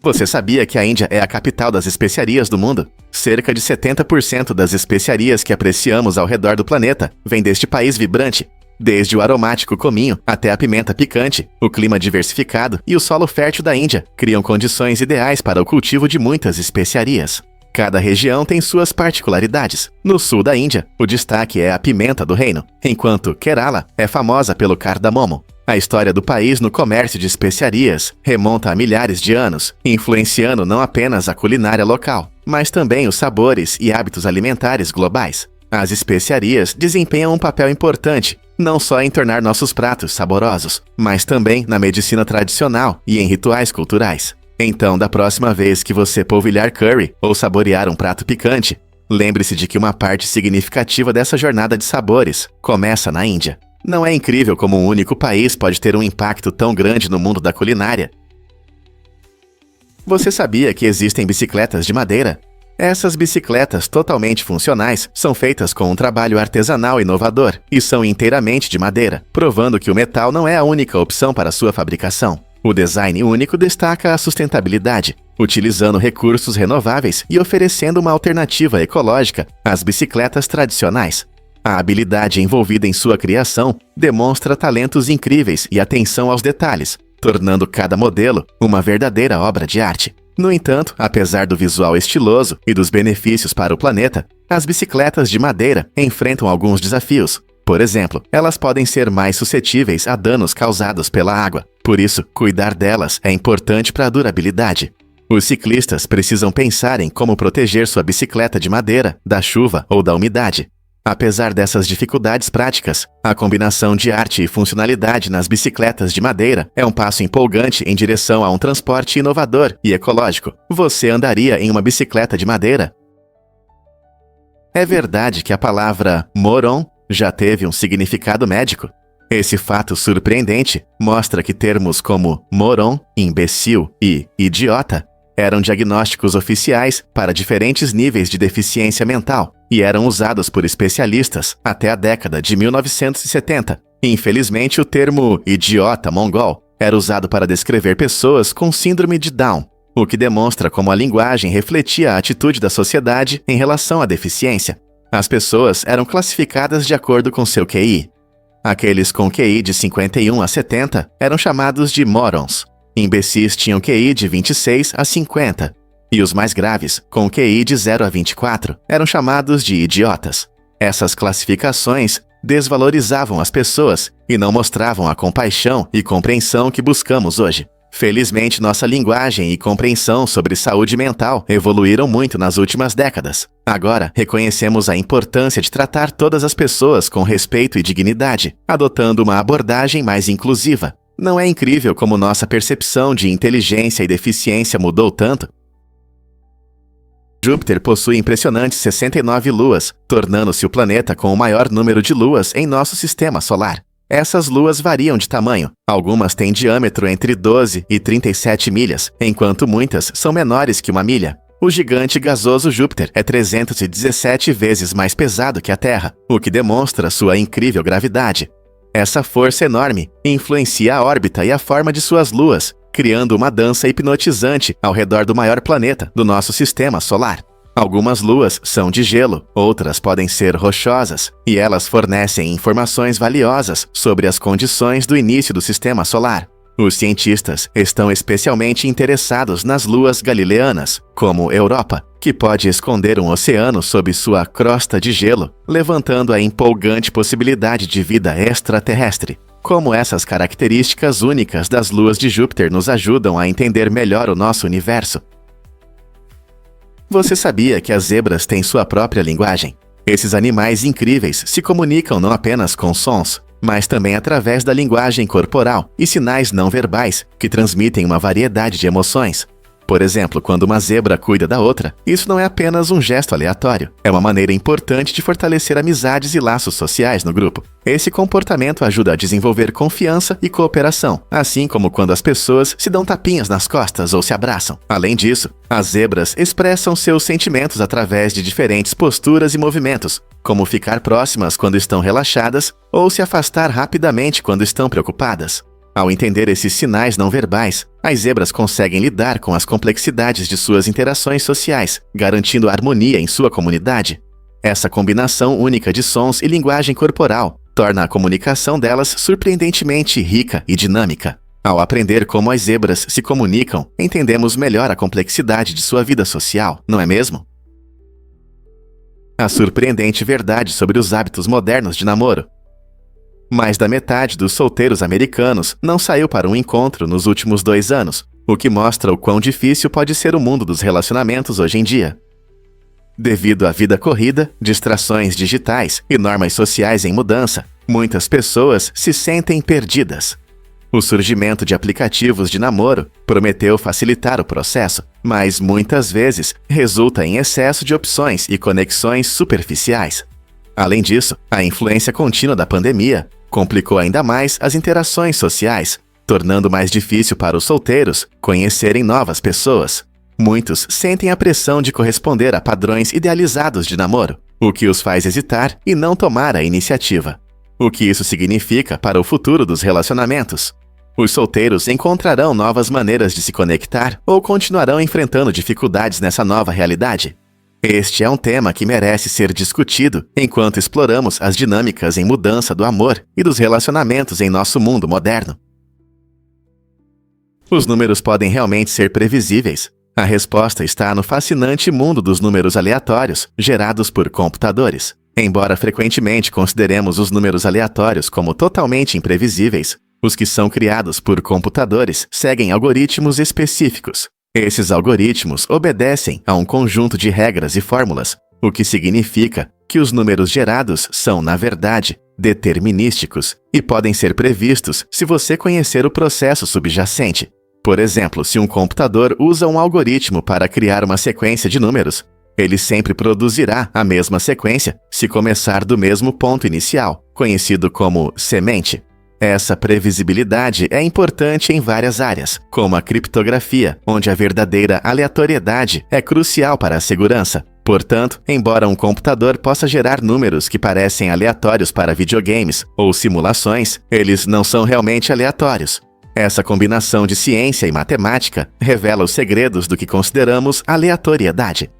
Você sabia que a Índia é a capital das especiarias do mundo? Cerca de 70% das especiarias que apreciamos ao redor do planeta vêm deste país vibrante. Desde o aromático cominho até a pimenta picante, o clima diversificado e o solo fértil da Índia criam condições ideais para o cultivo de muitas especiarias. Cada região tem suas particularidades. No sul da Índia, o destaque é a pimenta do reino, enquanto Kerala é famosa pelo cardamomo. A história do país no comércio de especiarias remonta a milhares de anos, influenciando não apenas a culinária local, mas também os sabores e hábitos alimentares globais. As especiarias desempenham um papel importante, não só em tornar nossos pratos saborosos, mas também na medicina tradicional e em rituais culturais. Então, da próxima vez que você polvilhar curry ou saborear um prato picante, lembre-se de que uma parte significativa dessa jornada de sabores começa na Índia. Não é incrível como um único país pode ter um impacto tão grande no mundo da culinária? Você sabia que existem bicicletas de madeira? Essas bicicletas totalmente funcionais são feitas com um trabalho artesanal inovador e são inteiramente de madeira, provando que o metal não é a única opção para sua fabricação. O design único destaca a sustentabilidade, utilizando recursos renováveis e oferecendo uma alternativa ecológica às bicicletas tradicionais. A habilidade envolvida em sua criação demonstra talentos incríveis e atenção aos detalhes, tornando cada modelo uma verdadeira obra de arte. No entanto, apesar do visual estiloso e dos benefícios para o planeta, as bicicletas de madeira enfrentam alguns desafios. Por exemplo, elas podem ser mais suscetíveis a danos causados pela água. Por isso, cuidar delas é importante para a durabilidade. Os ciclistas precisam pensar em como proteger sua bicicleta de madeira da chuva ou da umidade. Apesar dessas dificuldades práticas, a combinação de arte e funcionalidade nas bicicletas de madeira é um passo empolgante em direção a um transporte inovador e ecológico. Você andaria em uma bicicleta de madeira? É verdade que a palavra moron já teve um significado médico. Esse fato surpreendente mostra que termos como moron, imbecil e idiota eram diagnósticos oficiais para diferentes níveis de deficiência mental e eram usados por especialistas até a década de 1970. Infelizmente, o termo idiota mongol era usado para descrever pessoas com síndrome de Down, o que demonstra como a linguagem refletia a atitude da sociedade em relação à deficiência. As pessoas eram classificadas de acordo com seu QI. Aqueles com QI de 51 a 70 eram chamados de morons. Imbecis tinham QI de 26 a 50. E os mais graves, com QI de 0 a 24, eram chamados de idiotas. Essas classificações desvalorizavam as pessoas e não mostravam a compaixão e compreensão que buscamos hoje. Felizmente, nossa linguagem e compreensão sobre saúde mental evoluíram muito nas últimas décadas. Agora, reconhecemos a importância de tratar todas as pessoas com respeito e dignidade, adotando uma abordagem mais inclusiva. Não é incrível como nossa percepção de inteligência e deficiência mudou tanto? Júpiter possui impressionantes 69 luas, tornando-se o planeta com o maior número de luas em nosso sistema solar. Essas luas variam de tamanho. Algumas têm diâmetro entre 12 e 37 milhas, enquanto muitas são menores que 1 milha. O gigante gasoso Júpiter é 317 vezes mais pesado que a Terra, o que demonstra sua incrível gravidade. Essa força enorme influencia a órbita e a forma de suas luas, criando uma dança hipnotizante ao redor do maior planeta do nosso sistema solar. Algumas luas são de gelo, outras podem ser rochosas, e elas fornecem informações valiosas sobre as condições do início do sistema solar. Os cientistas estão especialmente interessados nas luas galileanas, como Europa, que pode esconder um oceano sob sua crosta de gelo, levantando a empolgante possibilidade de vida extraterrestre. Como essas características únicas das luas de Júpiter nos ajudam a entender melhor o nosso universo? Você sabia que as zebras têm sua própria linguagem? Esses animais incríveis se comunicam não apenas com sons, mas também através da linguagem corporal e sinais não verbais, que transmitem uma variedade de emoções. Por exemplo, quando uma zebra cuida da outra, isso não é apenas um gesto aleatório. É uma maneira importante de fortalecer amizades e laços sociais no grupo. Esse comportamento ajuda a desenvolver confiança e cooperação, assim como quando as pessoas se dão tapinhas nas costas ou se abraçam. Além disso, as zebras expressam seus sentimentos através de diferentes posturas e movimentos, como ficar próximas quando estão relaxadas ou se afastar rapidamente quando estão preocupadas. Ao entender esses sinais não verbais, as zebras conseguem lidar com as complexidades de suas interações sociais, garantindo harmonia em sua comunidade. Essa combinação única de sons e linguagem corporal torna a comunicação delas surpreendentemente rica e dinâmica. Ao aprender como as zebras se comunicam, entendemos melhor a complexidade de sua vida social, não é mesmo? A surpreendente verdade sobre os hábitos modernos de namoro. Mais da metade dos solteiros americanos não saiu para um encontro nos últimos 2 anos, o que mostra o quão difícil pode ser o mundo dos relacionamentos hoje em dia. Devido à vida corrida, distrações digitais e normas sociais em mudança, muitas pessoas se sentem perdidas. O surgimento de aplicativos de namoro prometeu facilitar o processo, mas muitas vezes resulta em excesso de opções e conexões superficiais. Além disso, a influência contínua da pandemia complicou ainda mais as interações sociais, tornando mais difícil para os solteiros conhecerem novas pessoas. Muitos sentem a pressão de corresponder a padrões idealizados de namoro, o que os faz hesitar e não tomar a iniciativa. O que isso significa para o futuro dos relacionamentos? Os solteiros encontrarão novas maneiras de se conectar ou continuarão enfrentando dificuldades nessa nova realidade? Este é um tema que merece ser discutido enquanto exploramos as dinâmicas em mudança do amor e dos relacionamentos em nosso mundo moderno. Os números podem realmente ser previsíveis. A resposta está no fascinante mundo dos números aleatórios gerados por computadores. Embora frequentemente consideremos os números aleatórios como totalmente imprevisíveis, os que são criados por computadores seguem algoritmos específicos. Esses algoritmos obedecem a um conjunto de regras e fórmulas, o que significa que os números gerados são, na verdade, determinísticos e podem ser previstos se você conhecer o processo subjacente. Por exemplo, se um computador usa um algoritmo para criar uma sequência de números, ele sempre produzirá a mesma sequência se começar do mesmo ponto inicial, conhecido como semente. Essa previsibilidade é importante em várias áreas, como a criptografia, onde a verdadeira aleatoriedade é crucial para a segurança. Portanto, embora um computador possa gerar números que parecem aleatórios para videogames ou simulações, eles não são realmente aleatórios. Essa combinação de ciência e matemática revela os segredos do que consideramos aleatoriedade.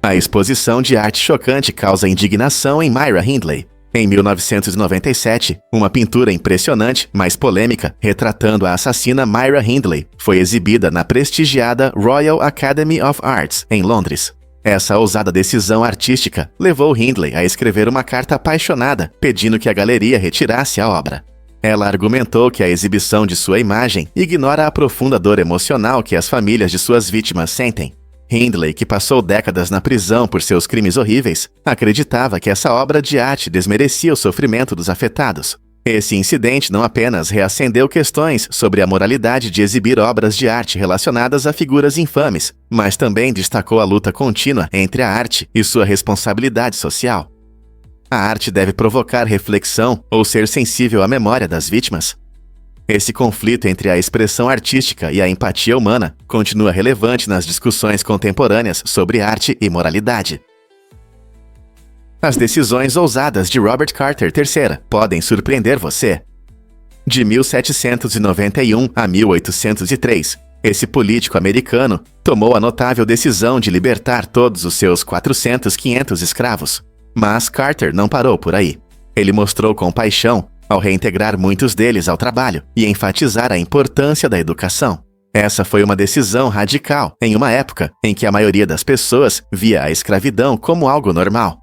A exposição de arte chocante causa indignação em Myra Hindley. Em 1997, uma pintura impressionante, mas polêmica, retratando a assassina Myra Hindley, foi exibida na prestigiada Royal Academy of Arts, em Londres. Essa ousada decisão artística levou Hindley a escrever uma carta apaixonada, pedindo que a galeria retirasse a obra. Ela argumentou que a exibição de sua imagem ignora a profunda dor emocional que as famílias de suas vítimas sentem. Hindley, que passou décadas na prisão por seus crimes horríveis, acreditava que essa obra de arte desmerecia o sofrimento dos afetados. Esse incidente não apenas reacendeu questões sobre a moralidade de exibir obras de arte relacionadas a figuras infames, mas também destacou a luta contínua entre a arte e sua responsabilidade social. A arte deve provocar reflexão ou ser sensível à memória das vítimas. Esse conflito entre a expressão artística e a empatia humana continua relevante nas discussões contemporâneas sobre arte e moralidade. As decisões ousadas de Robert Carter III podem surpreender você. De 1791 a 1803, esse político americano tomou a notável decisão de libertar todos os seus 500 escravos. Mas Carter não parou por aí. Ele mostrou compaixão ao reintegrar muitos deles ao trabalho e enfatizar a importância da educação. Essa foi uma decisão radical em uma época em que a maioria das pessoas via a escravidão como algo normal.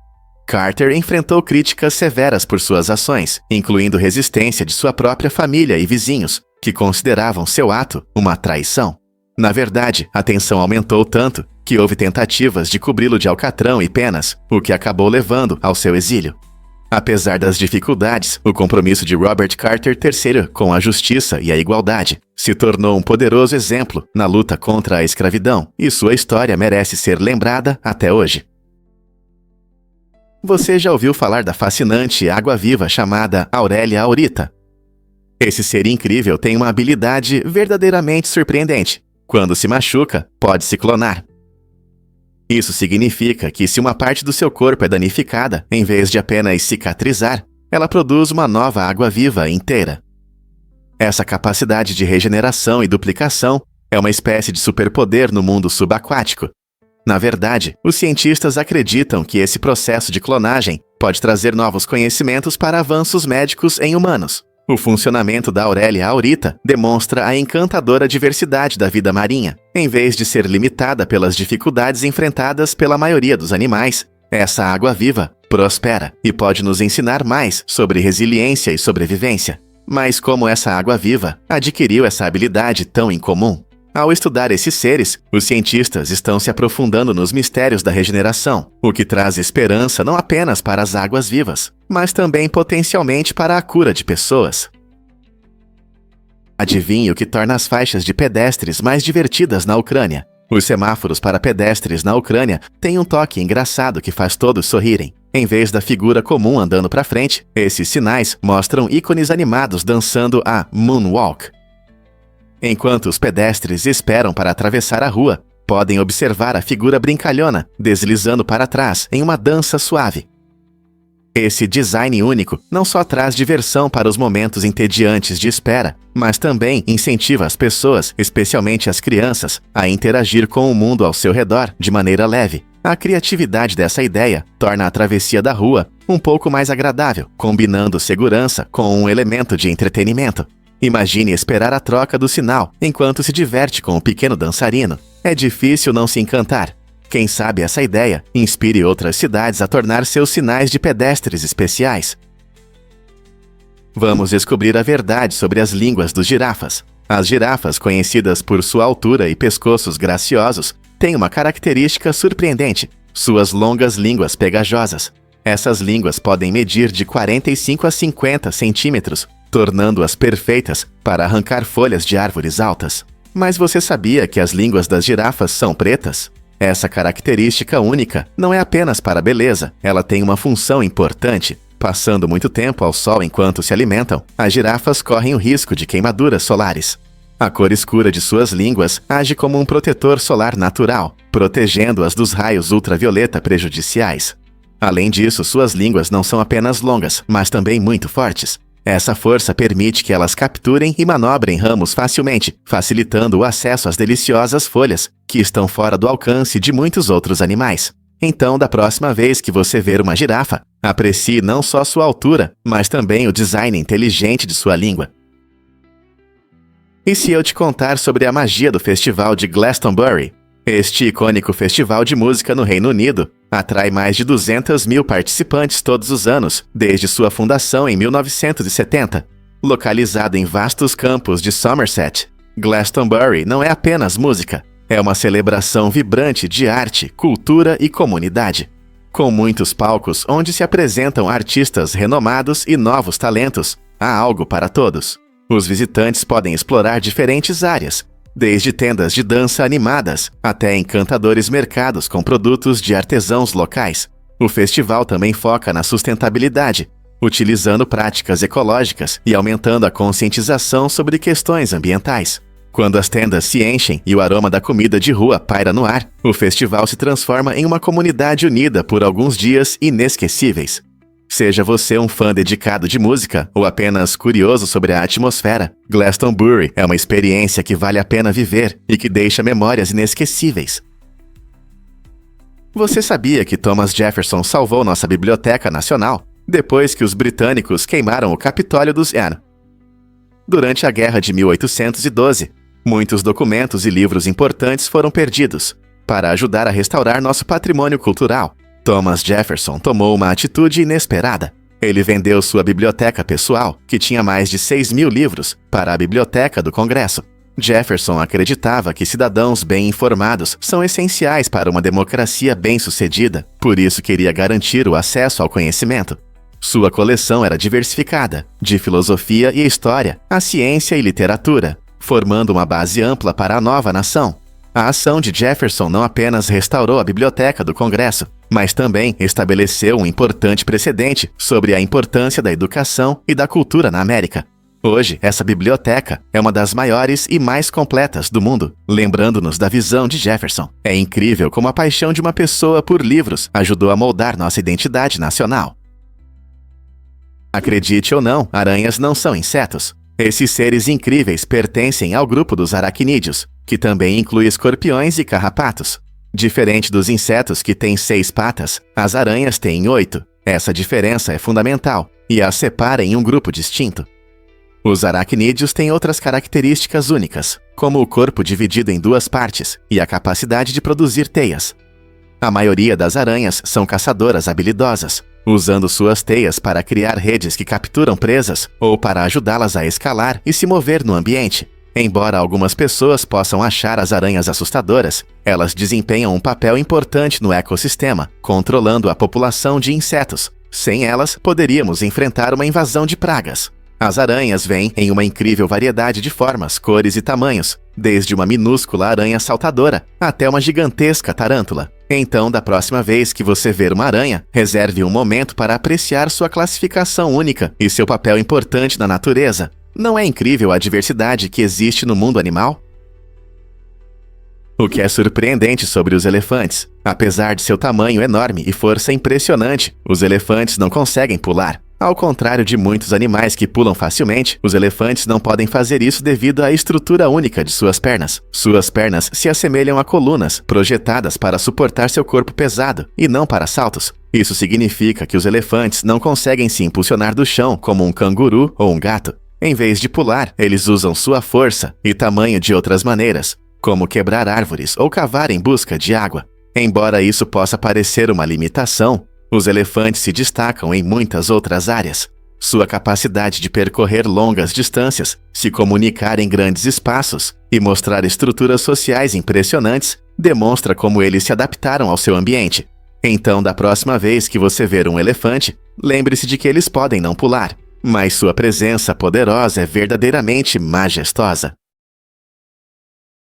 Carter enfrentou críticas severas por suas ações, incluindo resistência de sua própria família e vizinhos, que consideravam seu ato uma traição. Na verdade, a tensão aumentou tanto que houve tentativas de cobri-lo de alcatrão e penas, o que acabou levando ao seu exílio. Apesar das dificuldades, o compromisso de Robert Carter III com a justiça e a igualdade se tornou um poderoso exemplo na luta contra a escravidão, e sua história merece ser lembrada até hoje. Você já ouviu falar da fascinante água-viva chamada Aurelia aurita? Esse ser incrível tem uma habilidade verdadeiramente surpreendente. Quando se machuca, pode se clonar. Isso significa que se uma parte do seu corpo é danificada, em vez de apenas cicatrizar, ela produz uma nova água-viva inteira. Essa capacidade de regeneração e duplicação é uma espécie de superpoder no mundo subaquático. Na verdade, os cientistas acreditam que esse processo de clonagem pode trazer novos conhecimentos para avanços médicos em humanos. O funcionamento da Aurelia aurita demonstra a encantadora diversidade da vida marinha. Em vez de ser limitada pelas dificuldades enfrentadas pela maioria dos animais, essa água-viva prospera e pode nos ensinar mais sobre resiliência e sobrevivência. Mas como essa água-viva adquiriu essa habilidade tão incomum? Ao estudar esses seres, os cientistas estão se aprofundando nos mistérios da regeneração, o que traz esperança não apenas para as águas vivas, mas também potencialmente para a cura de pessoas. Adivinhe o que torna as faixas de pedestres mais divertidas na Ucrânia? Os semáforos para pedestres na Ucrânia têm um toque engraçado que faz todos sorrirem. Em vez da figura comum andando para frente, esses sinais mostram ícones animados dançando a moonwalk. Enquanto os pedestres esperam para atravessar a rua, podem observar a figura brincalhona deslizando para trás em uma dança suave. Esse design único não só traz diversão para os momentos entediantes de espera, mas também incentiva as pessoas, especialmente as crianças, a interagir com o mundo ao seu redor de maneira leve. A criatividade dessa ideia torna a travessia da rua um pouco mais agradável, combinando segurança com um elemento de entretenimento. Imagine esperar a troca do sinal enquanto se diverte com o pequeno dançarino. É difícil não se encantar. Quem sabe essa ideia inspire outras cidades a tornar seus sinais de pedestres especiais. Vamos descobrir a verdade sobre as línguas dos girafas. As girafas, conhecidas por sua altura e pescoços graciosos, têm uma característica surpreendente: suas longas línguas pegajosas. Essas línguas podem medir de 45 a 50 centímetros, tornando-as perfeitas para arrancar folhas de árvores altas. Mas você sabia que as línguas das girafas são pretas? Essa característica única não é apenas para a beleza, ela tem uma função importante. Passando muito tempo ao sol enquanto se alimentam, as girafas correm o risco de queimaduras solares. A cor escura de suas línguas age como um protetor solar natural, protegendo-as dos raios ultravioleta prejudiciais. Além disso, suas línguas não são apenas longas, mas também muito fortes. Essa força permite que elas capturem e manobrem ramos facilmente, facilitando o acesso às deliciosas folhas, que estão fora do alcance de muitos outros animais. Então, da próxima vez que você ver uma girafa, aprecie não só sua altura, mas também o design inteligente de sua língua. E se eu te contar sobre a magia do festival de Glastonbury? Este icônico festival de música no Reino Unido atrai mais de 200 mil participantes todos os anos, desde sua fundação em 1970. Localizado em vastos campos de Somerset, Glastonbury não é apenas música, é uma celebração vibrante de arte, cultura e comunidade. Com muitos palcos onde se apresentam artistas renomados e novos talentos, há algo para todos. Os visitantes podem explorar diferentes áreas, desde tendas de dança animadas até encantadores mercados com produtos de artesãos locais. O festival também foca na sustentabilidade, utilizando práticas ecológicas e aumentando a conscientização sobre questões ambientais. Quando as tendas se enchem e o aroma da comida de rua paira no ar, o festival se transforma em uma comunidade unida por alguns dias inesquecíveis. Seja você um fã dedicado de música ou apenas curioso sobre a atmosfera, Glastonbury é uma experiência que vale a pena viver e que deixa memórias inesquecíveis. Você sabia que Thomas Jefferson salvou nossa Biblioteca Nacional depois que os britânicos queimaram o Capitólio dos Estados Unidos? Durante a Guerra de 1812, muitos documentos e livros importantes foram perdidos. Para ajudar a restaurar nosso patrimônio cultural, Thomas Jefferson tomou uma atitude inesperada. Ele vendeu sua biblioteca pessoal, que tinha mais de 6.000 livros, para a Biblioteca do Congresso. Jefferson acreditava que cidadãos bem informados são essenciais para uma democracia bem-sucedida, por isso queria garantir o acesso ao conhecimento. Sua coleção era diversificada, de filosofia e história, a ciência e literatura, formando uma base ampla para a nova nação. A ação de Jefferson não apenas restaurou a Biblioteca do Congresso, mas também estabeleceu um importante precedente sobre a importância da educação e da cultura na América. Hoje, essa biblioteca é uma das maiores e mais completas do mundo, lembrando-nos da visão de Jefferson. É incrível como a paixão de uma pessoa por livros ajudou a moldar nossa identidade nacional. Acredite ou não, aranhas não são insetos. Esses seres incríveis pertencem ao grupo dos aracnídeos, que também inclui escorpiões e carrapatos. Diferente dos insetos que têm 6 patas, as aranhas têm 8. Essa diferença é fundamental e as separa em um grupo distinto. Os aracnídeos têm outras características únicas, como o corpo dividido em 2 partes e a capacidade de produzir teias. A maioria das aranhas são caçadoras habilidosas, usando suas teias para criar redes que capturam presas ou para ajudá-las a escalar e se mover no ambiente. Embora algumas pessoas possam achar as aranhas assustadoras, elas desempenham um papel importante no ecossistema, controlando a população de insetos. Sem elas, poderíamos enfrentar uma invasão de pragas. As aranhas vêm em uma incrível variedade de formas, cores e tamanhos, desde uma minúscula aranha saltadora até uma gigantesca tarântula. Então, da próxima vez que você ver uma aranha, reserve um momento para apreciar sua classificação única e seu papel importante na natureza. Não é incrível a diversidade que existe no mundo animal? O que é surpreendente sobre os elefantes? Apesar de seu tamanho enorme e força impressionante, os elefantes não conseguem pular. Ao contrário de muitos animais que pulam facilmente, os elefantes não podem fazer isso devido à estrutura única de suas pernas. Suas pernas se assemelham a colunas projetadas para suportar seu corpo pesado e não para saltos. Isso significa que os elefantes não conseguem se impulsionar do chão como um canguru ou um gato. Em vez de pular, eles usam sua força e tamanho de outras maneiras, como quebrar árvores ou cavar em busca de água. Embora isso possa parecer uma limitação, os elefantes se destacam em muitas outras áreas. Sua capacidade de percorrer longas distâncias, se comunicar em grandes espaços e mostrar estruturas sociais impressionantes demonstra como eles se adaptaram ao seu ambiente. Então, da próxima vez que você ver um elefante, lembre-se de que eles podem não pular, mas sua presença poderosa é verdadeiramente majestosa.